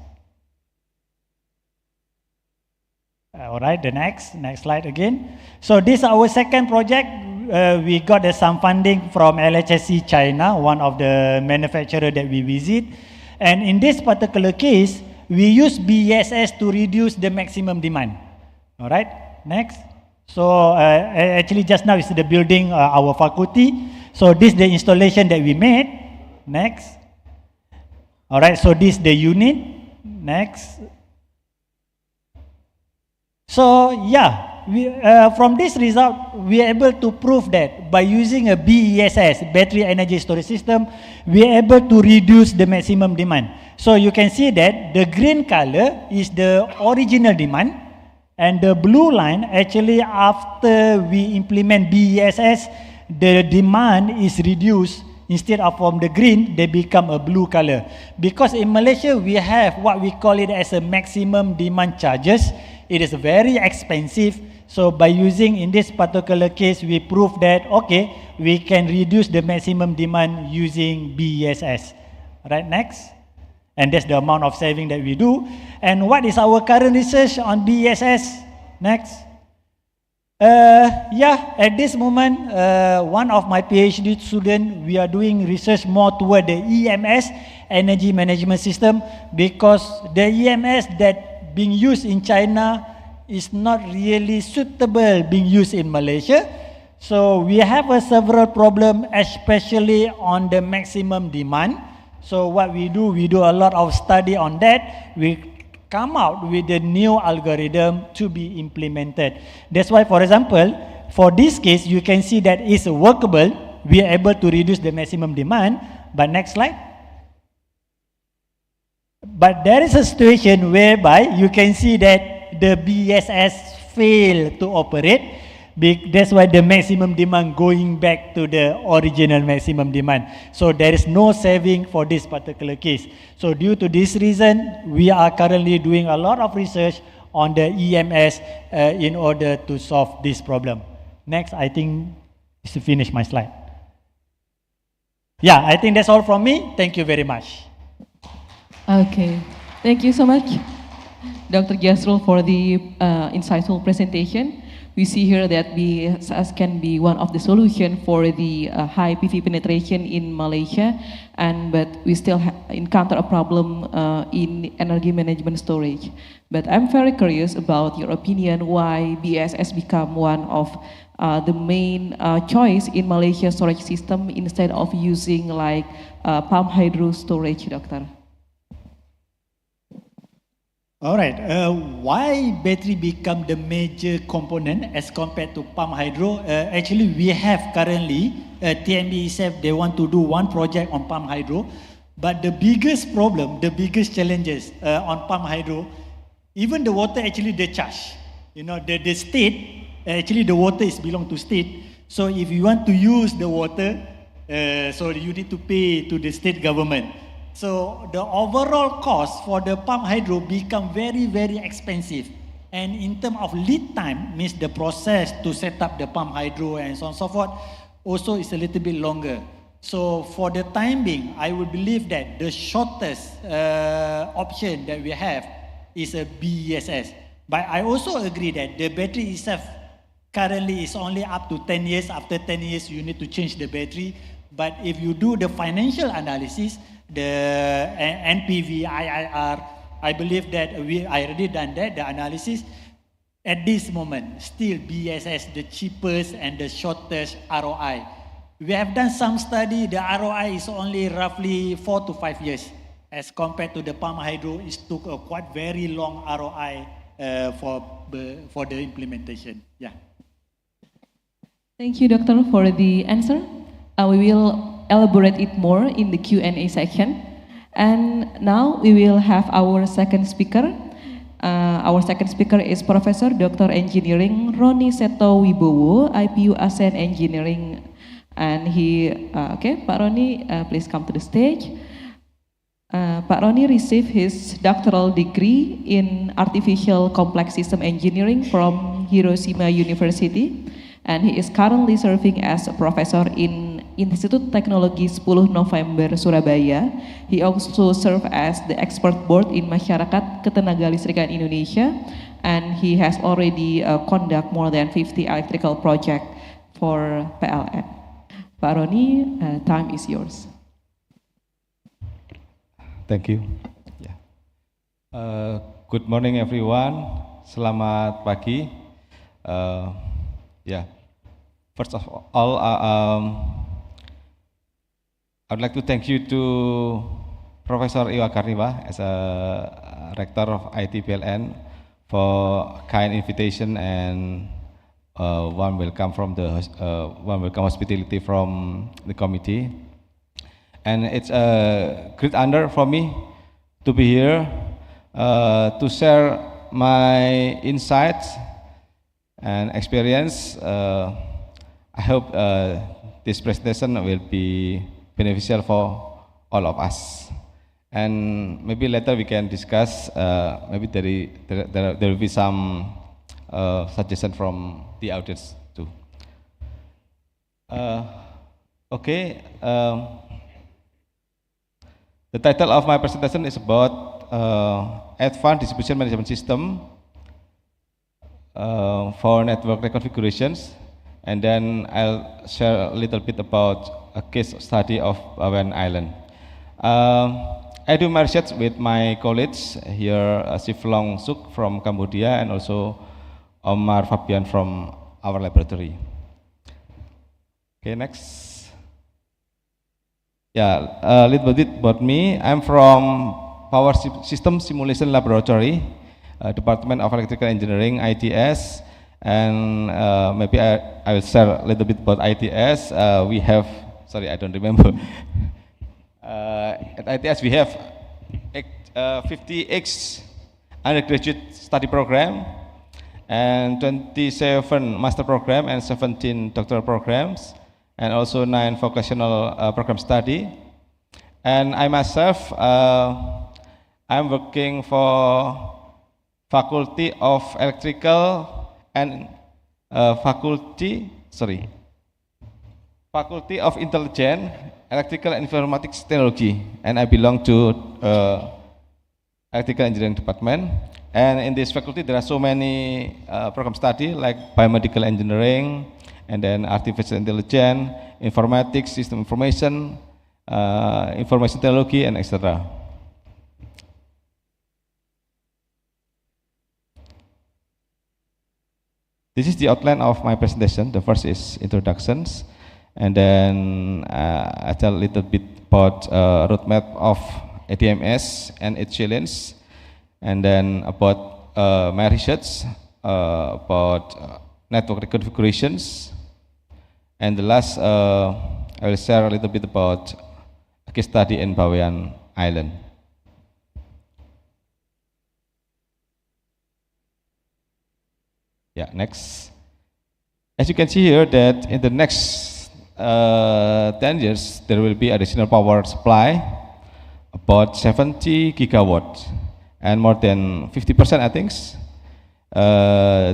Speaker 16: All right, the next slide again. So this is our second project. We got some funding from LHSC China, one of the manufacturer that we visit. And in this particular case, we use BESS to reduce the maximum demand. All right, next. So actually just now is the building our faculty. So this is the installation that we made. Next. All right, so this is the unit. Next. So yeah, from this result, we are able to prove that by using a BESS, battery energy storage system, we are able to reduce the maximum demand. So you can see that the green color is the original demand, and the blue line actually after we implement BESS, the demand is reduced. Instead of from the green, they become a blue color. Because in Malaysia, we have what we call it as a maximum demand charges. It is very expensive. So by using, in this particular case, we prove that, okay, we can reduce the maximum demand using BESS. Right, next. And that's the amount of saving that we do. And what is our current research on BESS? Next. At this moment, one of my PhD students, we are doing research more toward the EMS, energy management system, because the EMS that being used in China is not really suitable being used in Malaysia. So we have several problems, especially on the maximum demand. So what we do a lot of study on that. We come out with a new algorithm to be implemented. That's why, for example, for this case, you can see that it's workable. We are able to reduce the maximum demand. But next slide. But there is a situation whereby you can see that the BESS fail to operate. That's why the maximum demand going back to the original maximum demand. So there is no saving for this particular case. So due to this reason, we are currently doing a lot of research on the EMS in order to solve this problem. Next, I think is to finish my slide. Yeah, I think that's all from me. Thank you very much.
Speaker 15: Okay, thank you so much, Dr. Jasrul, for the insightful presentation. We see here that BESS can be one of the solutions for the high PV penetration in Malaysia, but we still encounter a problem in energy management storage. But I'm very curious about your opinion why BESS become one of the main choice in Malaysia storage system instead of using like pump hydro storage, Doctor.
Speaker 16: All right, why battery become the major component as compared to pump hydro? Actually, we have currently, TMB itself, they want to do one project on pump hydro, but the biggest problem, the biggest challenges on pump hydro, even the water actually they charge. You know, the state, Actually, the water is belong to state. So if you want to use the water, so you need to pay to the state government. So the overall cost for the pump hydro become very, very expensive. And in terms of lead time, means the process to set up the pump hydro and so on and so forth, also is a little bit longer. So for the time being, I would believe that the shortest option that we have is a BESS. But I also agree that the battery itself currently is only up to 10 years. After 10 years, you need to change the battery. But if you do the financial analysis, the NPV, IIR, I believe that I already done that, the analysis. At this moment, still BESS, the cheapest and the shortest ROI. We have done some study, the ROI is only roughly 4 to 5 years. As compared to the pump hydro, it took a quite very long ROI for the implementation. Yeah.
Speaker 15: Thank you, Doctor, for the answer. We will elaborate it more in the Q&A section. And now we will have our second speaker. Our second speaker is Professor Dr. Engineering Roni Seto Wibowo, IPU ASEAN Engineering. And okay, Pak Roni, please come to the stage. Pak Roni received his doctoral degree in Artificial Complex System Engineering from Hiroshima University, and he is currently serving as a professor in Institut Teknologi 10 November Surabaya. He also served as the expert board in Masyarakat Ketenagalistrikan Indonesia, and he has already conduct more than 50 electrical projects for PLN. Pak Roni, time is yours.
Speaker 17: Thank you. Yeah. Good morning, everyone. Selamat pagi. Yeah. First of all, I'd like to thank you to Professor Iwa Karniwa as a rector of ITPLN for kind invitation and warm welcome hospitality from the committee. And it's a great honor for me to be here to share my insights and experience. I hope this presentation will be beneficial for all of us. And maybe later we can discuss, maybe there will be some suggestion from the audience too. Okay. The title of my presentation is about Advanced Distribution Management System for Network Reconfigurations, and then I'll share a little bit about a case study of Bawan Island. I do my research with my colleagues here, Siflong Suk from Cambodia and also Omar Fabian from our laboratory. Okay, next. Yeah, a little bit about me. I'm from Power System Simulation Laboratory, Department of Electrical Engineering, ITS, and maybe I will share a little bit about ITS. We have, sorry, I don't remember. At ITS we have 50X undergraduate study program and 27 master program and 17 doctoral programs, and also 9 vocational program study. And I myself, I'm working for Faculty of Electrical and Faculty of Intelligent, Electrical and Informatics Technology, and I belong to Electrical Engineering Department. And in this faculty there are so many program study like Biomedical Engineering, and then Artificial Intelligence, Informatics, System Information, Information Technology, and etc. This is the outline of my presentation. The first is introductions, and then I tell a little bit about roadmap of ADMS and its challenge, and then about my research about network reconfigurations, and the last I will share a little bit about a case study in Bawan Island. Yeah, next. As you can see here that in the next 10 years, there will be additional power supply, about 70 gigawatts, and more than 50%, I think,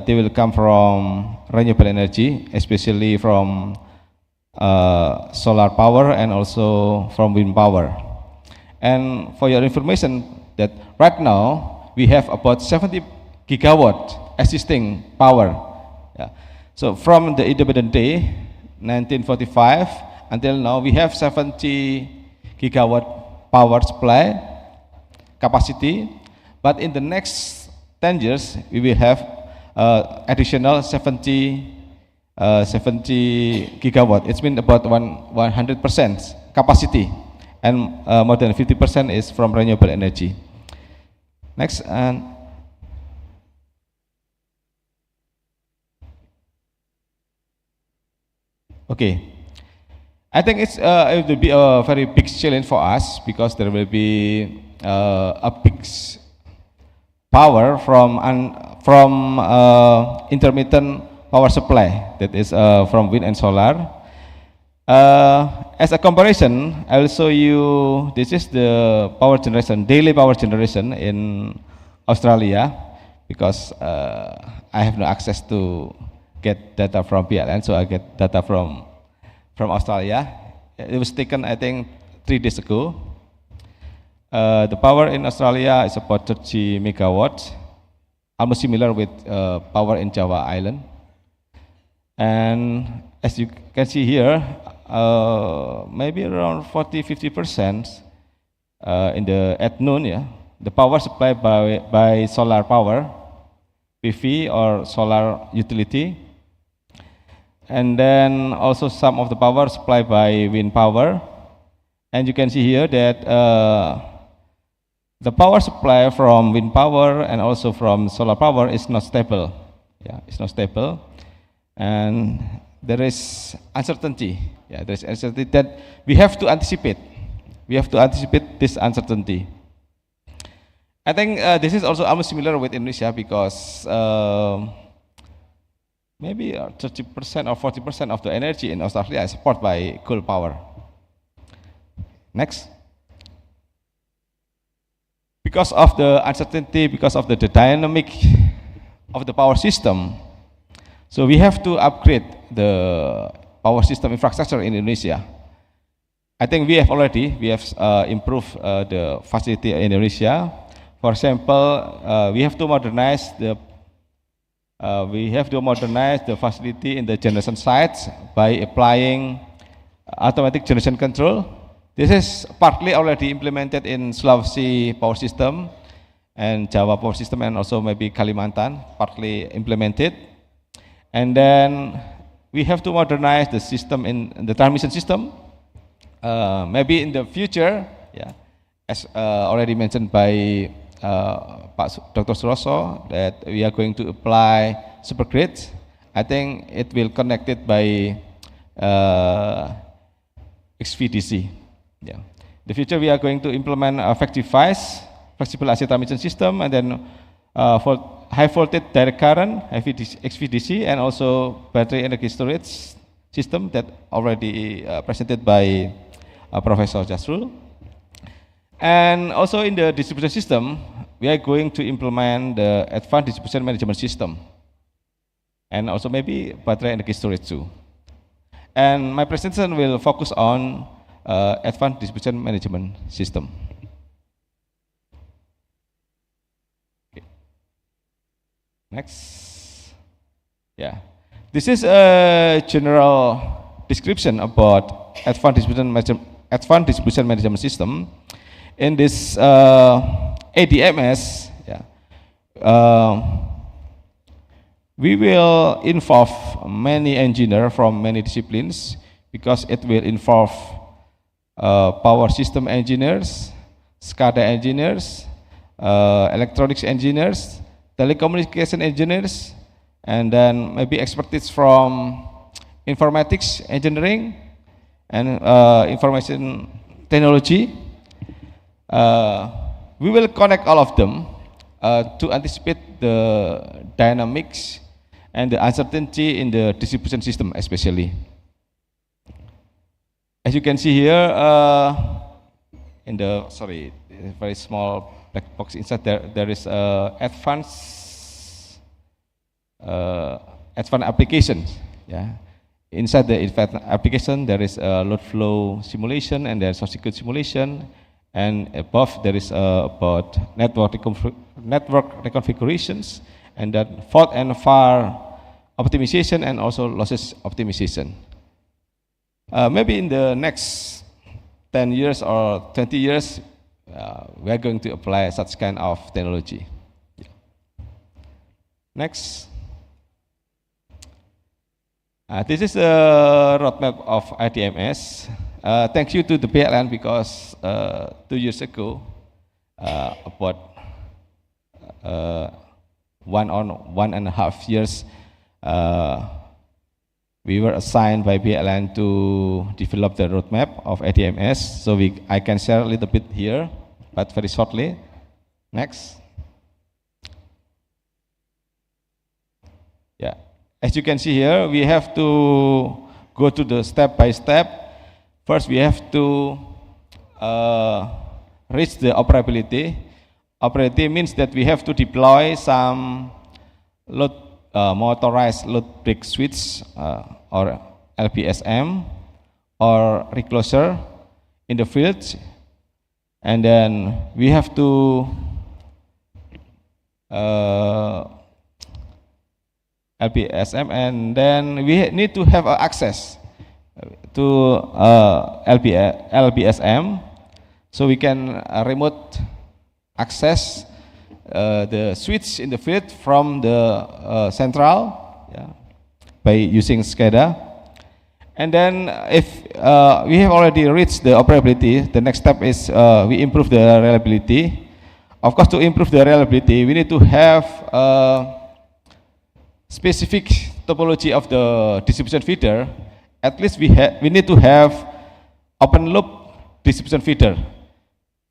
Speaker 17: they will come from renewable energy, especially from solar power and also from wind power. And for your information, that right now we have about 70 gigawatt existing power. Yeah. So from the independent day, 1945, until now, we have 70 gigawatt power supply capacity. But in the next 10 years, we will have additional 70 gigawatt. It's been about 100% capacity, and more than 50% is from renewable energy. Next. Okay, I think it will be a very big challenge for us because there will be a big power from intermittent power supply, that is from wind and solar. As a comparison, I will show you, this is the power generation, daily power generation in Australia, because I have no access to get data from PLN, so I get data from Australia. It was taken, I think, 3 days ago. The power in Australia is about 30 megawatts, almost similar with power in Java Island. And as you can see here, maybe around 40–50% at noon, yeah, the power supplied by solar power, PV or solar utility, and then also some of the power supplied by wind power. And you can see here that the power supply from wind power and also from solar power is not stable. Yeah, it's not stable, and there is uncertainty. Yeah, there is uncertainty that we have to anticipate. We have to anticipate this uncertainty. I think this is also almost similar with Indonesia because maybe 30% or 40% of the energy in Australia is supplied by coal power. Next. Because of the uncertainty, because of the dynamic of the power system, so we have to upgrade the power system infrastructure in Indonesia. I think we have improved the facility in Indonesia. For example, we have to modernize the facility in the generation sites by applying automatic generation control. This is partly already implemented in Sulawesi power system and Java power system, and also maybe Kalimantan, partly implemented. And then we have to modernize the system in the transmission system. Maybe in the future, yeah, as already mentioned by Dr. Suroso, that we are going to apply supergrids. I think it will connect it by XVDC. Yeah. In the future, we are going to implement a flexible AC transmission system, and then for high voltage direct current, XVDC, and also battery energy storage system that already presented by Professor Jasrul. And also in the distribution system, we are going to implement the advanced distribution management system, and also maybe battery energy storage too. And my presentation will focus on advanced distribution management system. Okay. Next. Yeah. This is a general description about advanced distribution management system. In this ADMS, yeah, we will involve many engineers from many disciplines, because it will involve power system engineers, SCADA engineers, electronics engineers, telecommunication engineers, and then maybe expertise from informatics engineering and information technology. We will connect all of them to anticipate the dynamics and the uncertainty in the distribution system especially. As you can see here, in the, sorry, very small black box inside there is advanced application. Yeah. Inside the advanced application there is a load flow simulation and there's source circuit simulation, and above there is about network reconfigurations, and then fault and fire optimization and also losses optimization. Maybe in the next 10 years or 20 years, we are going to apply such kind of technology. Yeah. Next. This is a roadmap of ITMS. Thank you to the PLN because 2 years ago, about 1.5 years, we were assigned by PLN to develop the roadmap of ITMS. So I can share a little bit here, but very shortly. Next. Yeah. As you can see here, we have to go to the step by step. First, we have to reach the operability. Operability means that we have to deploy some motorized load break switch or LBSM or recloser in the field, and then we have to LBSM, and then we need to have access to LBSM, so we can remote access the switch in the field from the central, yeah, by using SCADA. And then if we have already reached the operability, the next step is we improve the reliability. Of course, to improve the reliability, we need to have specific topology of the distribution feeder. At least we need to have open loop distribution feeder,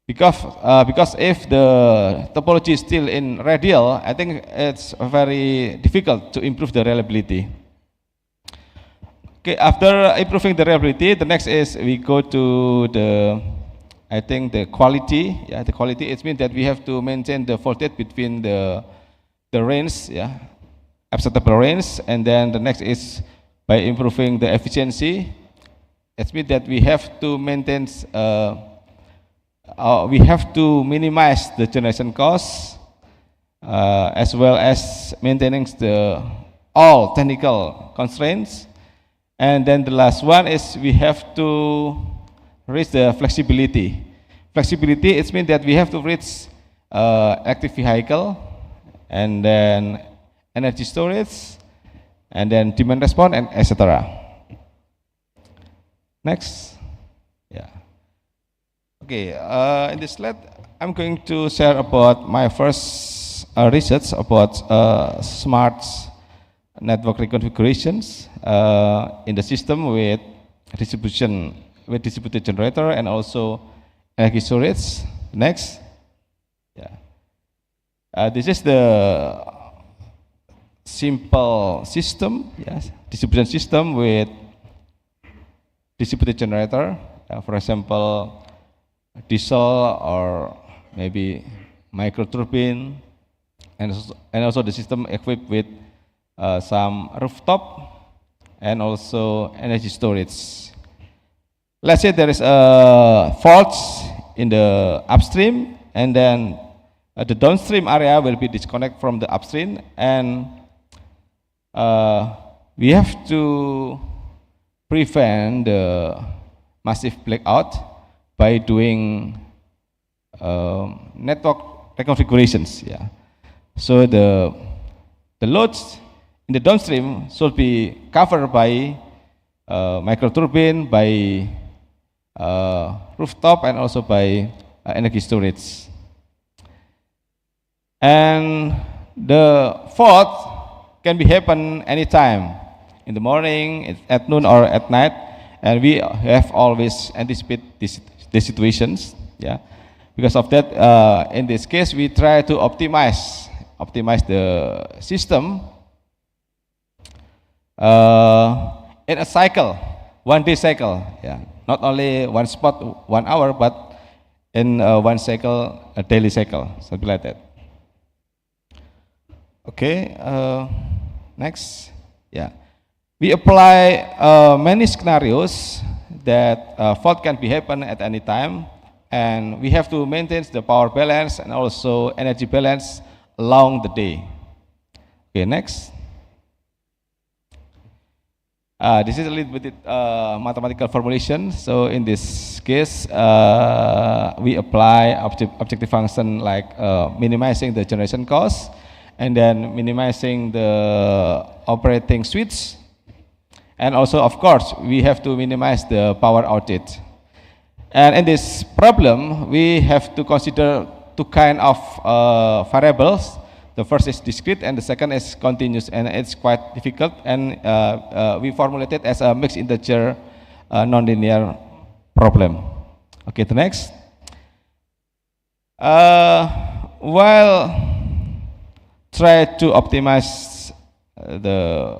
Speaker 17: because if the topology is still in radial, I think it's very difficult to improve the reliability. Okay, after improving the reliability, the next is we go to the, I think, the quality. Yeah, the quality, it means that we have to maintain the voltage between the range, yeah, acceptable range. And then the next is by improving the efficiency. It means that we have to maintain, we have to minimize the generation costs, as well as maintaining all technical constraints. And then the last one is we have to reach the flexibility. Flexibility, it means that we have to reach active vehicle, and then energy storage, and then demand response, and etc. Next. Yeah. Okay, in this slide, I'm going to share about my first research about smart network reconfigurations in the system with distributed generator and also energy storage. Next. Yeah. This is the simple system, yes, distribution system with distributed generator. For example, diesel or maybe micro turbine, and also the system equipped with some rooftop and also energy storage. Let's say there is a fault in the upstream, and then the downstream area will be disconnected from the upstream, and we have to prevent the massive blackout by doing network reconfigurations. Yeah. So the loads in the downstream should be covered by microturbine, by rooftop, and also by energy storage. And the fault can be happen anytime, in the morning, at noon, or at night, and we have always anticipate these situations. Yeah, because of that, in this case, we try to optimize the system in a cycle, 1 day cycle. Yeah, not only one spot, 1 hour, but in one cycle, a daily cycle, something like that. Okay, next. Yeah, we apply many scenarios that fault can be happen at any time, and we have to maintain the power balance and also energy balance along the day. Okay, next. This is a little bit mathematical formulation. So in this case, we apply objective function like minimizing the generation cost, and then minimizing the operating switch. And also, of course, we have to minimize the power outage. And in this problem, we have to consider two kind of variables. The first is discrete, and the second is continuous, and it's quite difficult. And we formulate it as a mixed integer nonlinear problem. Okay, the next. While try to optimize the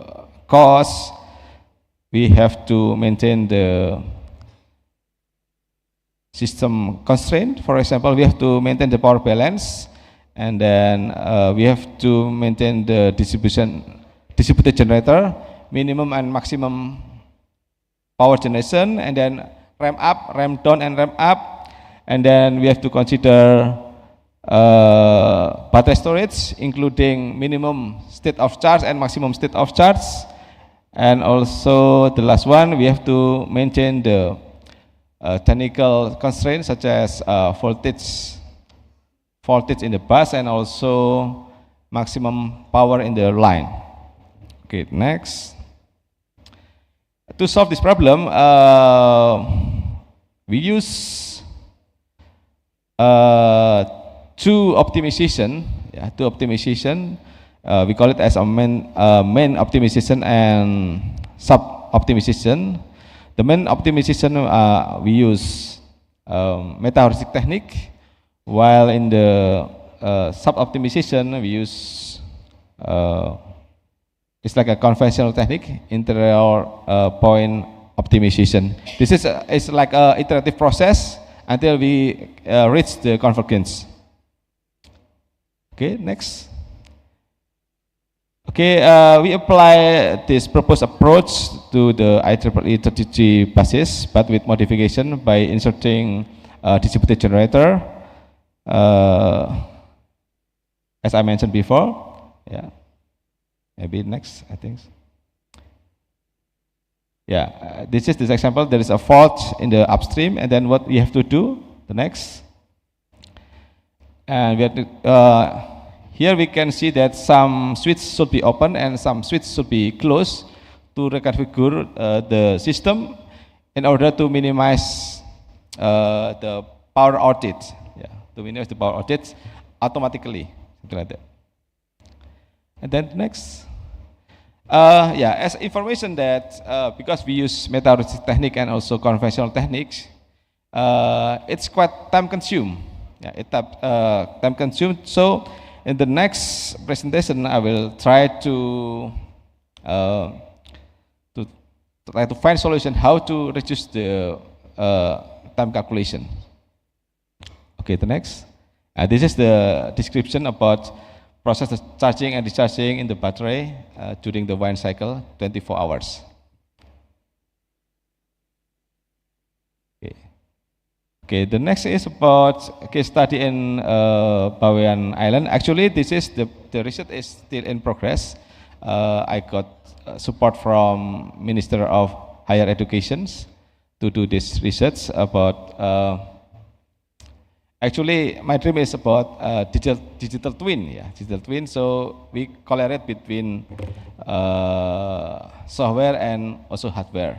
Speaker 17: cost, we have to maintain the system constraint. For example, we have to maintain the power balance, and then we have to maintain the distributed generator, minimum and maximum power generation, and then ramp up, ramp down, and ramp up. And then we have to consider battery storage, including minimum state of charge and maximum state of charge. And also the last one, we have to maintain the technical constraints such as voltage in the bus, and also maximum power in the line. Okay, next. To solve this problem, we use two optimization. We call it as a main optimization and sub optimization. The main optimization we use meta-heuristic technique, while in the sub optimization we use it's like a conventional technique, interior point optimization. This is like a iterative process until we reach the convergence. Okay, next. Okay, we apply this proposed approach to the IEEE 33 basis, but with modification by inserting distributed generator, as I mentioned before. Yeah, maybe next, I think. Yeah, this is this example. There is a fault in the upstream, and then what we have to do, the next. And we have to, here we can see that some switches should be open and some switches should be closed to reconfigure the system in order to minimize the power outage. Yeah, to minimize the power outage automatically, something like that. And then next. Yeah, as information that because we use meta-heuristic technique and also conventional techniques, it's quite time consumed. Yeah, it's time consumed. So in the next presentation, I will try to try to find solution how to reduce the time calculation. Okay, the next. This is the description about process the charging and discharging in the battery during the wind cycle, 24 hours. Okay, the next is about case study in Bawean Island. Actually, this is the research is still in progress. I got support from Minister of Higher Education to do this research about. Actually, my dream is about digital twin. Yeah, digital twin. So we collaborate between software and also hardware.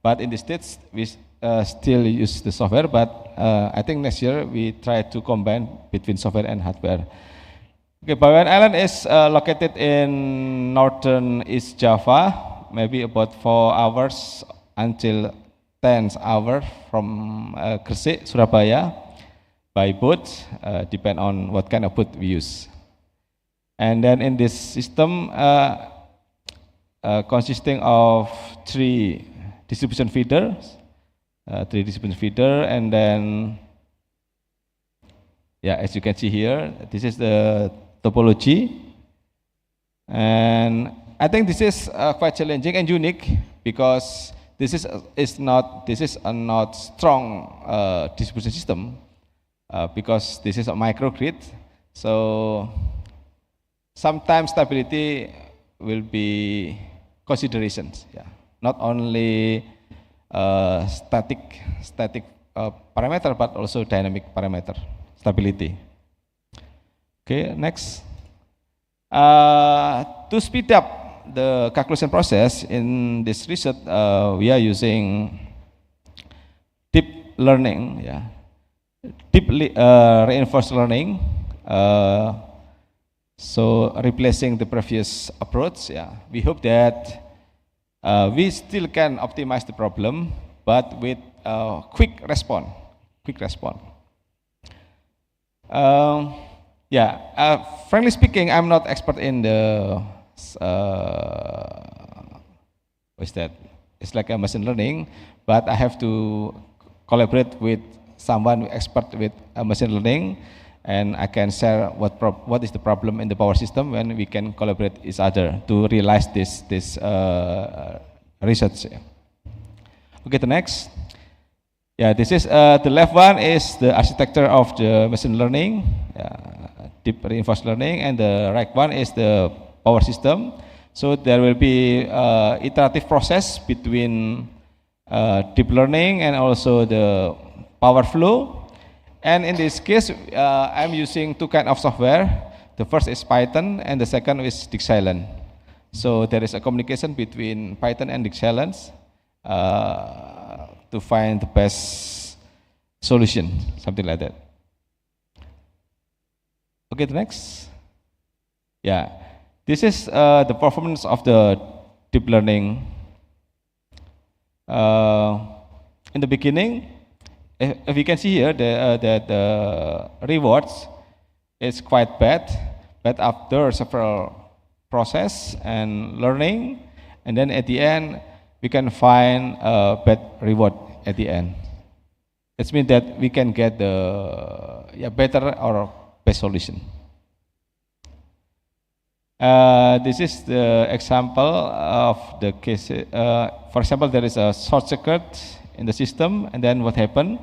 Speaker 17: But in the States, we still use the software, but I think next year we try to combine between software and hardware. Okay, Bawean Island is located in northern East Java, maybe about 4 hours until 10 hours from Gresik, Surabaya, by boat, depend on what kind of boat we use. And then in this system, consisting of three distribution feeders, and then, yeah, as you can see here, this is the topology, and I think this is quite challenging and unique because this is a not strong distribution system because this is a microgrid. So sometimes stability will be considerations. Yeah, not only static parameter but also dynamic parameter stability. Okay, next. To speed up the calculation process in this research, we are using deep learning, yeah, reinforced learning. So replacing the previous approach, yeah, we hope that we still can optimize the problem, but with quick response. Frankly speaking, I'm not expert in the what's that? It's like a machine learning, but I have to collaborate with someone expert with machine learning, and I can share what is the problem in the power system when we can collaborate each other to realize this research. Okay, the next. Yeah, this is the left one is the architecture of the machine learning, deep reinforced learning, and the right one is the power system. So there will be iterative process between deep learning and also the power flow. And in this case, I'm using two kinds of software. The first is Python, and the second is Dixilen. So there is a communication between Python and Dixilen to find the best solution, something like that. Okay, the next. Yeah, this is the performance of the deep learning. In the beginning, if you can see here, the rewards is quite bad, but after several process and learning, and then at the end, we can find a bad reward at the end. It means that we can get the better or best solution. This is the example of the case. For example, there is a short circuit in the system, and then what happened?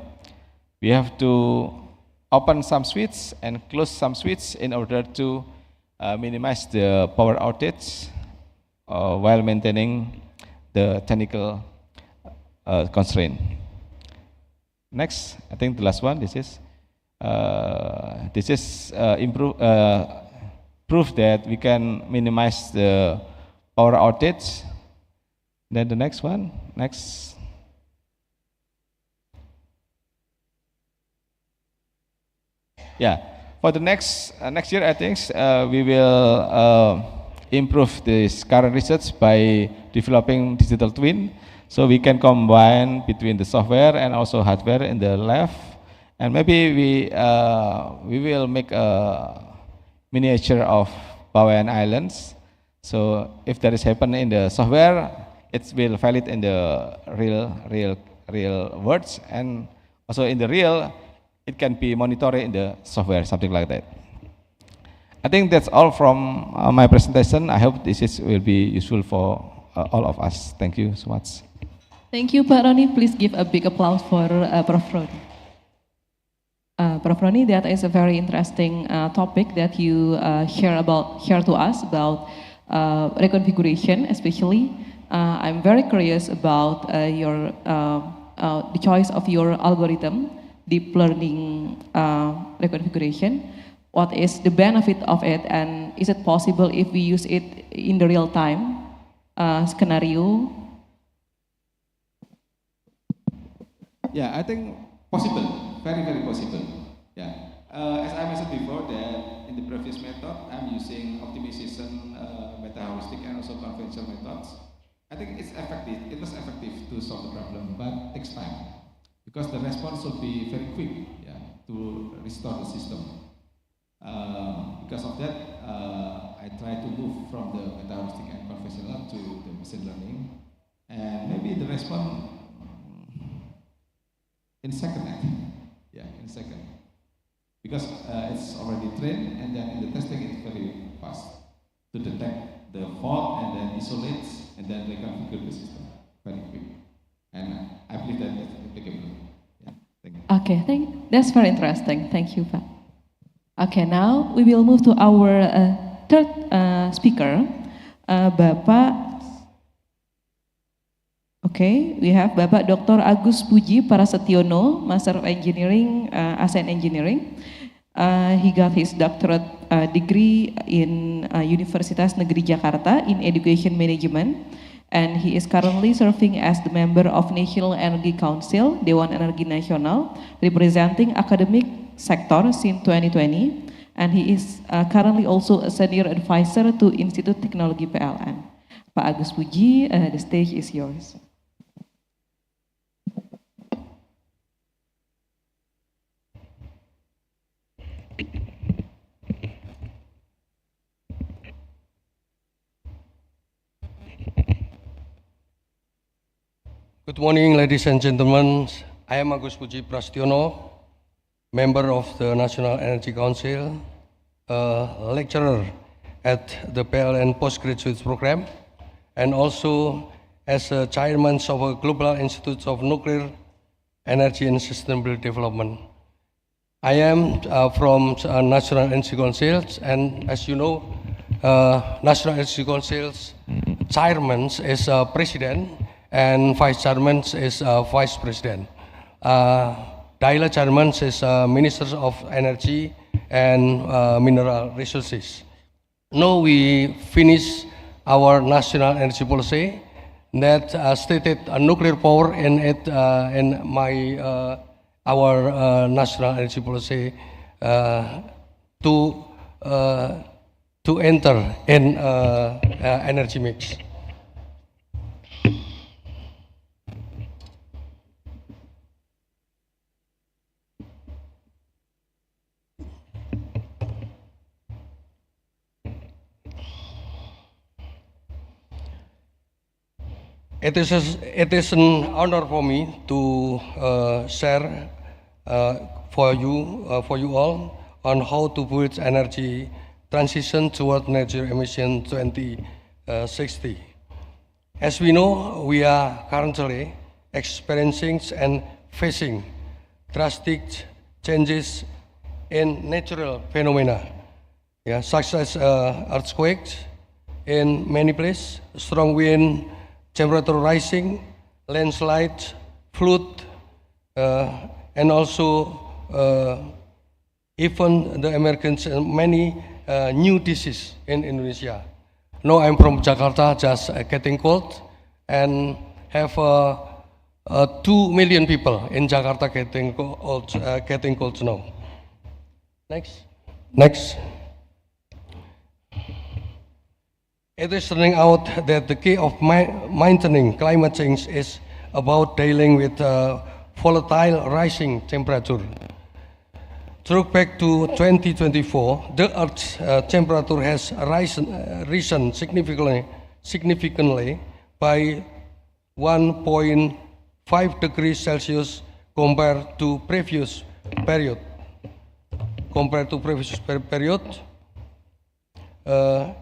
Speaker 17: We have to open some switch and close some switch in order to minimize the power outage while maintaining the technical constraint. Next, I think the last one. This is proof that we can minimize the power outage. Then the next one. Next. Yeah, for the next year, I think we will improve this current research by developing digital twin, so we can combine between the software and also hardware in the lab, and maybe we will make a miniature of Bawean Islands. So if that is happen in the software, it will valid in the real words, and also in the real, it can be monitored in the software, something like that. I think that's all from my presentation. I hope this will be useful for all of us. Thank you so much.
Speaker 15: Thank you, Pak Roni. Please give a big applause for Prof. Roni. Prof. Roni, that is a very interesting topic that you share to us about reconfiguration, especially. I'm very curious about the choice of your algorithm, deep learning reconfiguration. What is the benefit of it, and is it possible if we use it in the real time scenario?
Speaker 17: Yeah, I think possible, very possible. Yeah, as I mentioned before, that in the previous method, I'm using optimization, meta-heuristic, and also conventional methods. I think it's effective. It was effective to solve the problem, but it takes time because the response should be very quick, yeah, to restore the system. Because of that,
Speaker 18: I try to move from the meta-heuristic and conventional to the machine learning, and maybe the response in second, I think. Yeah, in second, because it's already trained, and then in the testing it's very fast to detect the fault and then isolate and then reconfigure the system very quick, and I believe that it's applicable. Yeah, thank you.
Speaker 15: Okay, that's very interesting. Thank you, Pak. Okay, now we will move to our third speaker, Bapak. Okay, we have Bapak Dr. Agus Puji Parasetiono, Master of Engineering, ASEAN Engineering. He got his doctorate degree in Universitas Negeri Jakarta in Education Management, and he is currently serving as the member of National Energy Council, Dewan Energi Nasional, representing academic sector since 2020, and he is currently also a senior advisor to Institut Teknologi PLN. Pak Agus Puji, the stage is yours.
Speaker 19: Good morning, ladies and gentlemen. I am Agus Puji Prasetyono, member of the National Energy Council, a lecturer at the PLN postgraduate program, and also as a chairman of a Global Institute of Nuclear Energy and Sustainable Development. I am from National Energy Council, and as you know, National Energy Council's chairman is president, and vice chairman is vice president. Daila chairman is Minister of Energy and Mineral Resources. Now we finish our national energy policy that stated nuclear power in it in our national energy policy to enter in energy mix. It is an honor for me to share for you all on how to bridge energy transition toward net zero emission 2060. As we know, we are currently experiencing and facing drastic changes in natural phenomena, such as earthquakes in many places, strong wind, temperature rising, landslide, flood, and also even the emergence of many new diseases in Indonesia. Now I'm from Jakarta, just getting cold, and have 2 million people in Jakarta getting cold now. Next. It is turning out that the key of maintaining climate change is about dealing with volatile rising temperature. To look back to 2024, the Earth's temperature has risen significantly by 1.5 degrees Celsius compared to previous period.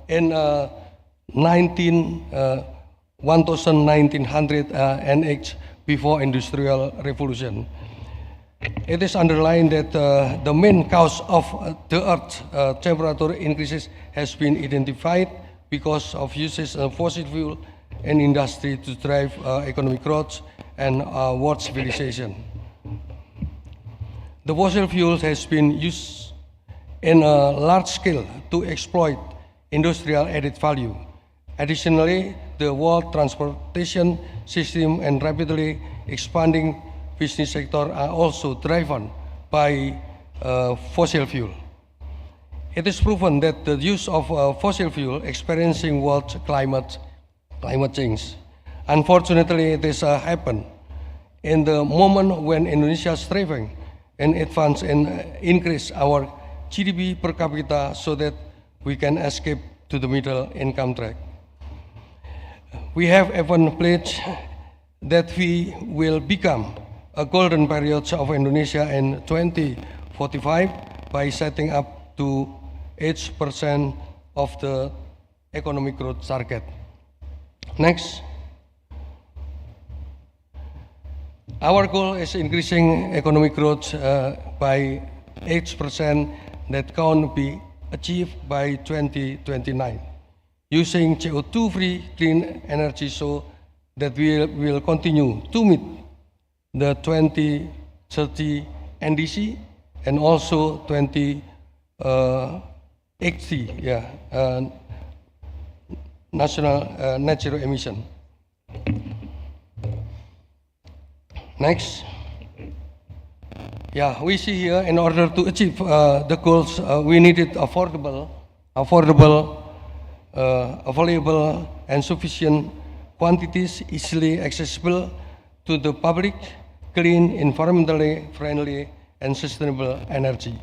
Speaker 19: In 1900 before Industrial Revolution. It is underlined that the main cause of the Earth's temperature increases has been identified because of uses of fossil fuel and industry to drive economic growth and world civilization. The fossil fuel has been used in a large scale to exploit industrial added value. Additionally, the world transportation system and rapidly expanding business sector are also driven by fossil fuel. It is proven that the use of fossil fuel experiencing world climate change. Unfortunately, this happened in the moment when Indonesia is striving and advance and increase our GDP per capita so that we can escape to the middle income track. We have even pledged that we will become a golden period of Indonesia in 2045 by setting up to 8% of the economic growth target. Next. Our goal is increasing economic growth by 8% that can be achieved by 2029, using CO2-free clean energy so that we will continue to meet the 2030 NDC and also 2080 national net zero emission. Next. Yeah, we see here in order to achieve the goals, we needed affordable, available, and sufficient quantities easily accessible to the public, clean, environmentally friendly, and sustainable energy.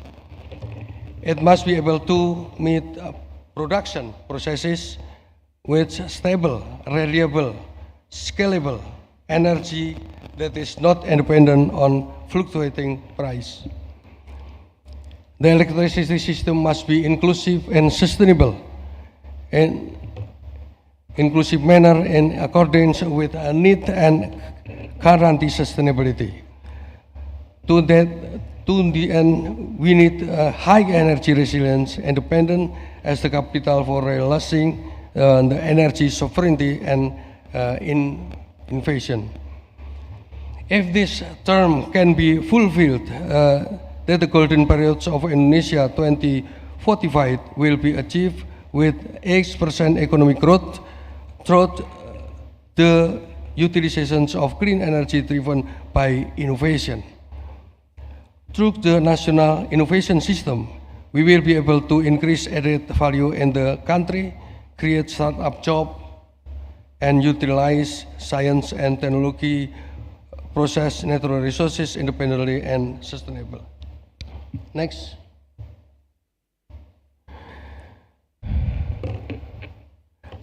Speaker 19: It must be able to meet production processes with stable, reliable, scalable energy that is not independent on fluctuating price. The electricity system must be inclusive and sustainable in inclusive manner in accordance with a need and guarantee sustainability. To the end, we need high energy resilience, independent as the capital for realizing the energy sovereignty and innovation. If this term can be fulfilled, that the golden periods of Indonesia 2045 will be achieved with 8% economic growth through the utilizations of clean energy driven by innovation. Through the national innovation system, we will be able to increase added value in the country, create startup jobs, and utilize science and technology, process natural resources independently and sustainable. Next.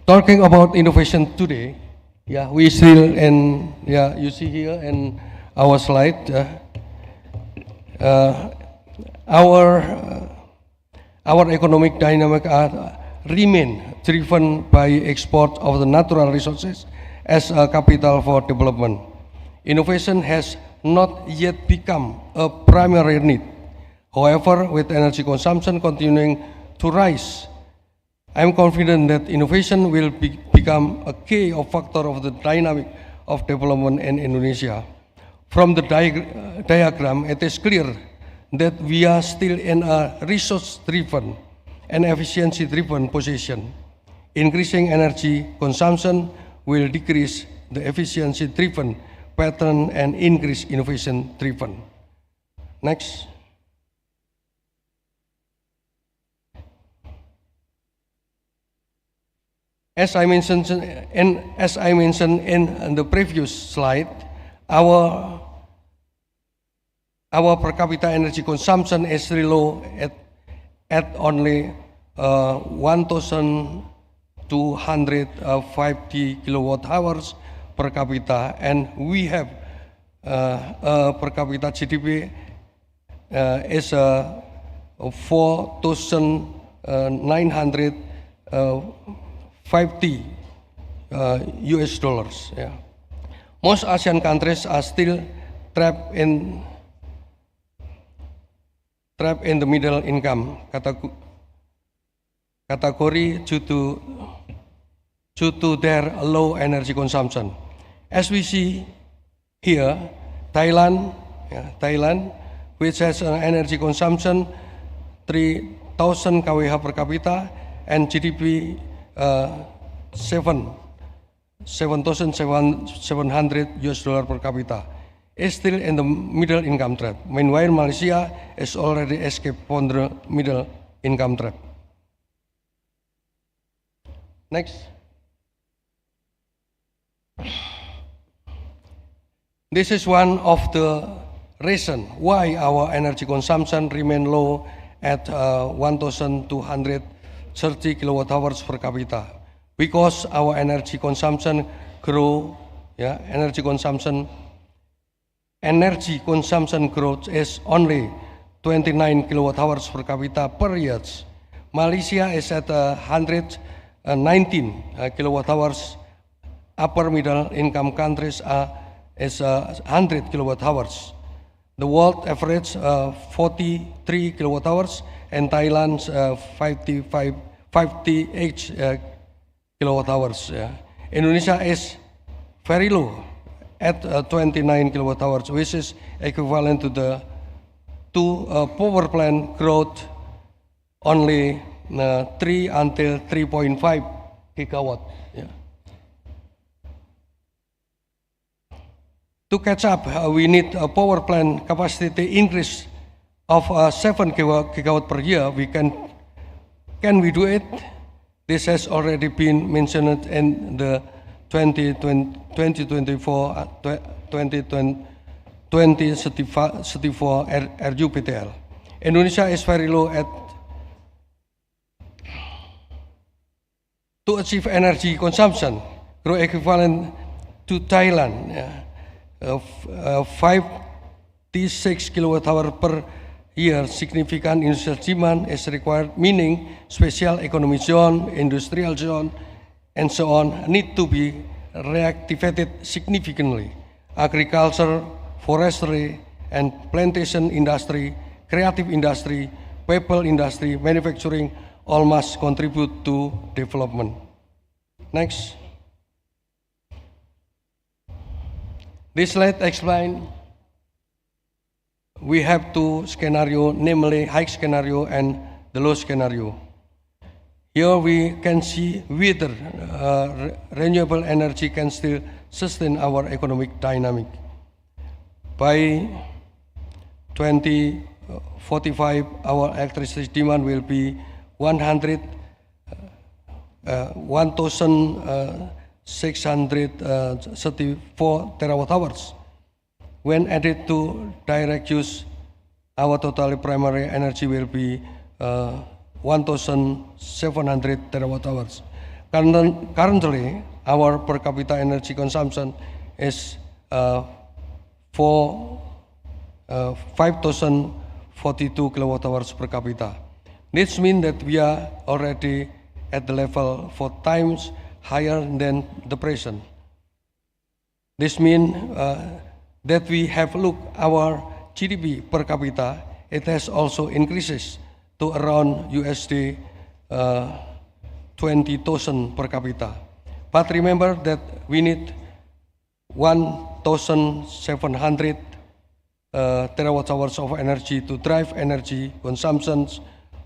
Speaker 19: Talking about innovation today, we still you see here in our slide, our economic dynamic remain driven by export of the natural resources as a capital for development. Innovation has not yet become a primary need. However, with energy consumption continuing to rise, I am confident that innovation will become a key factor of the dynamic of development in Indonesia. From the diagram, it is clear that we are still in a resource-driven and efficiency-driven position. Increasing energy consumption will decrease the efficiency-driven pattern and increase innovation-driven. Next. As I mentioned in the previous slide, our per capita energy consumption is really low at only 1,250 kilowatt hours per capita, and we have per capita GDP is 4,950 US dollars. Most ASEAN countries are still trapped in the middle income category due to their low energy consumption. As we see here, Thailand, which has an energy consumption 3,000 kWh per capita and GDP 7,700 US dollar per capita, is still in the middle income trap. Meanwhile, Malaysia has already escaped from the middle income trap. Next. This is one of the reasons why our energy consumption remain low at 1,250 30 kilowatt hours per capita. Because our energy consumption grow, energy consumption growth is only 29 kilowatt hours per capita per year. Malaysia is at 119 kilowatt hours. Upper middle income countries is 100 kilowatt hours. The world average 43 kilowatt hours, and Thailand's 58 kilowatt hours. Indonesia is very low at 29 kilowatt hours, which is equivalent to the power plant growth only 3 until 3.5 gigawatt. To catch up, we need a power plant capacity increase of 7 gigawatt per year. Can we do it? This has already been mentioned in the 2034 RUPTL. Indonesia is very low to achieve energy consumption grow equivalent to Thailand. 56 kilowatt hour per year. Significant industrial demand is required, meaning special economic zone, industrial zone, and so on need to be reactivated significantly. Agriculture, forestry, and plantation industry, creative industry, paper industry, manufacturing all must contribute to development. Next. This slide explains we have two scenarios, namely high scenario and the low scenario. Here we can see whether renewable energy can still sustain our economic dynamic. By 2045, our electricity demand will be 1,634 terawatt hours. When added to direct use, our total primary energy will be 1,700 terawatt hours. Currently, our per capita energy consumption is 5,042 kilowatt hours per capita. This means that we are already at the level 4 times higher than the present. This means that we have looked our GDP per capita, it has also increases to around USD 20,000 per capita. But remember that we need 1,700 terawatt hours of energy to drive energy consumptions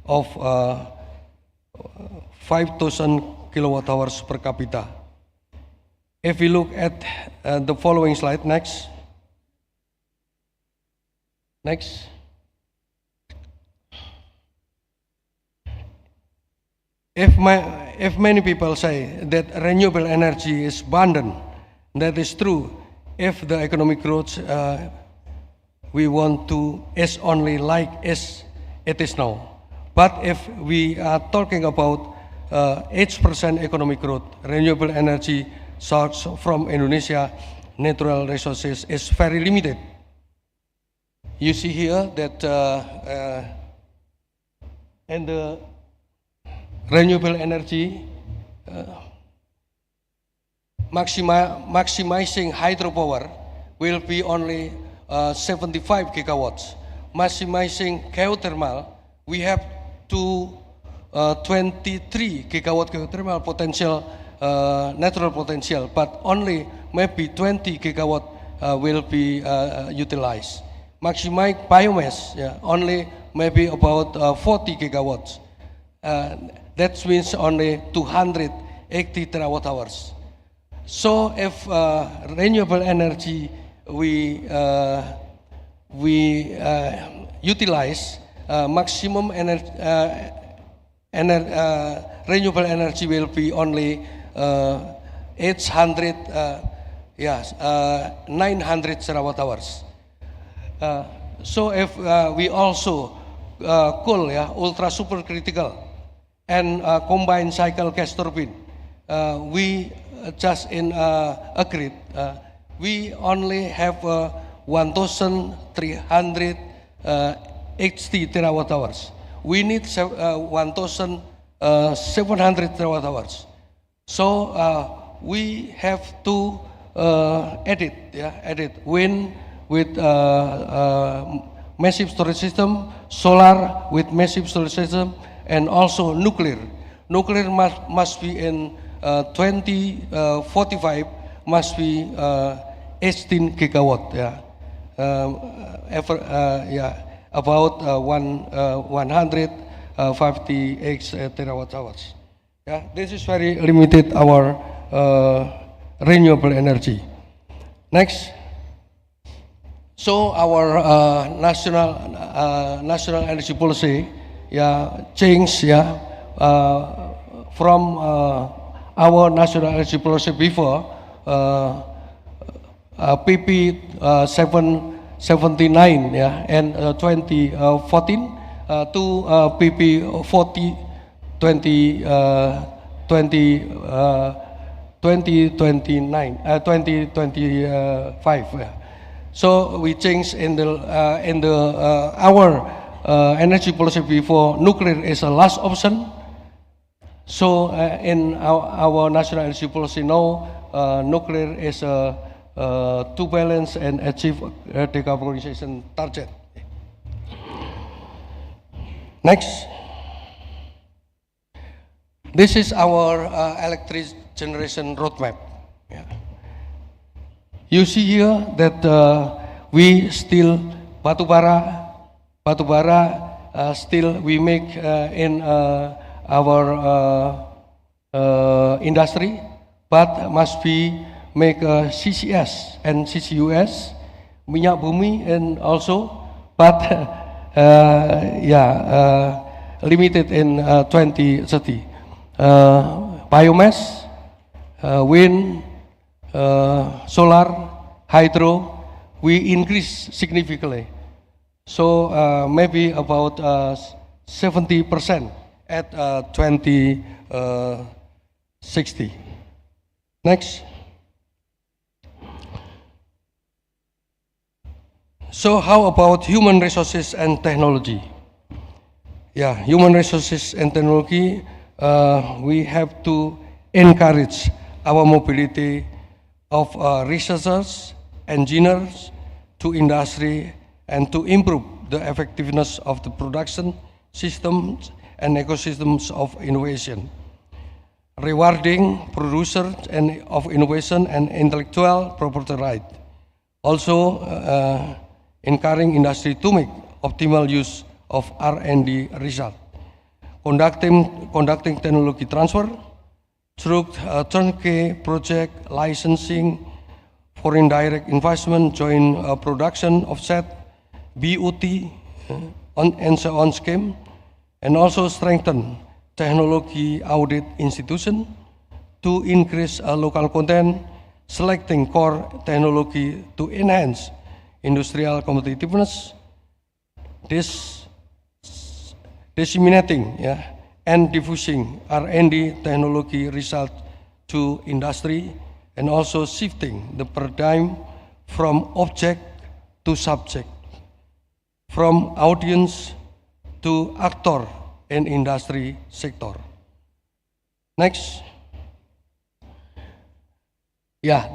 Speaker 19: of 5,000 kilowatt hours per capita. If we look at the following slide, next. If many people say that renewable energy is abundant, that is true. If the economic growth we want to is only like as it is now. But if we are talking about 8% economic growth, renewable energy source from Indonesia natural resources is very limited. You see here that in the renewable energy, maximizing hydropower will be only 75 gigawatts. Maximizing geothermal, we have to 23 gigawatt geothermal potential, natural potential, but only maybe 20 gigawatt will be utilized. Maximize biomass, only maybe about 40 gigawatts. That means only 280 terawatt hours. So if renewable energy we utilize, maximum renewable energy will be only 900 terawatt hours. So if we also coal, ultra super critical, and combined cycle gas turbine. We just agreed. We only have 1,380 terawatt hours. We need 1,700 terawatt hours. So we have to edit wind with massive storage system, solar with massive storage system, and also nuclear. Nuclear must be in 2045 must be 18 gigawatt. About 158 terawatt hours. This is very limited our renewable energy. Next. So our national energy policy changed from our national energy policy before PP 779 and 2014 to PP 40 2025. So we changed in our energy policy before nuclear is a last option. So in our national energy policy now, nuclear is to balance and achieve decarbonization target. Next. This is our electric generation roadmap. You see here that we still batubara still we make in our industry, but must be make CCS and CCUS, minyak bumi, and also, but limited in 2030. Biomass, wind, solar, hydro, we increase significantly. So maybe about 70% at 2060. Next. So how about human resources and technology? Human resources and technology, we have to encourage our mobility of researchers, engineers to industry, and to improve the effectiveness of the production systems and ecosystems of innovation. Rewarding producers and of innovation and intellectual property right. Also encouraging industry to make optimal use of R&D result. Conducting technology transfer through turnkey project licensing, foreign direct investment, joint production offset, BOT, and so on scheme, and also strengthen technology audit institution to increase local content, selecting core technology to enhance industrial competitiveness, disseminating and diffusing R&D technology result to industry, and also shifting the paradigm from object to subject, from audience to actor in industry sector. Next.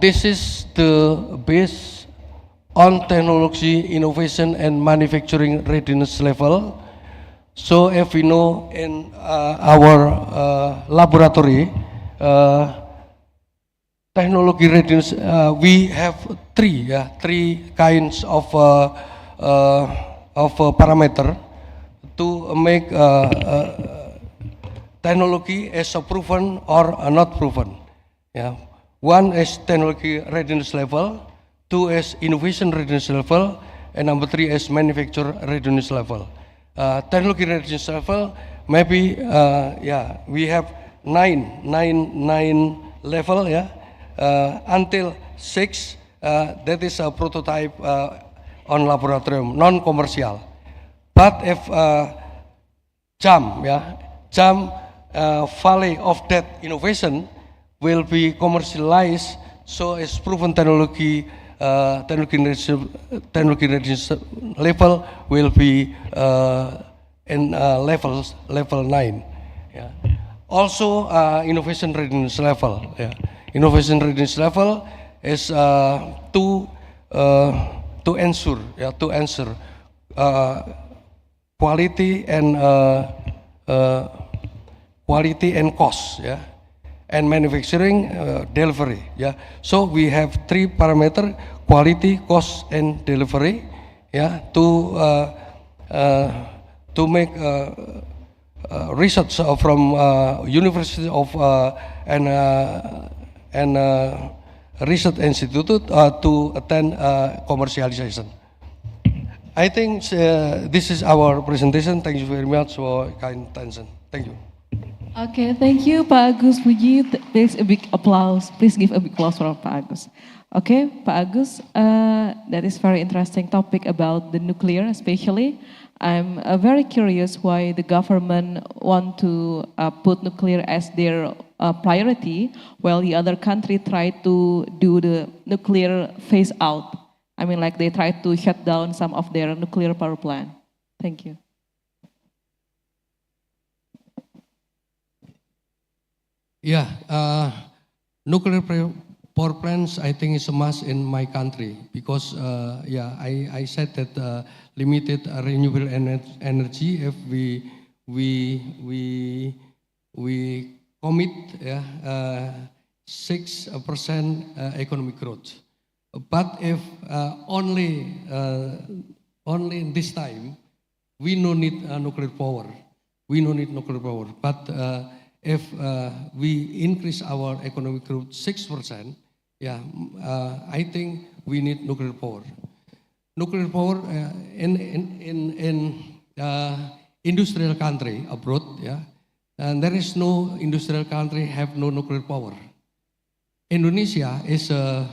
Speaker 19: This is the base on technology, innovation, and manufacturing readiness level. So if we know in our laboratory, technology readiness, we have three kinds of parameter to make technology as a proven or not proven. One is technology readiness level, two is innovation readiness level, and number three is manufacturer readiness level. Technology readiness level, maybe we have nine level, until 6. That is a prototype on laboratorium, non-commercial. But if jam value of that innovation will be commercialized, so as proven technology readiness level will be in level 9. Yeah. Also, innovation readiness level. Yeah. Innovation readiness level is to ensure quality and cost. Yeah. And manufacturing delivery. Yeah. So we have 3 parameters: quality, cost, and delivery. Yeah. To make research from University of and research institute to attend commercialization. I think this is our presentation. Thank you very much for kind attention. Thank you.
Speaker 15: Okay, thank you, Pak Agus Puji. Please a big applause. Please give a big applause for Pak Agus. Okay, Pak Agus, that is very interesting topic about the nuclear, especially. I'm very curious why the government want to put nuclear as their priority, while the other country try to do the nuclear phase out. I mean, like they try to shut down some of their nuclear power plant. Thank you.
Speaker 19: Yeah, nuclear power plants, I think, is a must in my country because, yeah, I said that limited renewable energy. If we commit 6% economic growth, but if only in this time we no need nuclear power. We no need nuclear power, but if we increase our economic growth 6%, yeah, I think we need nuclear power. Nuclear power in industrial country abroad, yeah, and there is no industrial country have no nuclear power. Indonesia is a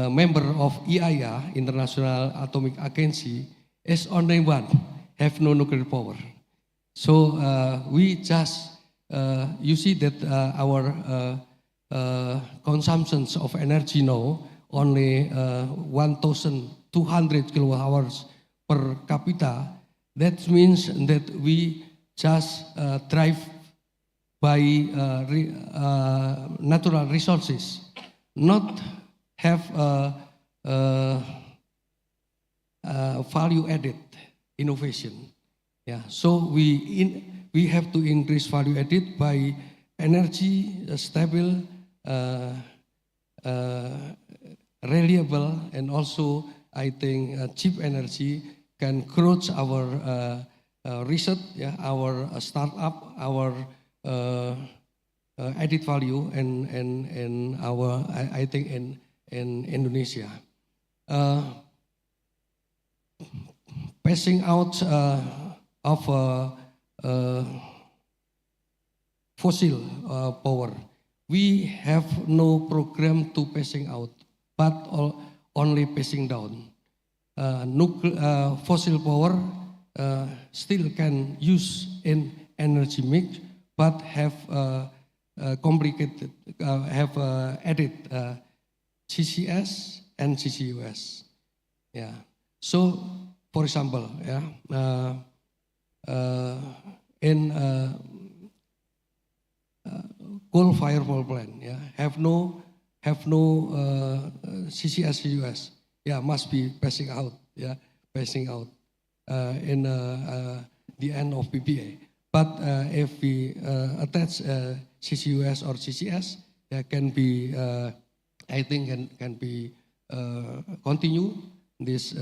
Speaker 19: member of IAEA, International Atomic Agency, is only one have no nuclear power. So we just, you see that our consumptions of energy now only 1,200 kilowatt hours per capita. That means that we just drive by natural resources, not have value added innovation. Yeah, so we have to increase value added by energy stable, reliable, and also I think cheap energy can grow our research, yeah, our startup, our added value, and our I think in Indonesia. Passing out of fossil power. We have no program to passing out, but only passing down. Fossil power still can use in energy mix, but have complicated, have added CCS and CCUS. Yeah. So, for example, yeah, in coal-fired power plant, yeah, have no CCS, CCUS, yeah, must be passing out, yeah, passing out in the end of PPA. But if we attach CCUS or CCS, yeah, can be, I think, can be continue this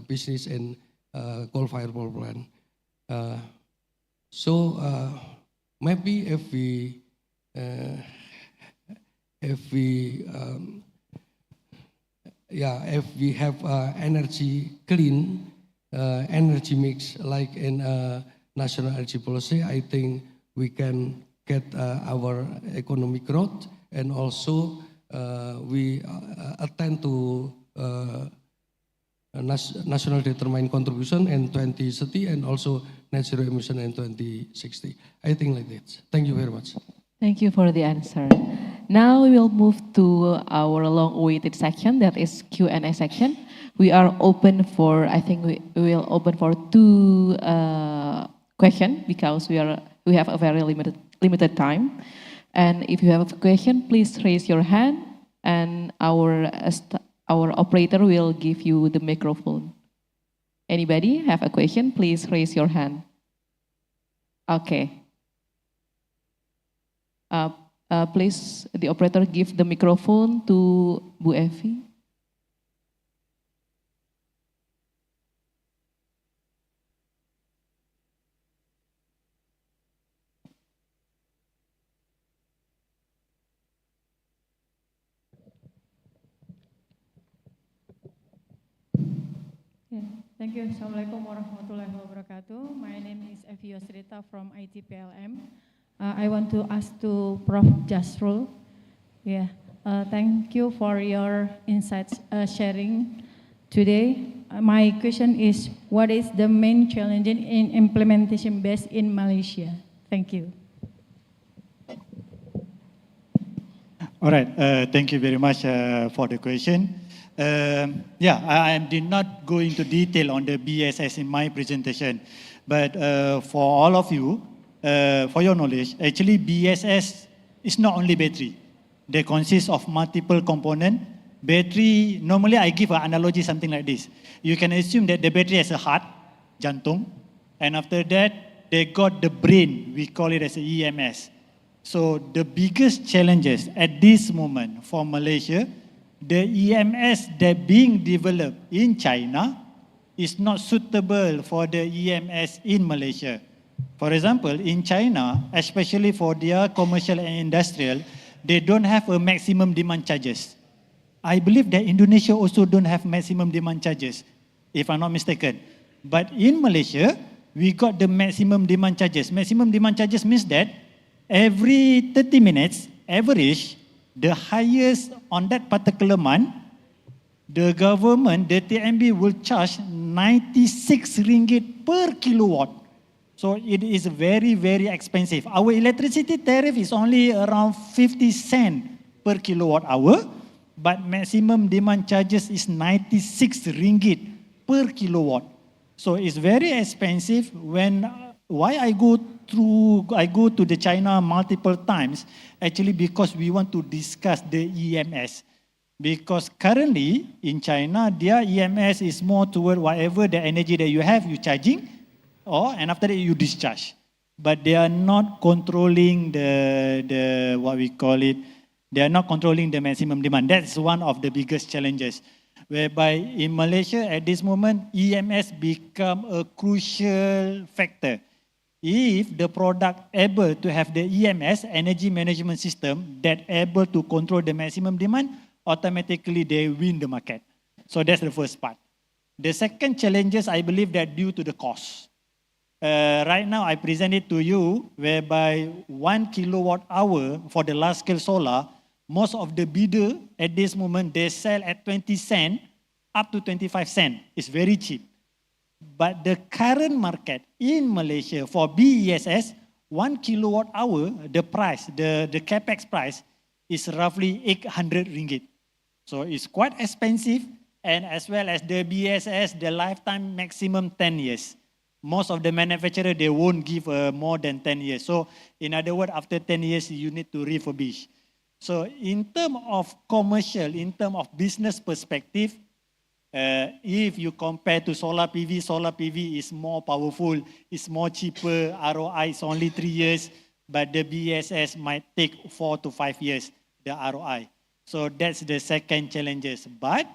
Speaker 19: business in coal-fired power plant. So maybe if we have energy clean energy mix like in national energy policy, I think we can get our economic growth, and also we attend to national determined contribution in 2030 and also net zero emission in 2060. I think like that. Thank you very much.
Speaker 15: Thank you for the answer. Now we will move to our long-awaited section, that is Q&A section. We are open for, I think we will open for two questions because we have a very limited time. And if you have a question, please raise your hand, and our operator will give you the microphone. Anybody have a question? Please raise your hand. Okay. Please, the operator give the microphone to Bu Evi.
Speaker 20: Thank you. Assalamualaikum warahmatullahi wabarakatuh. My name is Evi Yosrita from ITPLN. I want to ask to Prof. Jasrul. Thank you for your insights sharing today. My question is, what is the main challenge in implementation based in Malaysia? Thank you.
Speaker 16: All right. Thank you very much for the question. I did not go into detail on the BSS in my presentation, but for all of you, for your knowledge, actually BSS is not only battery. They consist of multiple components. Battery, normally I give an analogy something like this. You can assume that the battery has a heart, jantung, and after that, they got the brain, we call it as a EMS. So the biggest challenges at this moment for Malaysia, the EMS that being developed in China is not suitable for the EMS in Malaysia. For example, in China, especially for their commercial and industrial, they don't have a maximum demand charges. I believe that Indonesia also don't have maximum demand charges, if I'm not mistaken. But in Malaysia, we got the maximum demand charges. Maximum demand charges means that every 30 minutes, average, the highest on that particular month, the government, the TMB will charge 96 ringgit per kilowatt. So it is very, very expensive. Our electricity tariff is only around 50 cents per kilowatt hour, but maximum demand charges is 96 ringgit per kilowatt. So it's very expensive. Why I go to the China multiple times, actually because we want to discuss the EMS. Because currently in China, their EMS is more toward whatever the energy that you have, you charging, and after that you discharge. But they are not controlling the what we call it, they are not controlling the maximum demand. That's one of the biggest challenges. Whereby in Malaysia at this moment, EMS become a crucial factor. If the product able to have the EMS, energy management system, that able to control the maximum demand, automatically they win the market. So that's the first part. The second challenges, I believe that due to the cost. Right now I present it to you, whereby 1 kilowatt hour for the large scale solar, most of the bidder at this moment, they sell at 20 cents up to 25 cents. It's very cheap. But the current market in Malaysia for BESS, 1 kilowatt hour, the price, the capex price is roughly 800 ringgit. So it's quite expensive, and as well as the BESS, the lifetime maximum 10 years. Most of the manufacturer, they won't give more than 10 years. So in other words, after 10 years, you need to refurbish. So in terms of commercial, in terms of business perspective, if you compare to solar PV is more powerful, it's more cheaper, ROI is only 3 years, but the BESS might take 4 to 5 years, the ROI. So that's the second challenges. But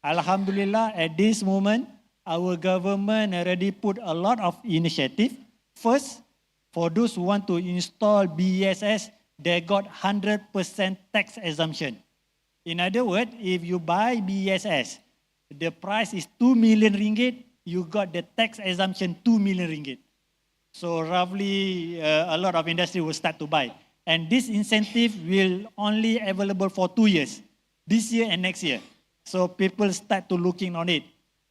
Speaker 16: Alhamdulillah, at this moment, our government already put a lot of initiative. First, for those who want to install BESS, they got 100% tax exemption. In other words, if you buy BESS, the price is 2 million ringgit, you got the tax exemption 2 million ringgit. So roughly a lot of industry will start to buy. And this incentive will only available for 2 years, this year and next year. So people start to looking on it.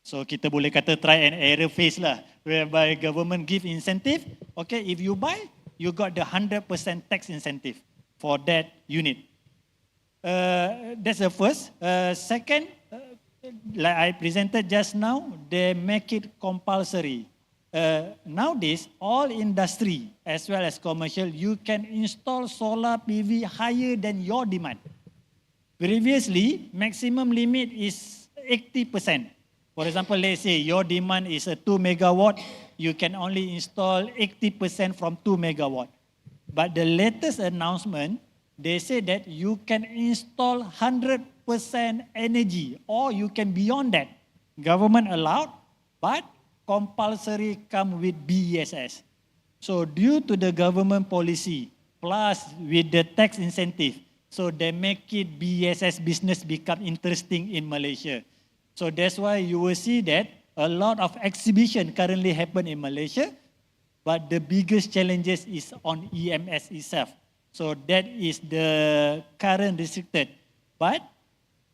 Speaker 16: So kita boleh kata try and error phase lah, whereby government give incentive. Okay, if you buy, you got the 100% tax incentive for that unit. That's the first. Second, like I presented just now, they make it compulsory. Nowadays, all industry as well as commercial, you can install solar PV higher than your demand. Previously, maximum limit is 80%. For example, let's say your demand is a 2 megawatt, you can only install 80% from 2 megawatt. But the latest announcement, they say that you can install 100% energy, or you can beyond that. Government allowed, but compulsory come with BESS. So due to the government policy, plus with the tax incentive, so they make it BESS business become interesting in Malaysia. So that's why you will see that a lot of exhibition currently happen in Malaysia, but the biggest challenges is on EMS itself. So that is the current restricted. But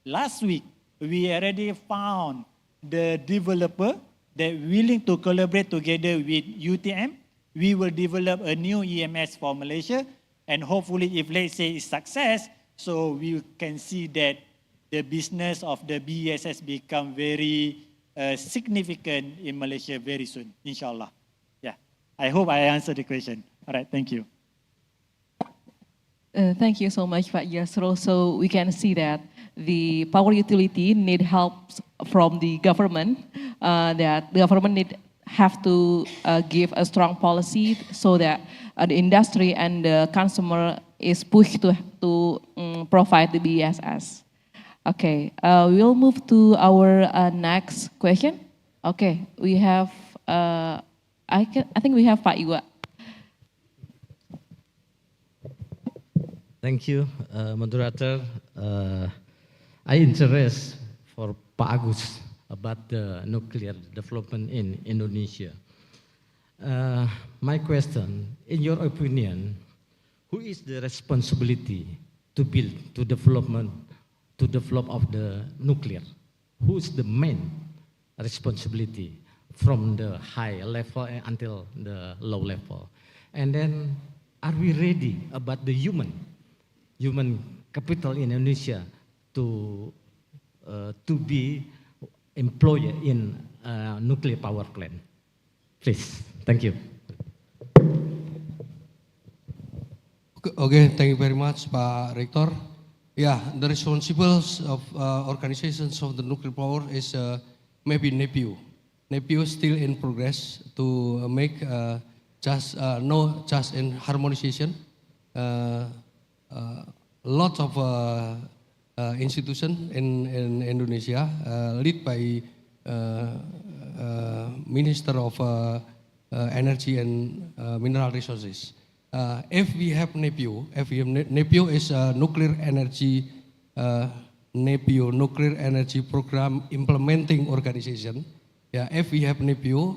Speaker 16: last week, we already found the developer that willing to collaborate together with UTM. We will develop a new EMS for Malaysia, and hopefully if let's say it's success, so we can see that the business of the BESS become very significant in Malaysia very soon, inshallah. Yeah, I hope I answered the question. All right, thank you.
Speaker 15: Thank you so much, Pak Yasrul. So we can see that the power utility need help from the government, that the government have to give a strong policy so that the industry and the consumer is pushed to provide the BESS. Okay, we'll move to our next question. Okay, we have, I think we have Pak Iwa.
Speaker 21: Thank you, moderator. I interest for Pak Agus about the nuclear development in Indonesia. My question, in your opinion, who is the responsibility to build, to develop of the nuclear? Who's the main responsibility from the high level until the low level? And then, are we ready about the human capital in Indonesia to be employed in nuclear power plant? Please, thank you.
Speaker 19: Okay, thank you very much, Pak Rektor. Yeah, the responsibles of organizations of the nuclear power is maybe NEPU. NEPU is still in progress to make just in harmonization. Lots of institutions in Indonesia, led by Minister of Energy and Mineral Resources. If we have NEPU, NEPU is a nuclear energy program implementing organization. Yeah, if we have NEPU,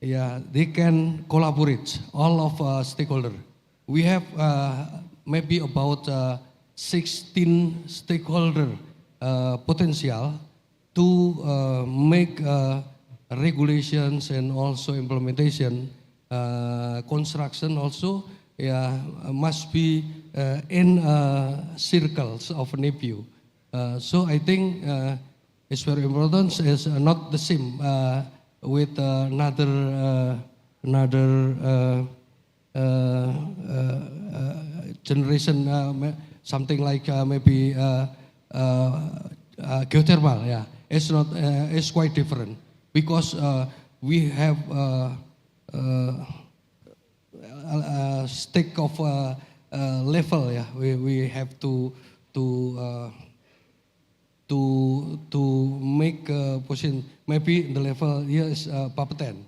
Speaker 19: yeah, they can collaborate all of stakeholders. We have maybe about 16 stakeholder potential to make regulations and also implementation. Construction also, yeah, must be in circles of NEPU. So I think it's very important. It's not the same with another generation, something like maybe geothermal. Yeah, it's not. It's quite different because we have a stake of level. Yeah, we have to make a position. Maybe the level here is Bapeten.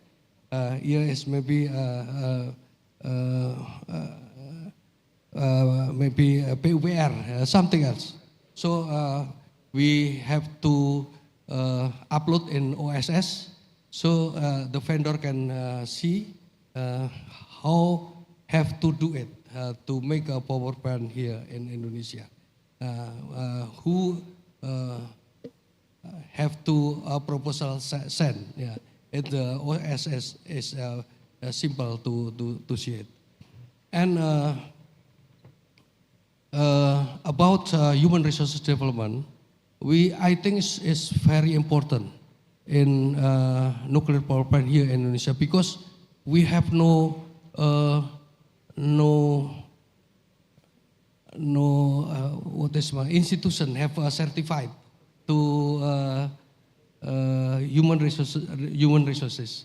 Speaker 19: Here is maybe maybe PUPR, something else. So we have to upload in OSS, so the vendor can see how have to do it to make a power plant here in Indonesia. Who have to proposal sent. Yeah, the OSS is simple to see it. And about human resources development, I think is very important in nuclear power plant here in Indonesia, because we have no institution have certified to human resources.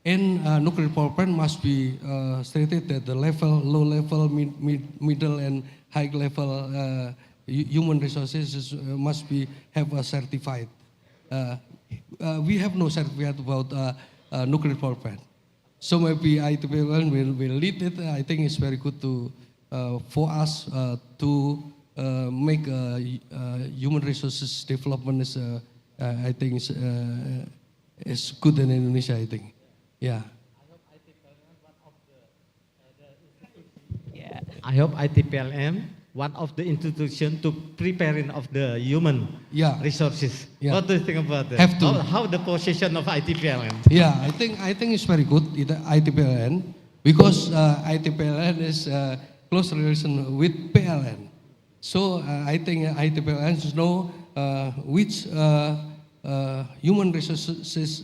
Speaker 19: In nuclear power plant must be stated that the low level, middle and high level human resources must have a certified. We have no certificate about nuclear power plant. So maybe ITPLN will lead it. I think it's very good for us to make human resources development is I think is good in Indonesia. I think, yeah.
Speaker 21: I hope ITPLN, one of the institutions to preparing of the human resources.
Speaker 19: Yeah.
Speaker 21: What do you think about that?
Speaker 19: Have to.
Speaker 21: How the position of ITPLN?
Speaker 19: Yeah, I think it's very good ITPLN, because ITPLN is close relation with PLN. So I think ITPLN should know which human resources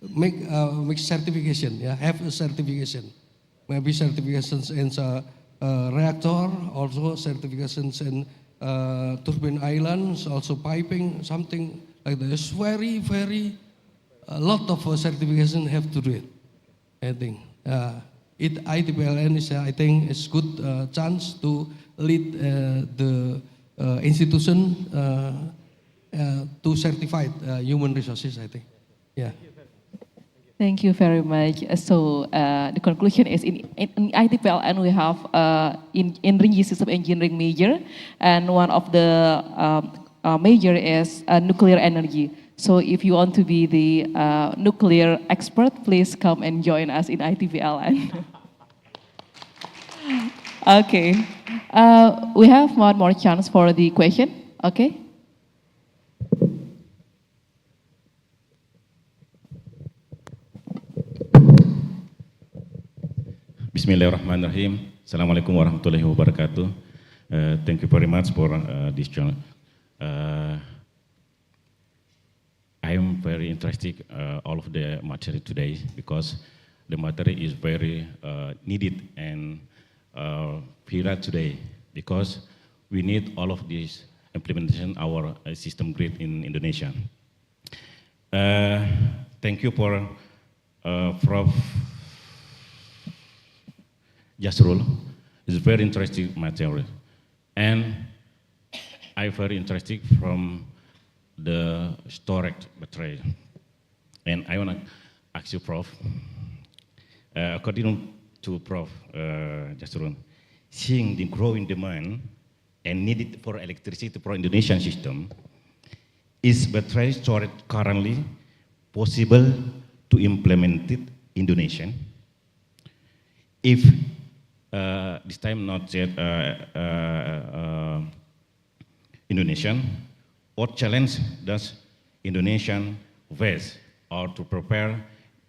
Speaker 19: make certification. Yeah, have a certification. Maybe certifications in reactor, also certifications in turbine islands, also piping, something like that. It's very a lot of certification have to do it. I think ITPLN is I think is good chance to lead the institution to certified human resources. I think, yeah.
Speaker 15: Thank you very much. So the conclusion is in ITPLN we have in energy system engineering major, and one of the major is nuclear energy. So if you want to be the nuclear expert, please come and join us in ITPLN. Okay, we have one more chance for the question. Okay.
Speaker 2: Bismillahirrahmanirrahim. Assalamualaikum warahmatullahi wabarakatuh. Thank you very much for this channel. I am very interested all of the material today, because the material is very needed and viral today, because we need all of this implementation our system grid in Indonesia. Thank you for Prof. Jasrul. It's very interesting material, and I very interested from the storage battery. And I want to ask you, Prof, according to Prof. Jasrul, seeing the growing demand and needed for electricity for Indonesian system, is battery storage currently possible to implement it in Indonesia? If this time not yet Indonesian, what challenge does Indonesian face or to prepare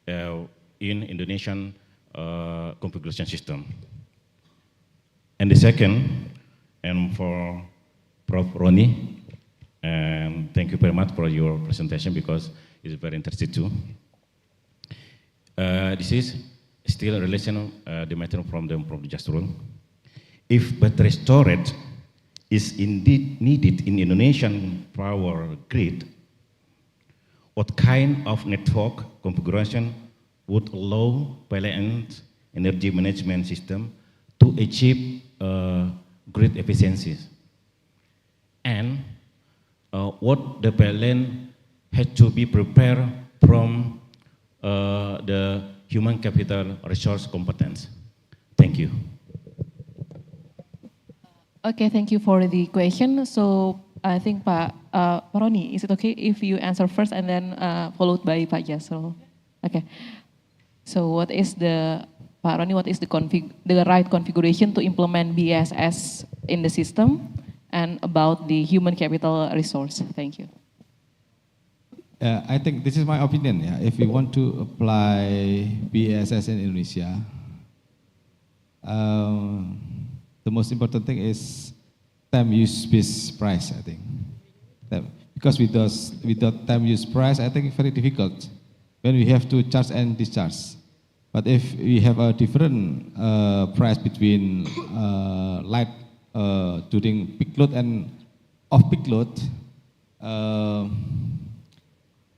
Speaker 2: in Indonesian configuration system? And the second, and for Prof. Roni, and thank you very much for your presentation, because it's very interesting too. This is still a relation the matter from the Jasrul. If battery storage is indeed needed in Indonesian power grid, what kind of network configuration would allow PLN energy management system to achieve grid efficiencies? And what the PLN had to be prepared from the human capital resource competence. Thank you.
Speaker 15: Okay, thank you for the question. So I think Pak Roni, is it okay if you answer first and then followed by Pak Jasrul? Okay. So what is the right configuration to implement BSS in the system? and about the human capital resource. Thank you.
Speaker 18: I think this is my opinion. Yeah, if we want to apply BESS in Indonesia, the most important thing is time use based price. I think because without time use price, I think it's very difficult when we have to charge and discharge. But if we have a different price between light during peak load and off peak load,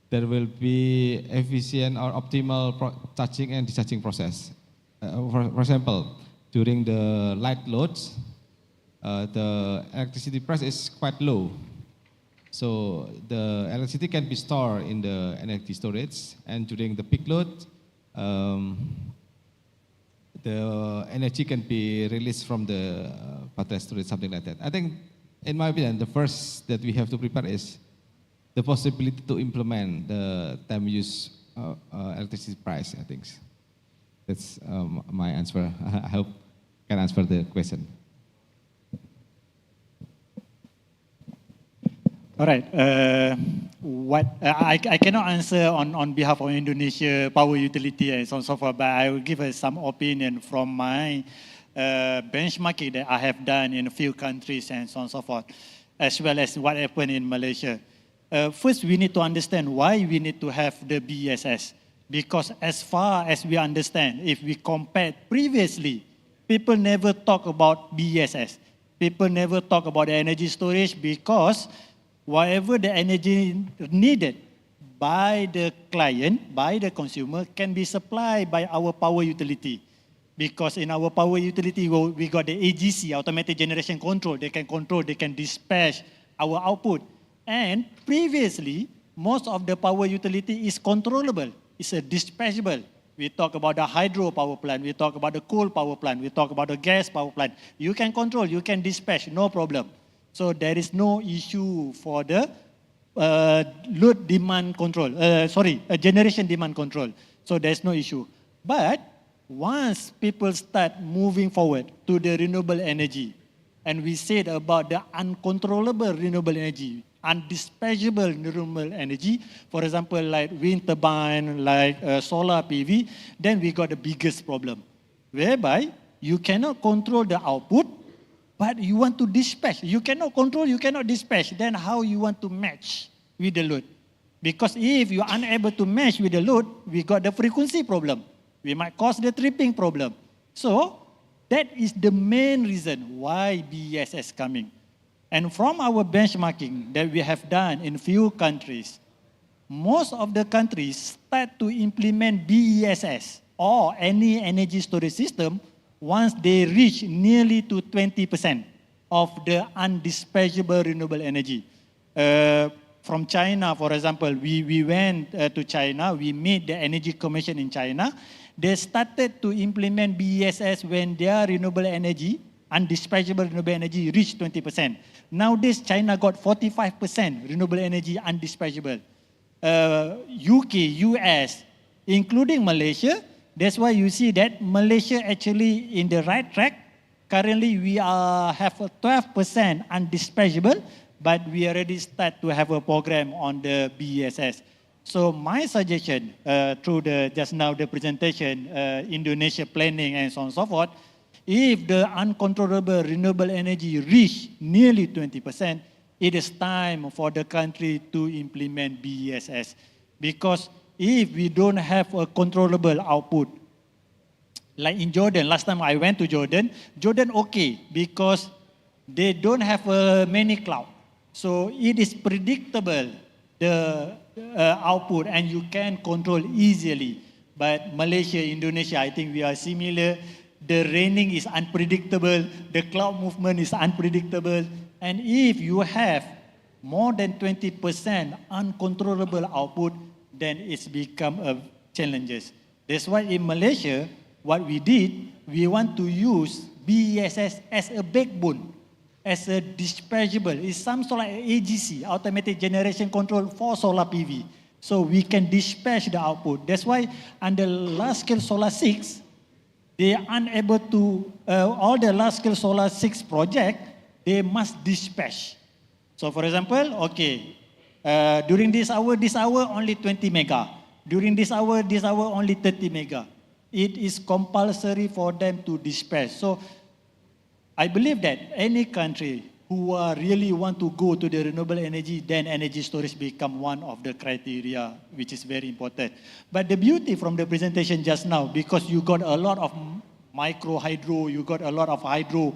Speaker 18: there will be efficient or optimal charging and discharging process. For example, during the light loads, the electricity price is quite low. So the electricity can be stored in the energy storage, and during the peak load, the energy can be released from the battery storage, something like that. I think, in my opinion, the first that we have to prepare is the possibility to implement the time use electricity price. I think that's my answer. I hope I can answer the question.
Speaker 16: All right. I cannot answer on behalf of Indonesia Power Utility and so on and so forth, but I will give some opinion from my benchmarking that I have done in a few countries and so on and so forth, as well as what happened in Malaysia. First, we need to understand why we need to have the BESS. Because as far as we understand, if we compare previously, people never talk about BESS. People never talk about the energy storage because whatever the energy needed by the client, by the consumer, can be supplied by our power utility. Because in our power utility, we got the AGC, automatic generation control. They can dispatch our output. And previously, most of the power utility is controllable. It's a dispatchable. We talk about the hydro power plant. We talk about the coal power plant. We talk about the gas power plant. You can control, you can dispatch, no problem. So there is no issue for the load demand control, generation demand control. So there's no issue. But once people start moving forward to the renewable energy, and we said about the uncontrollable renewable energy, undispatchable renewable energy, for example, like wind turbine, like solar PV, then we got the biggest problem, whereby you cannot control the output, but you want to dispatch. You cannot control, you cannot dispatch. Then how you want to match with the load? Because if you are unable to match with the load, we got the frequency problem. We might cause the tripping problem. So that is the main reason why BESS coming. And from our benchmarking that we have done in few countries, most of the countries start to implement BESS or any energy storage system once they reach nearly to 20% of the undispatchable renewable energy. From China, for example, we went to China, we met the Energy Commission in China. They started to implement BESS when their renewable energy, undispatchable renewable energy, reached 20%. Nowadays, China got 45% renewable energy undispatchable. UK, US, including Malaysia, that's why you see that Malaysia actually in the right track. Currently, we have a 12% undispatchable, but we already start to have a program on the BESS. So my suggestion through just now the presentation, Indonesia planning and so on and so forth, if the uncontrollable renewable energy reach nearly 20%, it is time for the country to implement BESS. Because if we don't have a controllable output, like in Jordan, last time I went to Jordan okay, because they don't have many cloud. So it is predictable, the output, and you can control easily. But Malaysia, Indonesia, I think we are similar. The raining is unpredictable, the cloud movement is unpredictable, and if you have more than 20% uncontrollable output, then it's become a challenge. That's why in Malaysia, what we did, we want to use BESS as a backbone, as a dispatchable. It's some sort of AGC, automatic generation control for solar PV. So we can dispatch the output. That's why under large-scale solar 6, they are unable to, all the large-scale solar 6 project,
Speaker 3: they must dispatch. So for example, okay, during this hour only 20 mega. During this hour only 30 mega. It is compulsory for them to dispatch. So I believe that any country who really want to go to the renewable energy, then energy storage become one of the criteria, which is very important. But the beauty from the presentation just now, because you got a lot of micro hydro, you got a lot of hydro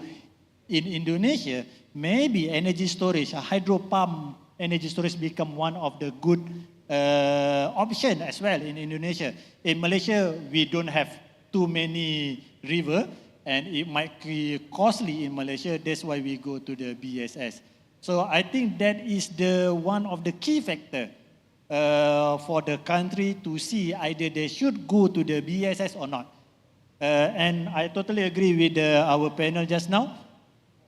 Speaker 3: in Indonesia, maybe energy storage, a hydro pump energy storage become one of the good option as well in Indonesia. In Malaysia, we don't have too many river, and it might be costly in Malaysia. That's why we go to the BSS. So I think that is the one of the key factor for the country to see either they should go to the BSS or not. And I totally agree with our panel just now.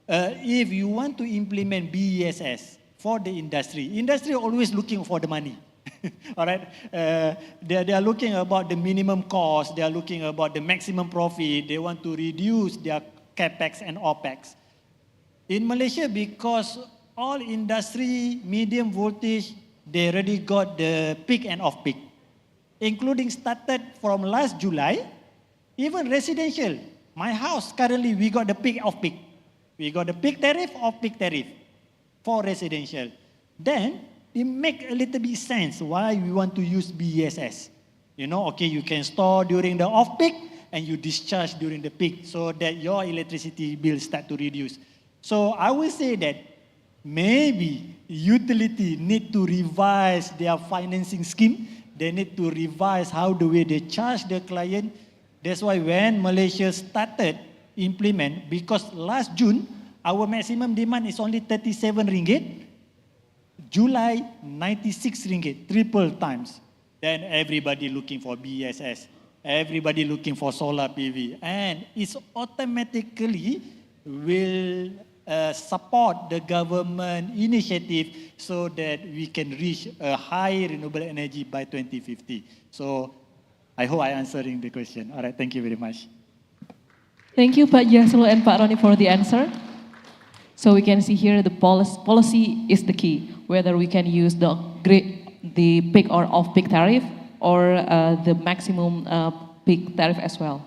Speaker 3: If you want to implement BSS for the industry always looking for the money. All right, they are looking about the minimum cost, they are looking about the maximum profit, they want to reduce their capex and opex. In Malaysia, because all industry, medium voltage, they already got the peak and off peak, including started from last July, even residential. My house currently we got the peak off peak. We got the peak tariff, off peak tariff for residential. Then it make a little bit sense why we want to use BESS. You know, okay, you can store during the off peak and you discharge during the peak so that your electricity bill start to reduce. So I will say that maybe utility need to revise their financing scheme. They need to revise how the way they charge the client. That's why when Malaysia started implement, because last June, our maximum demand is only 37 ringgit. July, 96 ringgit, triple times. Then everybody looking for BSS, everybody looking for solar PV, and it's automatically will support the government initiative so that we can reach a high renewable energy by 2050. So I hope I answering the question. All right, thank you very much.
Speaker 15: Thank you, Pak Jasrul and Pak Roni for the answer. So we can see here the policy is the key, whether we can use the peak or off-peak tariff or the maximum peak tariff as well.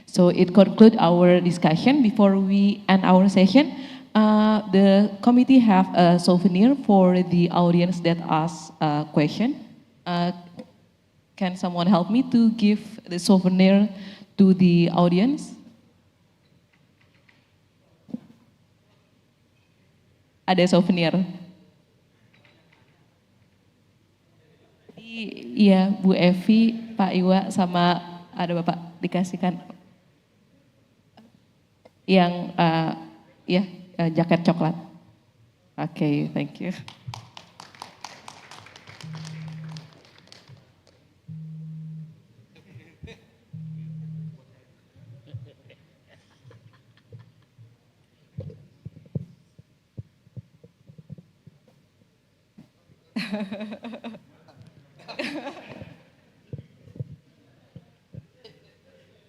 Speaker 15: So it concludes our discussion. Before we end our session, the committee have a souvenir for the audience that asked a question. Can someone help me to give the souvenir to the audience? Ada souvenir. Iya, Bu Evi, Pak Iwa, sama ada Bapak dikasihkan yang jaket coklat. Oke, thank you.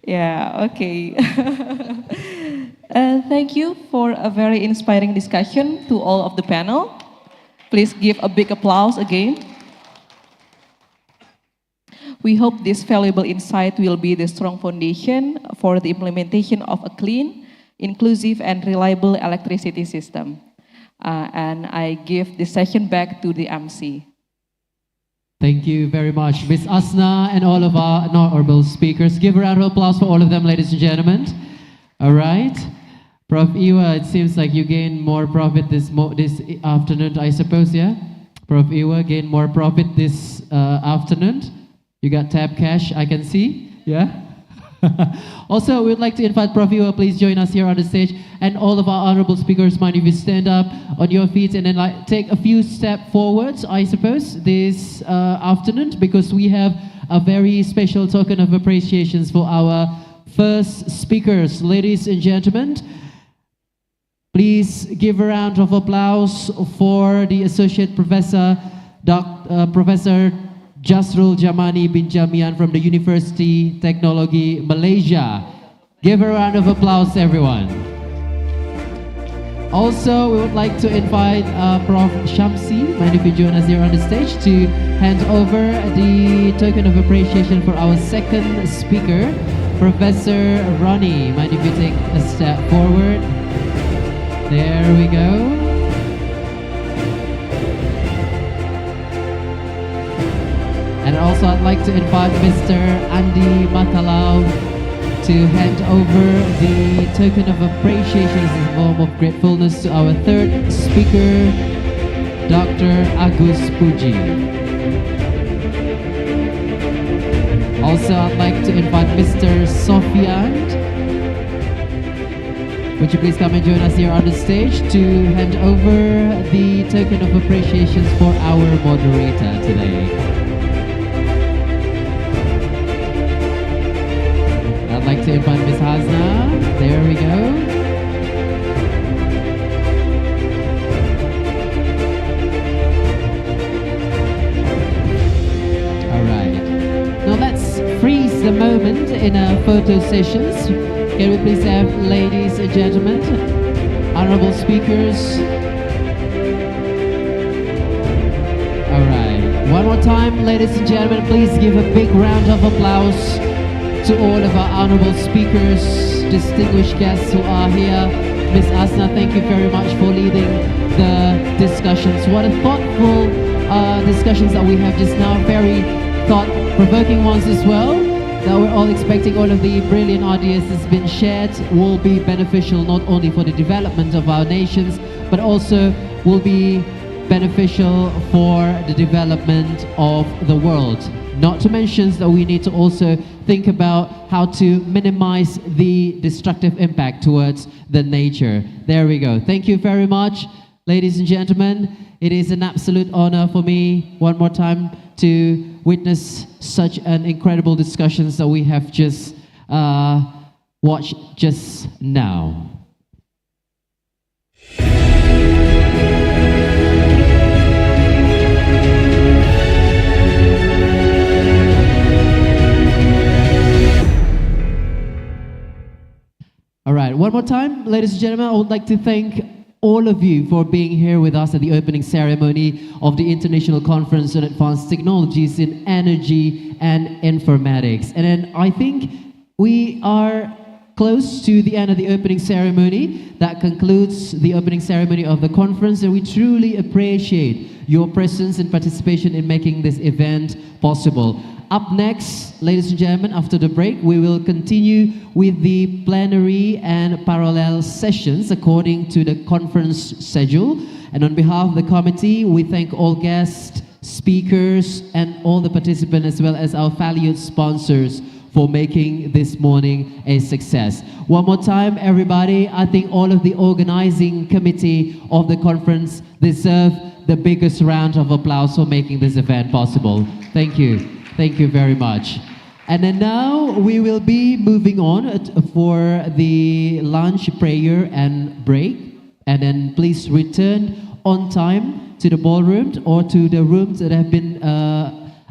Speaker 15: Yeah, okay. Thank you for a very inspiring discussion to all of the panel. Please give a big applause again. We hope this valuable insight will be the strong foundation for the implementation of a clean, inclusive, and reliable electricity system. And I give this session back to the MC.
Speaker 1: Thank you very much, Ms. Asna and all of our honorable speakers. Give a round of applause for all of them, ladies and gentlemen. All right. Prof. Iwa, it seems like you gained more profit this afternoon, I suppose, yeah? Prof. Iwa gained more profit this afternoon. You got tap cash, I can see, yeah? Also, we'd like to invite Prof. Iwa, please join us here on the stage. And all of our honorable speakers, mind if you stand up on your feet and then take a few steps forwards, I suppose, this afternoon, because we have a very special token of appreciation for our first speakers. Ladies and gentlemen, please give a round of applause for the Associate Professor, Professor Jasrul Jamani bin Jamian from the Institut Teknologi Malaysia. Give a round of applause, everyone. Also, we would like to invite Prof. Shamsi, mind if you join us here on the stage, to hand over the token of appreciation for our second speaker, Professor Ronnie. Mind if you take a step forward. There we go. And also I'd like to invite Mr. Andi Matalau to hand over the token of appreciation as a form of gratefulness to our third speaker, Dr. Agus Puji. Also, I'd like to invite Mr. Sofian. Would you please come and join us here on the stage to hand over the token of appreciation for our moderator today. I'd like to invite Ms. Hasna. There we go. All right. Now let's freeze the moment in our photo sessions. Can we please have ladies and gentlemen, honorable speakers. All right. One more time, ladies and gentlemen, please give a big round of applause to all of our honorable speakers, distinguished guests who are here. Ms. Asna, thank you very much for leading the discussions. What a thoughtful discussions that we have just now, very thought-provoking ones as well, that we're all expecting all of the brilliant ideas that's been shared will be beneficial not only for the development of our nations, but also will be beneficial for the development of the world. Not to mention that we need to also think about how to minimize the destructive impact towards the nature. There we go. Thank you very much, ladies and gentlemen. It is an absolute honor for me, one more time, to witness such an incredible discussions that we have just watched just now. All right, one more time, ladies and gentlemen, I would like to thank all of you for being here with us at the opening ceremony of the International Conference on Advanced Technologies in Energy and Informatics. And then I think we are close to the end of the opening ceremony. That concludes the opening ceremony of the conference, and we truly appreciate your presence and participation in making this event possible. Up next, ladies and gentlemen, after the break, we will continue with the plenary and parallel sessions according to the conference schedule. And on behalf of the committee, we thank all guests, speakers, and all the participants, as well as our valued sponsors, for making this morning a success. One more time, everybody, I think all of the organizing committee of the conference deserve the biggest round of applause for making this event possible. Thank you. Thank you very much. And then now we will be moving on for the lunch, prayer, and break. And then please return on time to the ballroom or to the rooms that have been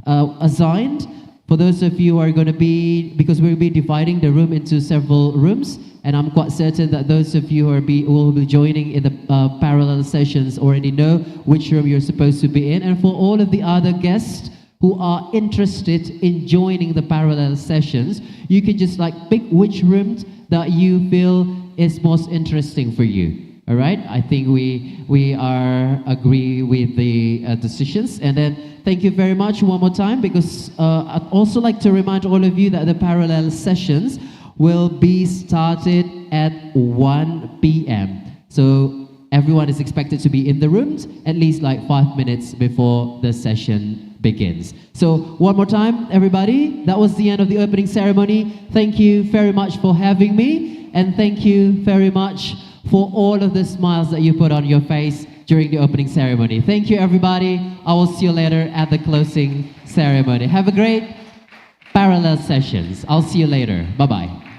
Speaker 1: assigned. For those of you who are going to be, because we'll be dividing the room into several rooms, and I'm quite certain that those of you who will be joining in the parallel sessions already know which room you're supposed to be in. And for all of the other guests who are interested in joining the parallel sessions, you can just pick which room that you feel is most interesting for you. All right, I think we are agree with the decisions. And then thank you very much one more time, because I'd also like to remind all of you that the parallel sessions will be started at 1 p.m. So everyone is expected to be in the rooms at least 5 minutes before the session begins. So one more time, everybody, that was the end of the opening ceremony. Thank you very much for having me, and thank you very much for all of the smiles that you put on your face during the opening ceremony. Thank you, everybody. I will see you later at the closing ceremony. Have a great parallel sessions. I'll see you later. Bye-bye.